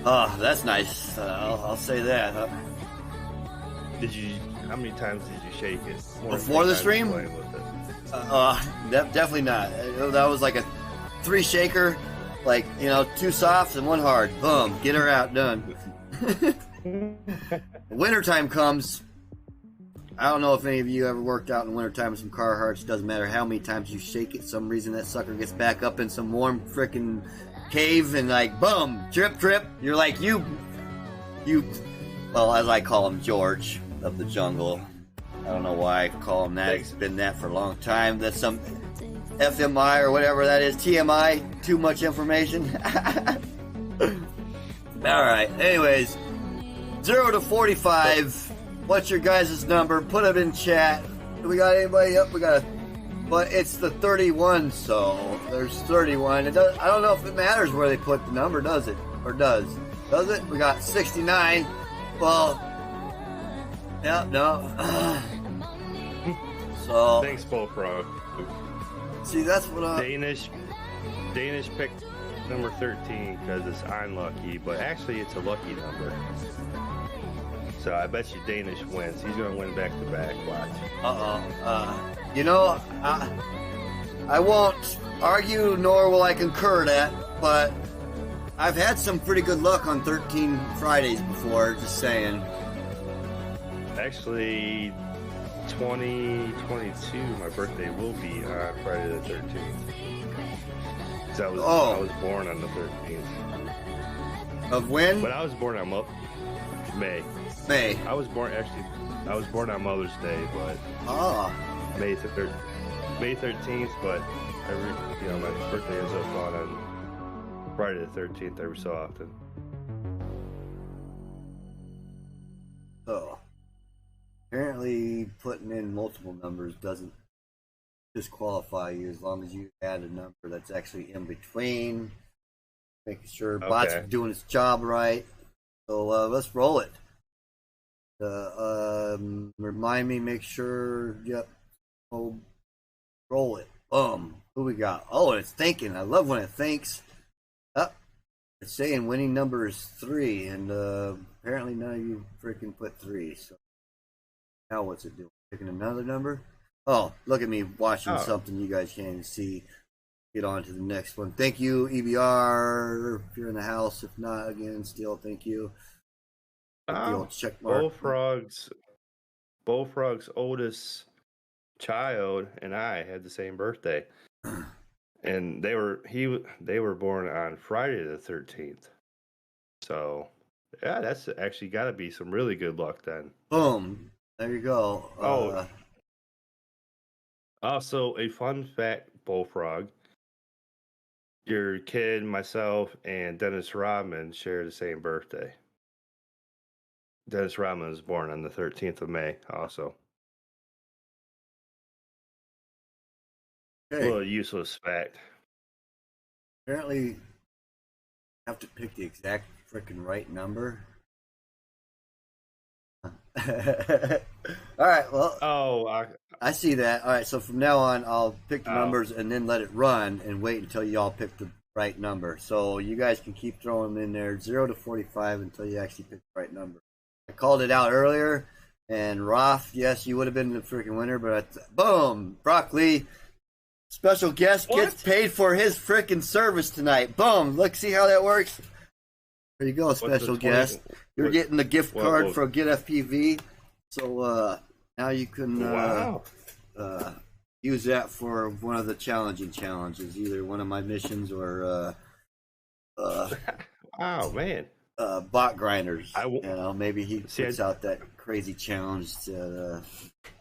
Oh, that's nice. I'll say that. How many times did you shake it? Before the stream? Definitely not. That was like a 3 shaker, like 2 softs and 1 hard. Boom, get her out, done. Wintertime comes. I don't know if any of you ever worked out in wintertime with some Carhartts. Doesn't matter how many times you shake it, some reason that sucker gets back up in some warm frickin' cave and like boom, trip. You're like you. Well, as I call him, George of the jungle. I don't know why I call him that. It's been that for a long time. That's some FMI or whatever that is. TMI. Too much information. All right. Anyways. 0 to 45. What's your guys' number? Put it in chat. Do we got anybody up? But it's the 31, so there's 31. I don't know if it matters where they put the number, does it? Or does it? We got 69. Well, yeah, no. So thanks, Bullfrog. See, that's what I. Danish picked number 13 because it's unlucky, but actually it's a lucky number. So I bet you Danish wins. He's going to win back to back. Watch. I won't argue nor will I concur that, but I've had some pretty good luck on 13 Fridays before, just saying. Actually, 2022, my birthday will be on Friday the 13th. I was born on the 13th. Of when? But I was born on May. I was born on Mother's Day, but May 13th. But my birthday ends up falling on Friday the 13th every so often. Oh, apparently putting in multiple numbers doesn't disqualify you as long as you add a number that's actually in between, making sure bots are doing its job right. So let's roll it. Remind me, make sure. Yep. Oh, roll it. Boom. Who we got? Oh, it's thinking. I love when it thinks. It's saying winning number is 3, and apparently none of you freaking put 3. So now what's it doing? Picking another number? Oh, look at me watching something you guys can't even see. Get on to the next one. Thank you, EBR. If you're in the house, if not, again, still thank you. Check mark. Bullfrog's oldest child and I had the same birthday, and they were born on Friday the 13th. So, yeah, that's actually got to be some really good luck then. Boom. There you go. Also, a fun fact, Bullfrog. Your kid, myself, and Dennis Rodman share the same birthday. Dennis Rodman was born on the 13th of May, also. Okay. A little useless fact. Apparently, you have to pick the exact freaking right number. All right, well, I see that. All right, so from now on, I'll pick the numbers and then let it run and wait until y'all pick the right number. So you guys can keep throwing them in there 0 to 45 until you actually pick the right number. I called it out earlier, and Roth, yes, you would have been the freaking winner, but boom, Brock Lee, special guest, gets paid for his freaking service tonight. Boom, look, see how that works? There you go, special guest. You're getting the gift card for Get FPV, so now you can use that for one of the challenging challenges, either one of my missions or wow, man. Bot grinders. Maybe he puts out that crazy challenge that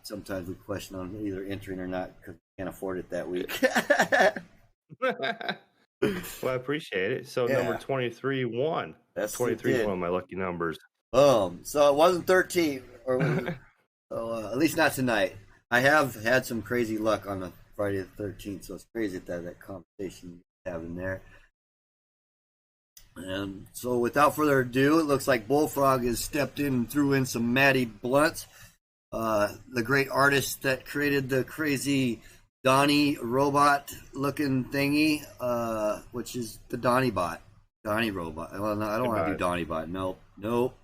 sometimes we question on either entering or not because we can't afford it that week. Well, I appreciate it. So number 23 won. That's 23 is one of my lucky numbers. So it wasn't 13, so at least not tonight. I have had some crazy luck on the Friday the 13th, so it's crazy that conversation you have in there. And so without further ado, it looks like Bullfrog has stepped in and threw in some Matty Blunts, the great artist that created the crazy Donnie robot looking thingy, which is the Donnie bot. Donnie robot. Well, no, I don't want to do Donnie bot. Nope. Nope.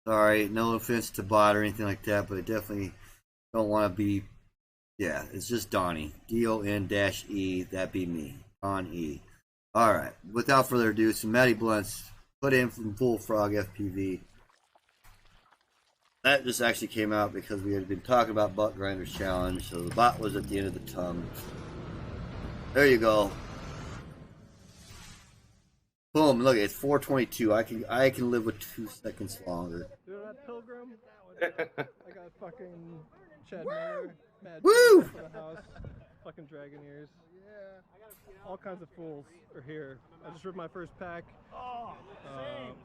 Sorry, no offense to bot or anything like that, but I definitely don't want to be. Yeah, it's just Donnie. DON-E. That be me. Don E. All right. Without further ado, some Matty Blunts put in from Bullfrog FPV. That just actually came out because we had been talking about Butt Grinders Challenge, so the bot was at the end of the tongue. There you go. Boom! Look, it's 4:22. I can live with 2 seconds longer. Dude, that Pilgrim. I got fucking Chad Miller, Mad Woo! For the house, fucking Dragon Ears. Yeah. All kinds of fools are here. I just ripped my first pack.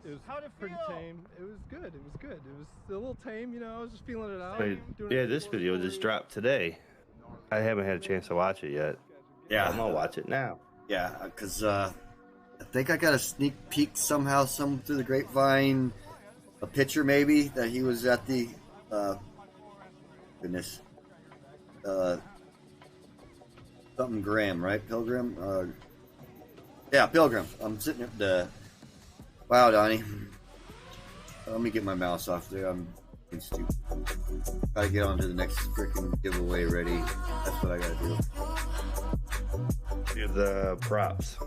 It was pretty tame. It was good. It was a little tame, you know. I was just feeling it out. Yeah, this video just dropped today. I haven't had a chance to watch it yet. Yeah, I'm gonna watch it now. Yeah, because I think I got a sneak peek somehow, through the grapevine, a picture maybe that he was at the something Graham, right? Pilgrim? Yeah, Pilgrim. I'm sitting at the. Wow, Donnie. Let me get my mouse off there. I'm stupid. Gotta get on to the next freaking giveaway ready. That's what I gotta do. Do the props.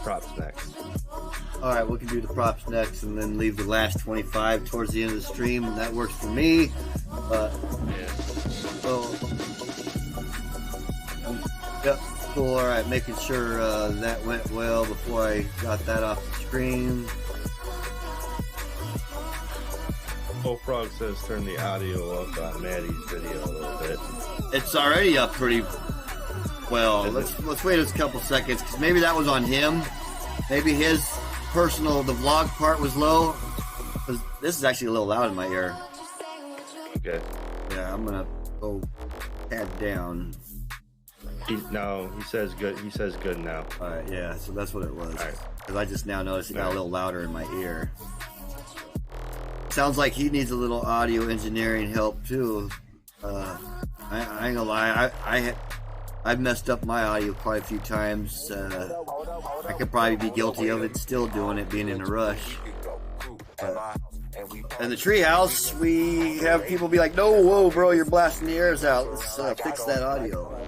Props next. Alright, we can do the props next and then leave the last 25 towards the end of the stream. That works for me. Yep, cool. Alright, making sure that went well before I got that off the screen. Bullfrog says turn the audio up on Maddie's video a little bit. It's already up pretty well. Let's wait a couple seconds because maybe that was on him. Maybe his the vlog part was low. This is actually a little loud in my ear. Okay. Yeah, I'm gonna go pad down. He says good. He says good now. All right, yeah. So that's what it was. Because I just now noticed it got a little louder in my ear. Sounds like he needs a little audio engineering help too. I ain't gonna lie. I've messed up my audio quite a few times. I could probably be guilty of it, still doing it, being in a rush. in the treehouse, we have people be like, "No, whoa, bro, you're blasting the airs out. Let's fix that audio."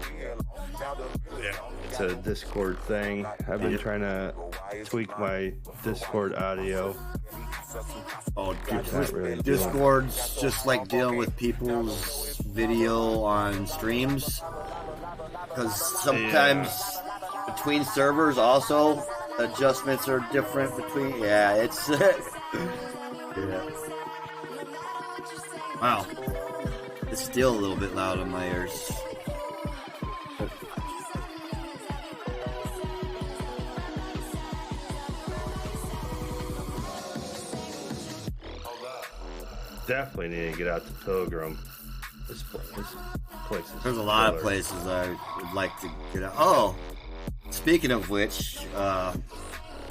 It's a Discord thing. I've been trying to tweak my Discord audio. Oh, It's not really Discord's just like dealing with people's video on streams, because sometimes between servers also adjustments are different between. Yeah, it's yeah. Wow, it's still a little bit loud on my ears. Definitely need to get out to Pilgrim. This place is There's a lot of killer. places I would like to get out. Oh, speaking of which, the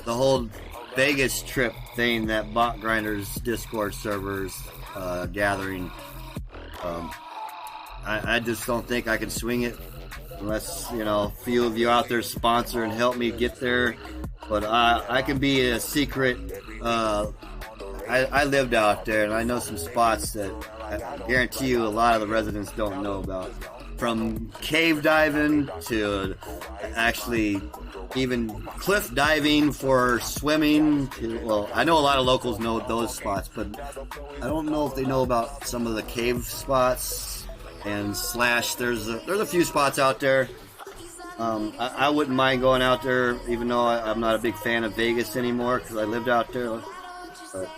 whole Vegas trip thing that Bot Grinders Discord servers gathering, I just don't think I can swing it unless, a few of you out there sponsor and help me get there. But I can be a secret. I lived out there, and I know some spots that I guarantee you a lot of the residents don't know about. From cave diving to actually even cliff diving for swimming. Well, I know a lot of locals know those spots, but I don't know if they know about some of the cave spots. And slash, there's a few spots out there. I wouldn't mind going out there, even though I'm not a big fan of Vegas anymore because I lived out there. But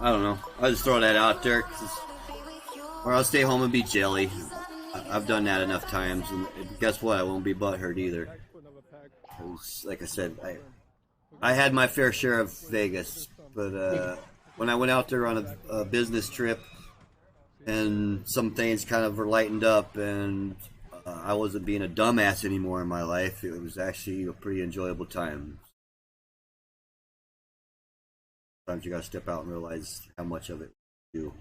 I don't know. I'll just throw that out there, or I'll stay home and be jelly. I've done that enough times, and guess what? I won't be butthurt either. Like I said, I had my fair share of Vegas, but when I went out there on a business trip, and some things kind of were lightened up, and I wasn't being a dumbass anymore in my life, it was actually a pretty enjoyable time. Sometimes you gotta step out and realize how much of it you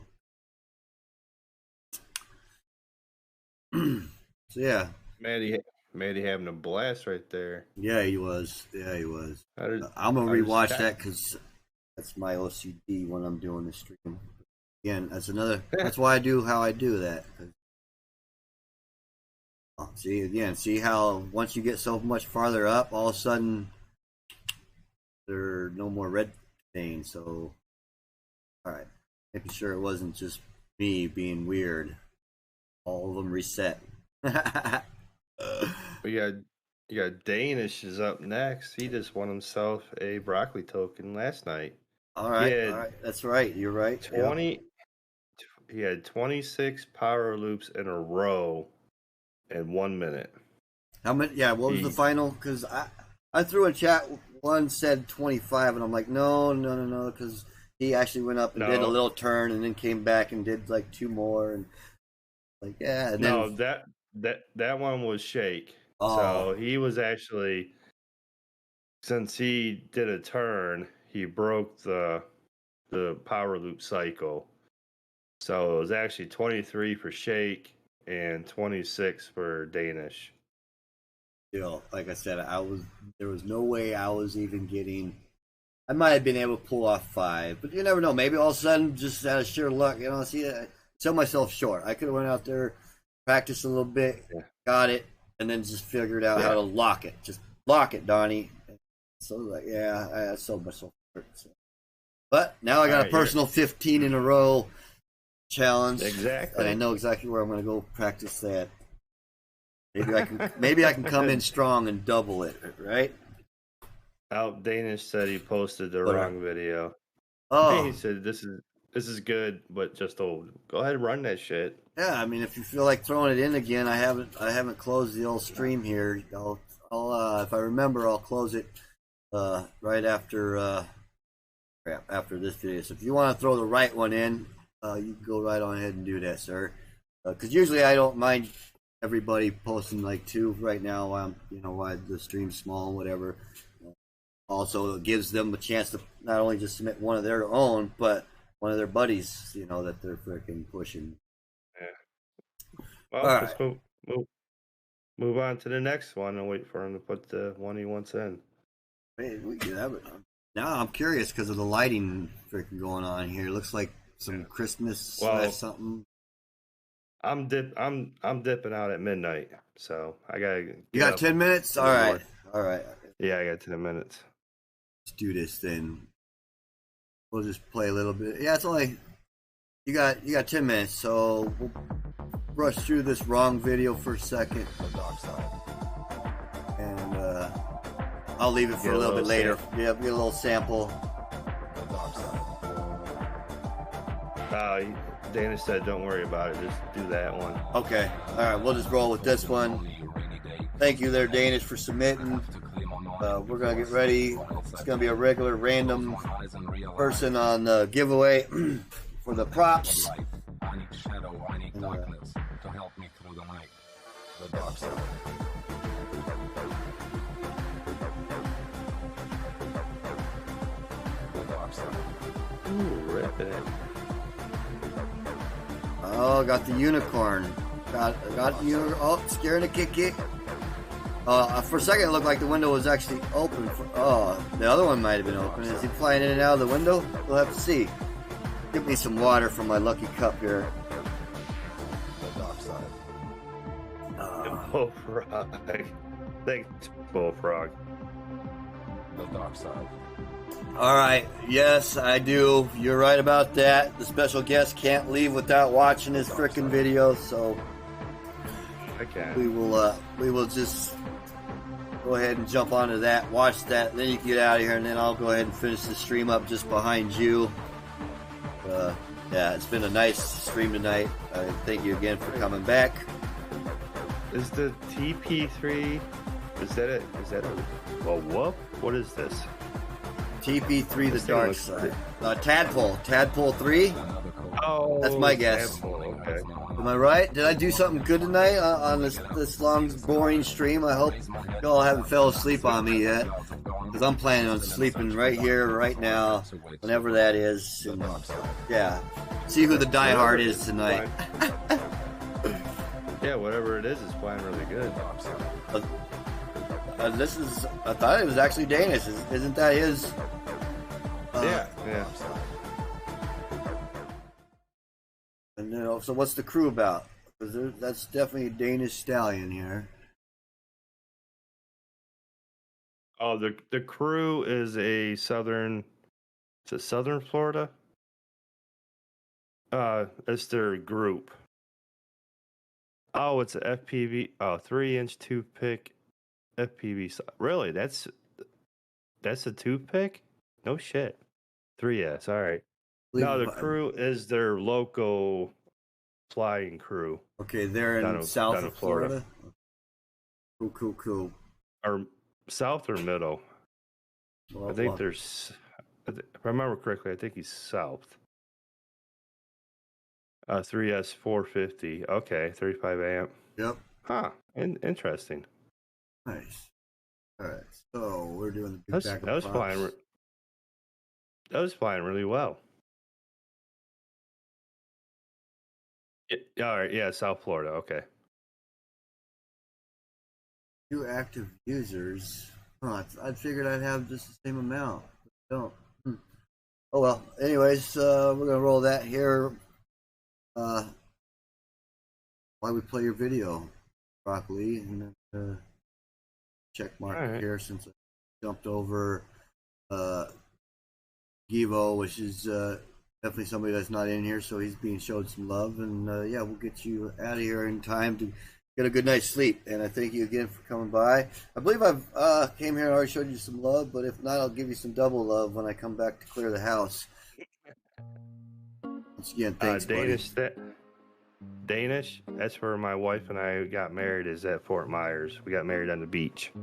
do. So yeah, Maddie having a blast right there. Yeah, he was. I'm gonna rewatch that because that's my OCD when I'm doing the stream. Again, that's why I do how I do that. See how once you get so much farther up, all of a sudden there are no more red stains. So, all right, making sure it wasn't just me being weird. All of them reset. You got Danish is up next. He just won himself a broccoli token last night. All right, that's right. You're right. 20. He had 26 power loops in a row in 1 minute. How many? Yeah, what was the final? Because I threw in chat. One said 25, and I'm like, no, because he actually went up and did a little turn, and then came back and did like two more, and like and no, then, that one was Shake. Oh. So he was actually, since he did a turn, he broke the power loop cycle. So it was actually 23 for Shake and 26 for Danish. Like I said, there was no way I was even getting. I might have been able to pull off 5, but you never know. Maybe all of a sudden, just out of sheer luck, sell myself short. I could have went out there, practiced a little bit, got it, and then just figured out how to lock it. Just lock it, Donnie. So I sold myself short. So. But now I got a personal 15 in a row challenge. Exactly. And I know exactly where I'm going to go practice that. Maybe I can come in strong and double it, right? Danish said he posted the wrong video. Oh, he said this is good, but just old. Go ahead and run that shit. Yeah, I mean, if you feel like throwing it in again, I haven't closed the old stream here. I'll if I remember, I'll close it right after this video. So if you want to throw the right one in, you can go right on ahead and do that, sir. Because usually I don't mind everybody posting like 2 right now while the stream's small, whatever. Also, it gives them a chance to not only just submit one of their own, but one of their buddies, that they're freaking pushing. Yeah. Well, let's move on to the next one and wait for him to put the one he wants in. Man, we do that. Now I'm curious because of the lighting freaking going on here. It looks like some Christmas Well, something. I'm dipping out at midnight, so I gotta. You got 10 minutes? All right. All right. Yeah, I got 10 minutes. Let's do this then. We'll just play a little bit. Yeah, it's only you got 10 minutes, so we'll brush through this wrong video for a second. And I'll leave it for a little bit later. Yeah, get a little sample. Dana said don't worry about it, just do that one. Okay. All right, we'll just roll with this one. Thank you there, Danish, for submitting. We're going to get ready. It's going to be a regular random person on the giveaway for the props. Ooh, rip it. Oh, got the unicorn. Got the unicorn. Oh, scaring the kick. For a second, it looked like the window was actually open. The other one might have been open. Is he flying in and out of the window? We'll have to see. Give me some water from my lucky cup here. Bullfrog. Thanks, Bullfrog. The dark side. All right. Yes, I do. You're right about that. The special guest can't leave without watching this frickin' video, so we will just go ahead and jump onto that, watch that, then you can get out of here, and then I'll go ahead and finish the stream up just behind you. Yeah, it's been a nice stream tonight. Thank you again for coming back. Is the TP3? Is that it? Is that a whoop? What is this? TP3, the dark side. Tadpole 3. Oh, that's my guess. Tadpole, okay. Am I right? Did I do something good tonight on this long, boring stream? I hope y'all haven't fell asleep on me yet, because I'm planning on sleeping right here, right now, whenever that is. And, yeah, see who the diehard is tonight. Yeah, whatever it is playing really good. I thought it was actually Danish. Isn't that his? Yeah. And then, so what's the crew about? Because that's definitely a Danish stallion here. Oh, the crew is Southern Florida? It's their group. Oh, it's a FPV. Oh, 3-inch toothpick FPV. Really? That's a toothpick? No shit. 3S. All right. No, the crew is their local flying crew. Okay, they're in south of Florida. Cool. Or south or middle? I think there's. If I remember correctly, I think he's south. 3S 450. Okay, 35 amp. Yep. Huh. Interesting. Nice. All right. So we're doing the big that was flying. That was flying really well. All right. Yeah, South Florida. Okay. 2 active users. Huh, I figured I'd have just the same amount. But don't. Oh well. Anyways, we're gonna roll that here. While we play your video, Broccoli, and then check mark here since I jumped over Givo, which is definitely somebody that's not in here, so he's being showed some love, and yeah, we'll get you out of here in time to get a good night's sleep. And I thank you again for coming by. I believe I've came here and already showed you some love, but if not, I'll give you some double love when I come back to clear the house. Once again, thanks, Danish. That's where my wife and I got married. Is at Fort Myers. We got married on the beach.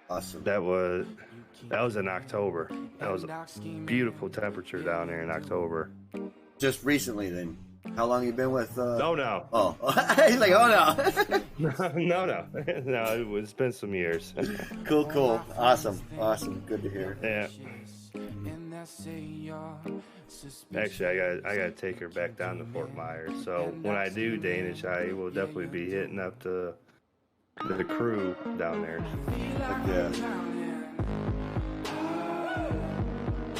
Awesome. That was in October. That was a beautiful temperature down there in October. Just recently, then. How long you been with? No. Oh, he's like, oh no. No. It's been some years. Cool. Awesome. Good to hear. Yeah. Actually, I gotta take her back down to Fort Myers. So when I do Danish, I will definitely be hitting up the crew down there. Yeah.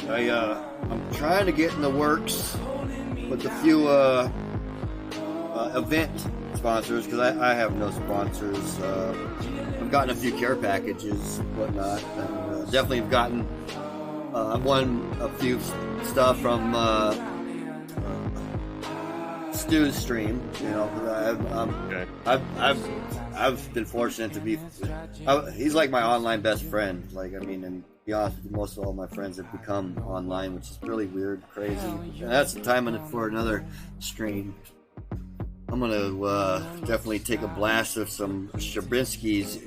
I'm trying to get in the works with a few event sponsors because I have no sponsors. I've gotten a few care packages, whatnot, and definitely have gotten. I've won a few stuff from Stu's stream. You know, I've been fortunate to be. He's like my online best friend. Like, I mean, and to be honest with you, most of all my friends have become online, which is really weird, crazy. And that's the time for another stream. I'm gonna definitely take a blast of some Shabrinsky's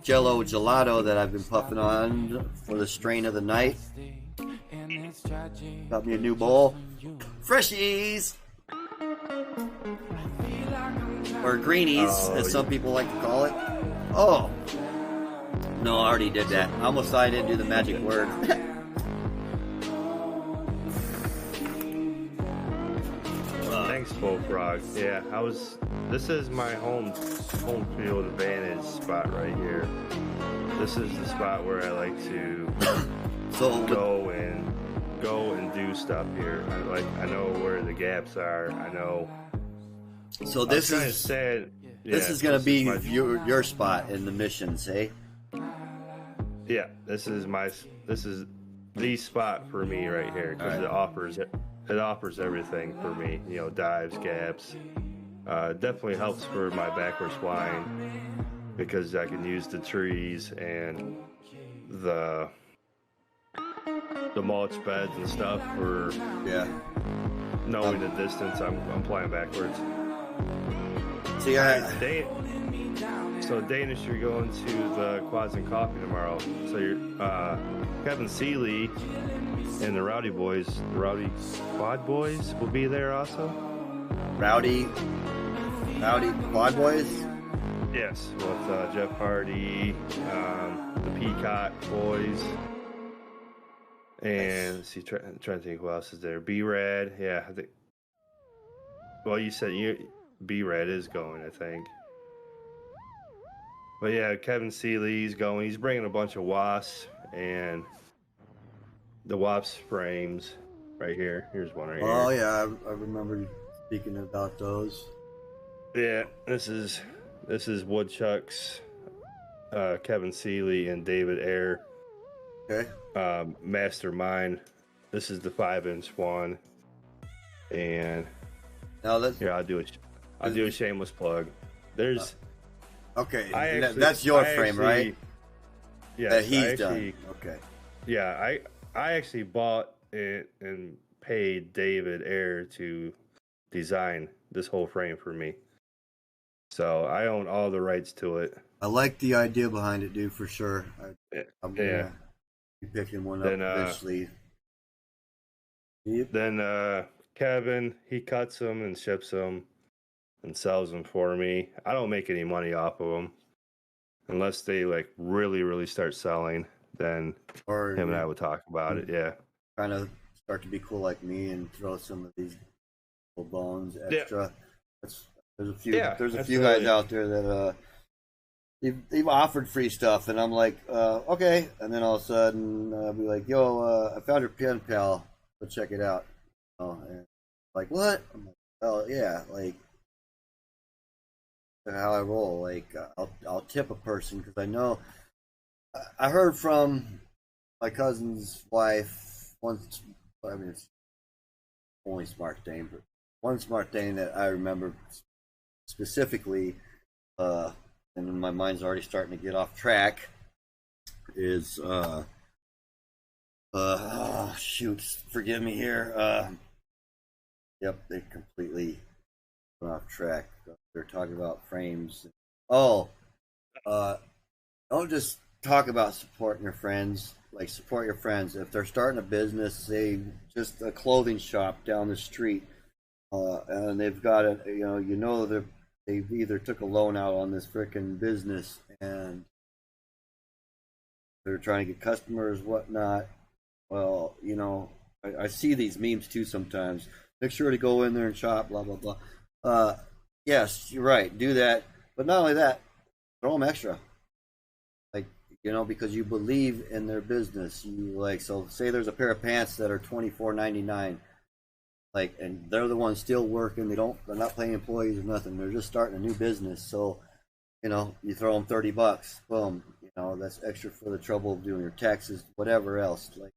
Jello Gelato that I've been puffing on for the strain of the night. Got me a new bowl. Freshies! Or greenies, as some people like to call it. Oh! No, I already did that. I almost thought I didn't do the magic word. Thanks, Bullfrog. Yeah, this is my home field advantage spot right here. This is the spot where I like to go and do stuff here. I know where the gaps are. I know. So this is going to be your spot in the missions, hey? Yeah, this is the spot for me right here because it offers everything for me. You know, dives, gaps. Definitely helps for my backwards flying because I can use the trees and the mulch beds and stuff for knowing the distance I'm flying backwards. See, So Danish, you're going to the Quads and Coffee tomorrow. So you're Kevin Seeley and the Rowdy Quad Boys will be there also. Rowdy Quad Boys? Yes, with Jeff Hardy, the Peacock Boys, and let's see, trying to think who else is there. B-Rad, yeah. Well, you said B-Rad is going, I think. But yeah, Kevin Seeley's going. He's bringing a bunch of wasps and the wasp frames right here. Here's one right here. Oh yeah, I remember speaking about those. Yeah, this is Woodchuck's, Kevin Seeley and David Ayer. Okay. Mastermind. This is the 5-inch one, and now I'll do a shameless plug. There's okay, that's your frame, right? Yeah, that he's done. Okay. Yeah, I actually bought it and paid David Ayer to design this whole frame for me. So I own all the rights to it. I like the idea behind it, dude, for sure. I'm gonna be picking one up eventually. Then Kevin, he cuts them and ships them and sells them for me. I don't make any money off of them unless they like really start selling. Then him and I would talk about it. Yeah, kind of start to be cool like me and throw some of these little bones extra. Yeah. There's a few guys out there that they've offered free stuff, and I'm like, okay. And then all of a sudden, I'll be like, yo, I found your pen pal. Go check it out. And like, what? I'm like, oh yeah, like how I roll. Like, I'll tip a person because I know. I heard from my cousin's wife once. I mean, it's only smart thing, but one smart thing that I remember specifically, and my mind's already starting to get off track, is shoot, forgive me here. Yep, they completely went off track. They're talking about frames. Don't just talk about supporting your friends. Like, support your friends. If they're starting a business, say just a clothing shop down the street, and they've got it, they've either took a loan out on this freaking business and they're trying to get customers, whatnot. Well, I see these memes too sometimes. Make sure to go in there and shop, blah, blah, blah. Yes, you're right. Do that. But not only that, throw them extra. Like, You know, because you believe in their business. You like, so say there's a pair of pants that are $24.99, like, and they're the ones still working. They're not paying employees or nothing. They're just starting a new business. So, you know, you throw them $30, boom. You know, that's extra for the trouble of doing your taxes, whatever else. Like,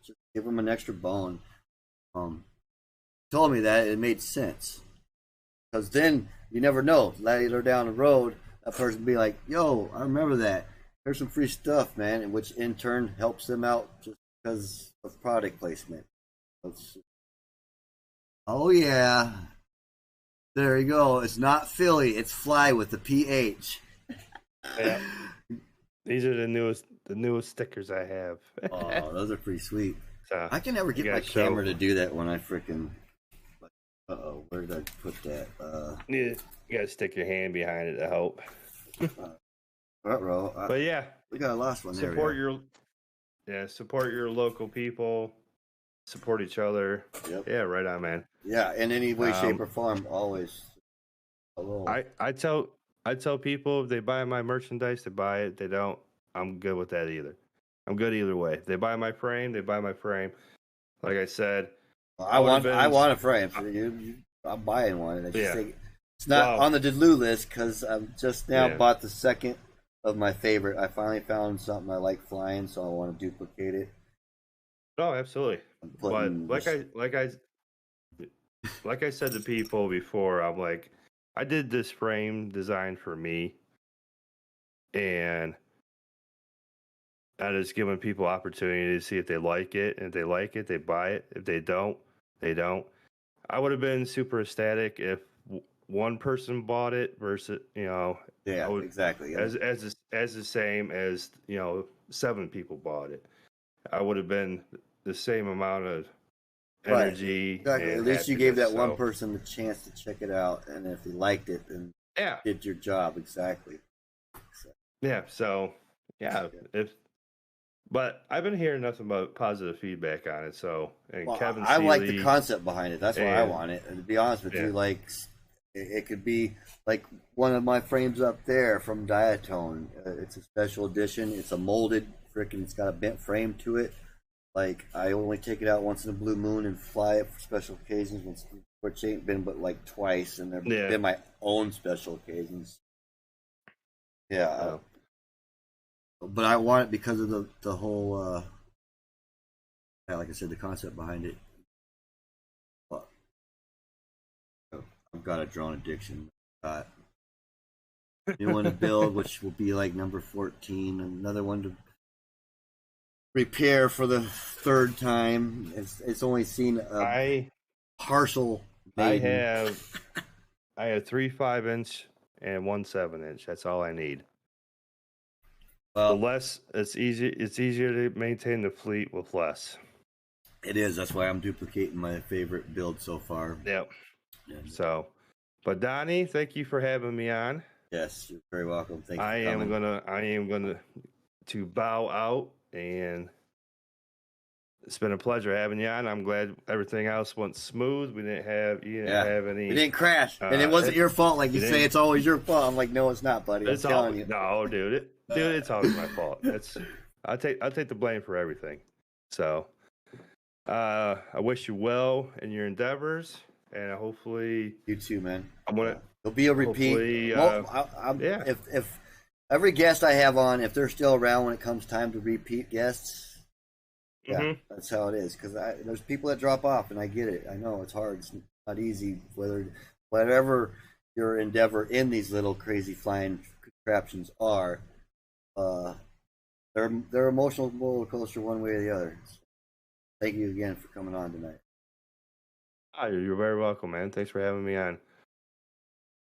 just give them an extra bone. Told me that it made sense, because then you never know. Later down the road, that person be like, "Yo, I remember that. Here's some free stuff, man," and which in turn helps them out just because of product placement. Oh yeah, there you go. It's not Philly, it's Fly with the PH. Yeah. These are the newest stickers I have. Oh, those are pretty sweet. So, I can never get my camera to do that when I freaking. Where did I put that? You gotta stick your hand behind it to help. But yeah, we got a last one. Support your local people. Support each other. Yep. Yeah, right on, man. Yeah, in any way, shape, or form, always. I tell people if they buy my merchandise, they buy it. They don't, I'm good with that either. I'm good either way. If they buy my frame, they buy my frame. Like I said, I want a frame. So I'm buying one. It's not on the Delu list because I've just now bought the second of my favorite. I finally found something I like flying, so I want to duplicate it. Oh, absolutely. But like I said to people before, I'm like, I did this frame design for me, and I just giving people opportunity to see if they like it. And if they like it, they buy it. If they don't, they don't. I would have been super ecstatic if one person bought it versus, exactly. As the same as 7 people bought it. I would have been the same amount of energy. Right. Exactly. And at least you gave that happiness, one person the chance to check it out, and if they liked it, then did your job exactly. Yeah. So but I've been hearing nothing but positive feedback on it. So, and Kevin, I like the concept behind it. That's why I want it. And to be honest with you, like, it could be like one of my frames up there from Diatone. It's a special edition. It's a molded it's got a bent frame to it. Like, I only take it out once in a blue moon and fly it for special occasions, which ain't been but like twice, and they've been my own special occasions. Yeah. But I want it because of the whole, like I said, the concept behind it. But I've got a drone addiction. New one to build, which will be like number 14. Another one to repair for the 3rd time. It's only seen a partial maiden. I have 3 5-inch and 1 7-inch. That's all I need. Well, the less it's easier to maintain the fleet with less. It is. That's why I'm duplicating my favorite build so far. Yep. So, but Donnie, thank you for having me on. Yes, you're very welcome. Thank you. I am gonna bow out, and it's been a pleasure having you on. I'm glad everything else went smooth. You didn't have any. We didn't crash, and it wasn't your fault. Like you say, it's always your fault. I'm like, no, it's not, buddy. I'm telling you. No, dude, it's always my fault. I'll take the blame for everything. So, I wish you well in your endeavors, and hopefully you too, man. There'll be a repeat. If every guest I have on, if they're still around when it comes time to repeat guests, that's how it is. Because there's people that drop off, and I get it. I know it's hard. It's not easy. Whatever your endeavor in these little crazy flying contraptions are, they're emotional roller coaster one way or the other. So, thank you again for coming on tonight. You're very welcome, man. Thanks for having me on.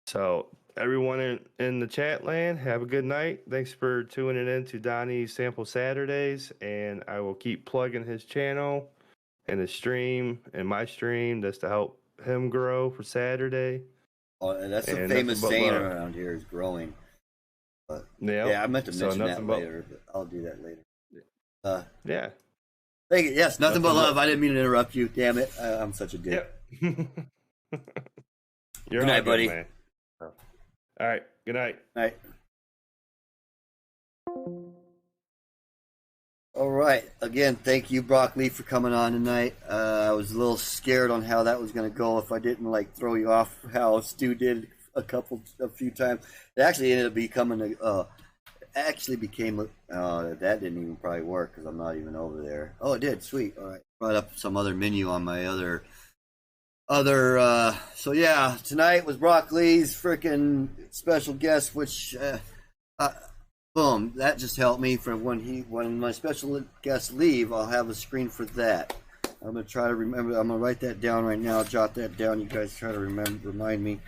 So, everyone in the chat land, have a good night. Thanks for tuning in to Donnie's Sample Saturdays, and I will keep plugging his channel and his stream and my stream just to help him grow for Saturday. Oh, and that's a famous saying around here, is growing. But I meant to mention that later, but I'll do that later. Thank you. Yes, nothing but love. I didn't mean to interrupt you. Damn it. I'm such a dick. Yep. Good night, buddy. Man. All right. Good night. Night. All right. Again, thank you, Broccoli, for coming on tonight. I was a little scared on how that was going to go if I didn't like throw you off how Stu did a few times. It actually ended up becoming that didn't even probably work because I'm not even over there. Oh, it did. Sweet. All right. Brought up some other menu on my other. So yeah, tonight was Broccoli's freaking special guest, which. Boom! That just helped me for when my special guests leave. I'll have a screen for that. I'm gonna try to remember. I'm gonna write that down right now. Jot that down. You guys try to remind me.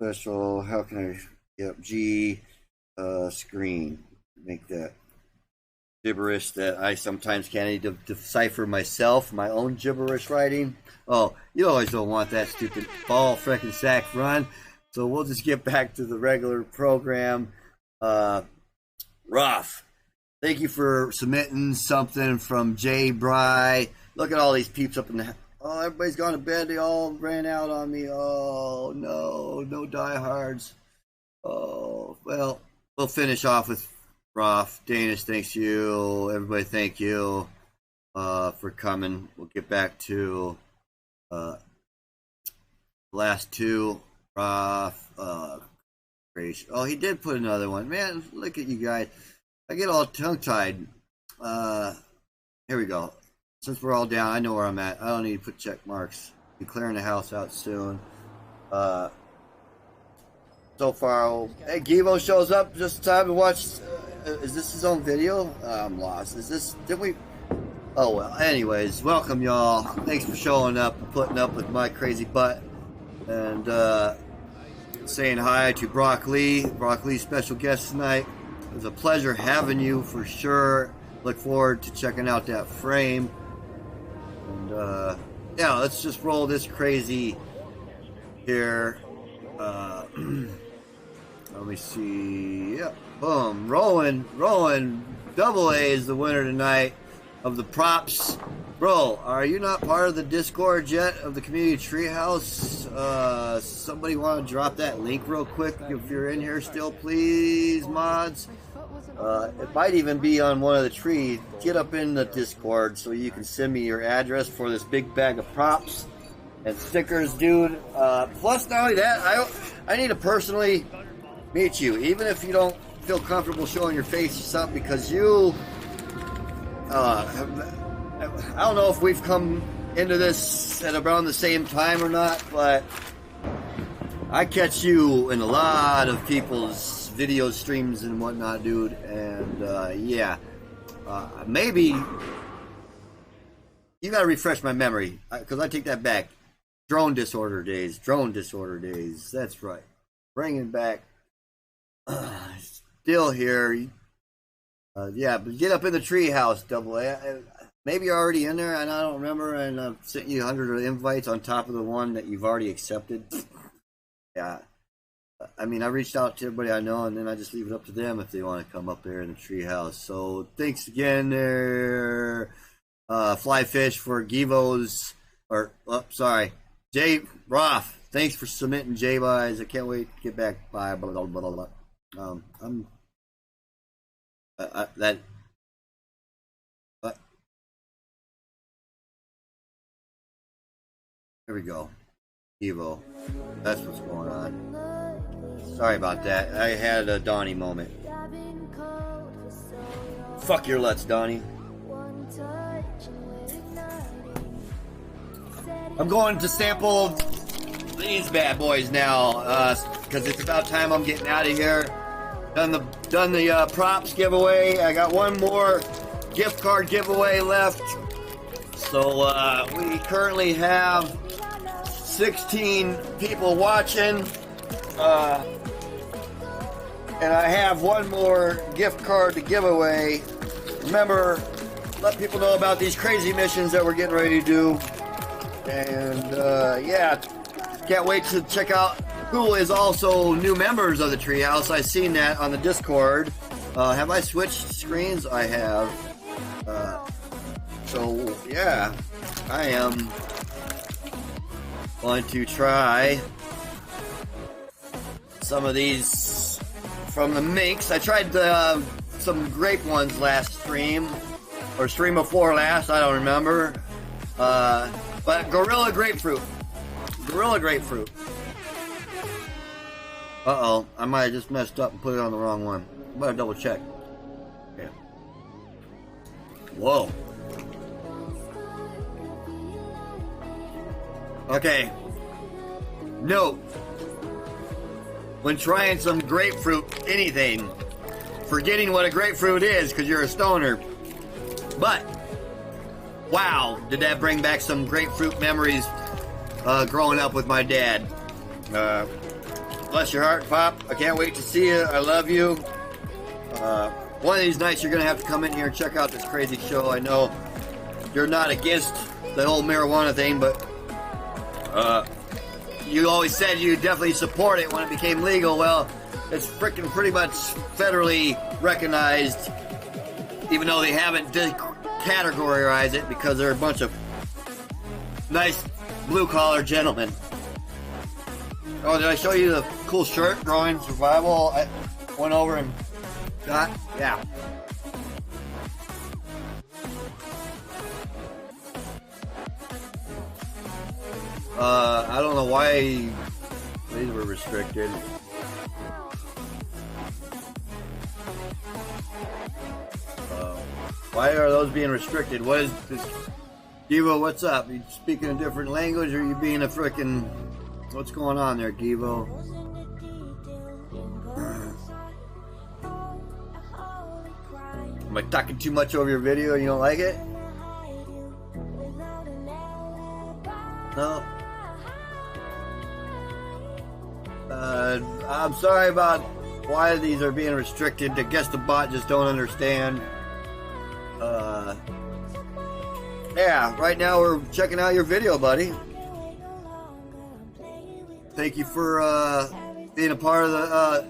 Special. How can I? Yep. Screen. Make that gibberish that I sometimes can't even decipher myself. My own gibberish writing. Oh, you always don't want that stupid ball frickin' sack run. So we'll just get back to the regular program. Ruff, thank you for submitting something from Jay Bry. Look at all these peeps up in the. Oh, everybody's gone to bed. They all ran out on me. Oh no diehards. Oh well, we'll finish off with Ruff. Danish, thanks you. Everybody, thank you for coming. We'll get back to last two. Ruff. Oh, he did put another one. Man, look at you guys. I get all tongue-tied. Here we go. Since we're all down, I know where I'm at. I don't need to put check marks. Be clearing the house out soon. So far, hey, Givo shows up just in time to watch. Is this his own video? I'm lost. Did we? Oh, well. Anyways, welcome, y'all. Thanks for showing up and putting up with my crazy butt. And, saying hi to Broccoli. Broccoli's special guest tonight. It was a pleasure having you for sure. Look forward to checking out that frame. And yeah, let's just roll this crazy here. Let me see. Yeah, boom. Rolling. Double A is the winner tonight of the props. Bro, are you not part of the Discord yet of the Community Treehouse? Somebody want to drop that link real quick if you're in here still, please, mods. It might even be on one of the trees. Get up in the Discord so you can send me your address for this big bag of props and stickers, dude. Plus, not only that, I need to personally meet you, even if you don't feel comfortable showing your face or something, because you... I don't know if we've come into this at around the same time or not, but I catch you in a lot of people's video streams and whatnot, dude. And yeah, maybe you gotta refresh my memory, because I take that back. Drone disorder days. That's right. Bringing back. Still here. Yeah, but get up in the treehouse, Double A. Maybe you're already in there, and I don't remember, and I've sent you 100 invites on top of the one that you've already accepted. Yeah. I mean, I reached out to everybody I know, and then I just leave it up to them if they want to come up there in the treehouse. So thanks again there, Flyfish, for Givo's, Jay Roth. Thanks for submitting J-Buys. I can't wait to get back by blah, blah, blah, blah, blah. Here we go. Evo. That's what's going on. Sorry about that. I had a Donnie moment. Fuck your Let's, Donnie. I'm going to sample these bad boys now, because it's about time I'm getting out of here. Done the props giveaway. I got one more gift card giveaway left. So we currently have 16 people watching, and I have one more gift card to give away. Remember, let people know about these crazy missions that we're getting ready to do. And yeah, can't wait to check out who is also new members of the Treehouse. I've seen that on the Discord. Have I switched screens? I have. So yeah, I am going to try some of these from the Minx. I tried some grape ones last stream, or stream before last, I don't remember. But Gorilla Grapefruit. Gorilla Grapefruit. Uh-oh, I might have just messed up and put it on the wrong one. I better double check. Okay. Whoa. Okay. Note, when trying some grapefruit anything, forgetting what a grapefruit is because you're a stoner. But, wow, did that bring back some grapefruit memories growing up with my dad. Bless your heart, Pop. I can't wait to see you. I love you. One of these nights you're going to have to come in here and check out this crazy show. I know you're not against the whole marijuana thing, but you always said you definitely support it when it became legal. Well, it's freaking pretty much federally recognized, even though they haven't categorized it because they're a bunch of nice blue-collar gentlemen. Oh, did I show you the cool shirt, Growing Survival? I went over and got, yeah. I don't know why these were restricted. Why are those being restricted? What is this? Givo, what's up? You speaking a different language, or are you being a frickin'... What's going on there, Givo? Am I talking too much over your video and you don't like it? No. I'm sorry about why these are being restricted. I guess the bot just don't understand. Yeah, right now we're checking out your video, buddy. Thank you for being a part of the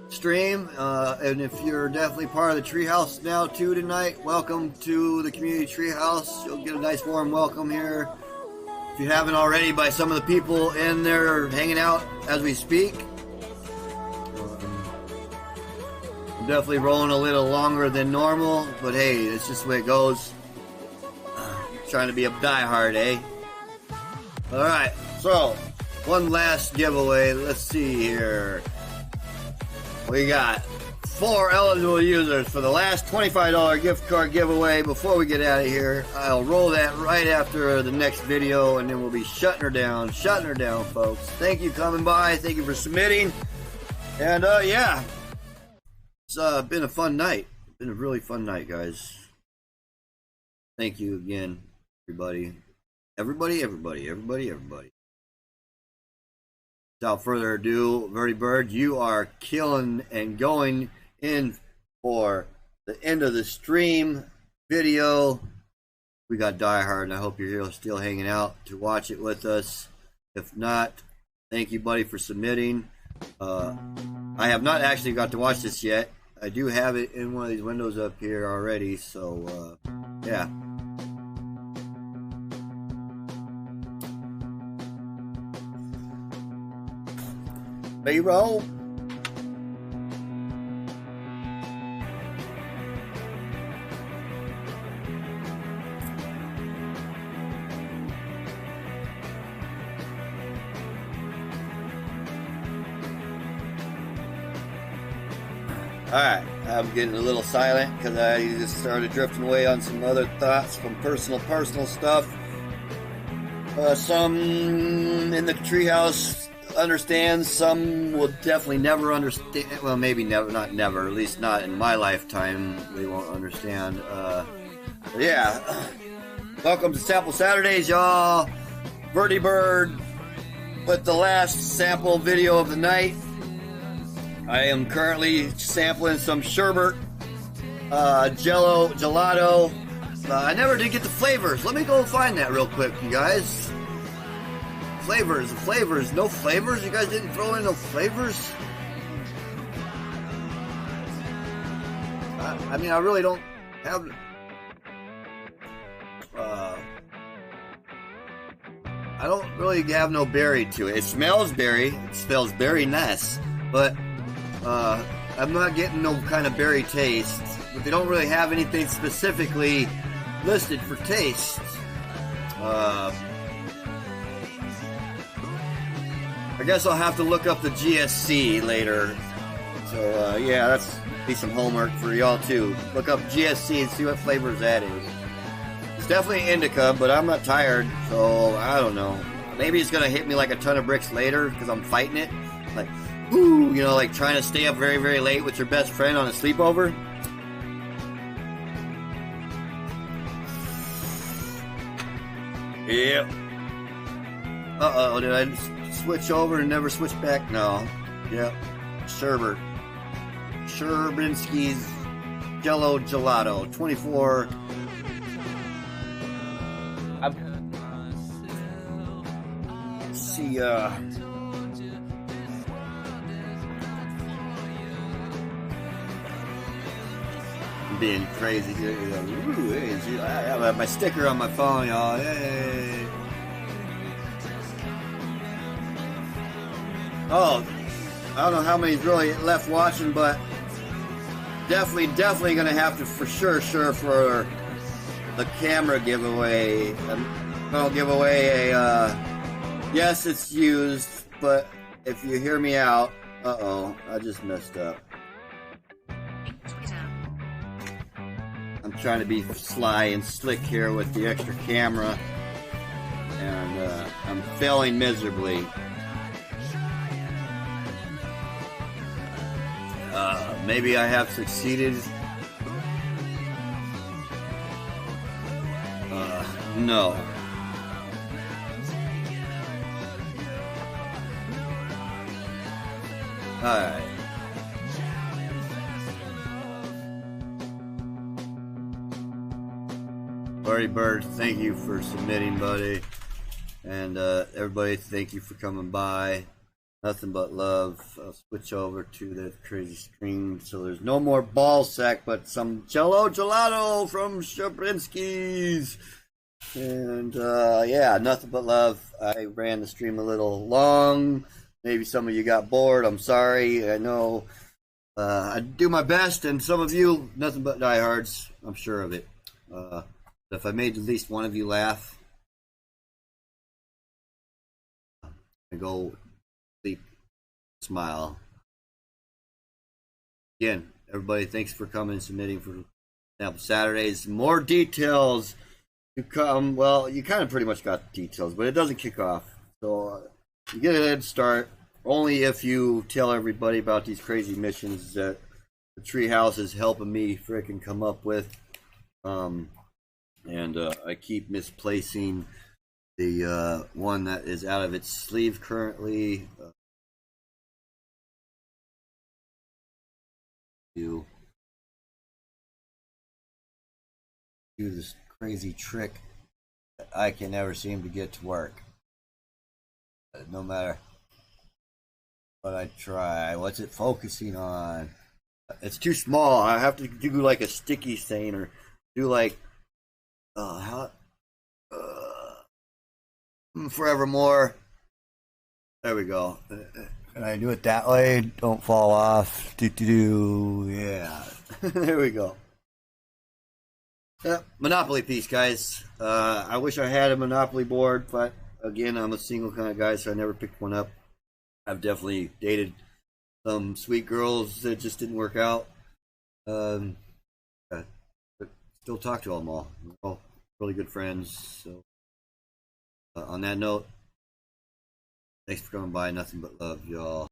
stream. And if you're definitely part of the Treehouse now too tonight, welcome to the Community Treehouse. You'll get a nice warm welcome here. If you haven't already, by some of the people in there hanging out as we speak. I'm definitely rolling a little longer than normal, but hey, it's just the way it goes. Trying to be a diehard, eh? Alright, so one last giveaway. Let's see here. We got 4 eligible users for the last $25 gift card giveaway. Before we get out of here, I'll roll that right after the next video, and then we'll be shutting her down, folks. Thank you for coming by. Thank you for submitting. And yeah, it's been a fun night. Been a really fun night, guys. Thank you again, everybody. Everybody. Without further ado, Verdi Bird, you are killing and going in for the end of the stream video. We got Die Hard, and I hope you're still hanging out to watch it with us. If not, thank you, buddy, for submitting. I have not actually got to watch this yet. I do have it in one of these windows up here already, so yeah. B-roll. Alright, I'm getting a little silent because I just started drifting away on some other thoughts from personal stuff. Some in the treehouse understand, some will definitely never understand. Well, maybe never, not never, at least not in my lifetime, they won't understand. Yeah, welcome to Sample Saturdays, y'all. Verdi Bird with the last sample video of the night. I am currently sampling some sherbet, jello, gelato. I never did get the flavors. Let me go find that real quick, you guys. Flavors. No flavors? You guys didn't throw in no flavors? I mean, I really don't have... I don't really have no berry to it. It smells berry. It smells very nice. But, I'm not getting no kind of berry taste, but they don't really have anything specifically listed for taste. I guess I'll have to look up the GSC later. So yeah, that's be some homework for y'all too. Look up GSC and see what flavors that is. It's definitely indica, but I'm not tired, so I don't know. Maybe it's gonna hit me like a ton of bricks later because I'm fighting it. Like, whoo, you know, like trying to stay up very, very late with your best friend on a sleepover. Yep. Uh-oh, did I switch over and never switch back? No. Yep. Sherbinski's Jello Gelato. 24. Let's see, I'm being crazy here. Ooh, hey, see, I have my sticker on my phone, y'all. Hey. Oh, I don't know how many's really left watching, but definitely gonna have to for sure for the camera giveaway. I'm gonna give away a yes, it's used, but if you hear me out, uh-oh, I just messed up. I'm trying to be sly and slick here with the extra camera, and I'm failing miserably. Maybe I have succeeded. No. Alright. Larry Bird, thank you for submitting, buddy. And everybody, thank you for coming by. Nothing but love. I'll switch over to the crazy screen so there's no more ball sack, but some Jello Gelato from Shabrinsky's. And yeah, nothing but love. I ran the stream a little long. Maybe some of you got bored. I'm sorry. I know I do my best, and some of you, nothing but diehards. I'm sure of it. If I made at least one of you laugh, I go sleep, smile. Again, everybody, thanks for coming and submitting for Saturdays. More details to come. Well, you kind of pretty much got the details, but it doesn't kick off. So you get a head start only if you tell everybody about these crazy missions that the Treehouse is helping me frickin' come up with. And I keep misplacing the one that is out of its sleeve currently. Do this crazy trick that I can never seem to get to work. No matter what I try. What's it focusing on? It's too small. I have to do like a sticky stain or do like Forevermore. There we go. Can I do it that way? Don't fall off. Yeah. There we go. Monopoly piece, guys. I wish I had a Monopoly board, but again, I'm a single kind of guy, so I never picked one up. I've definitely dated some sweet girls that just didn't work out. But still talk to them all. We're all really good friends. So on that note, thanks for coming by. Nothing but love, y'all.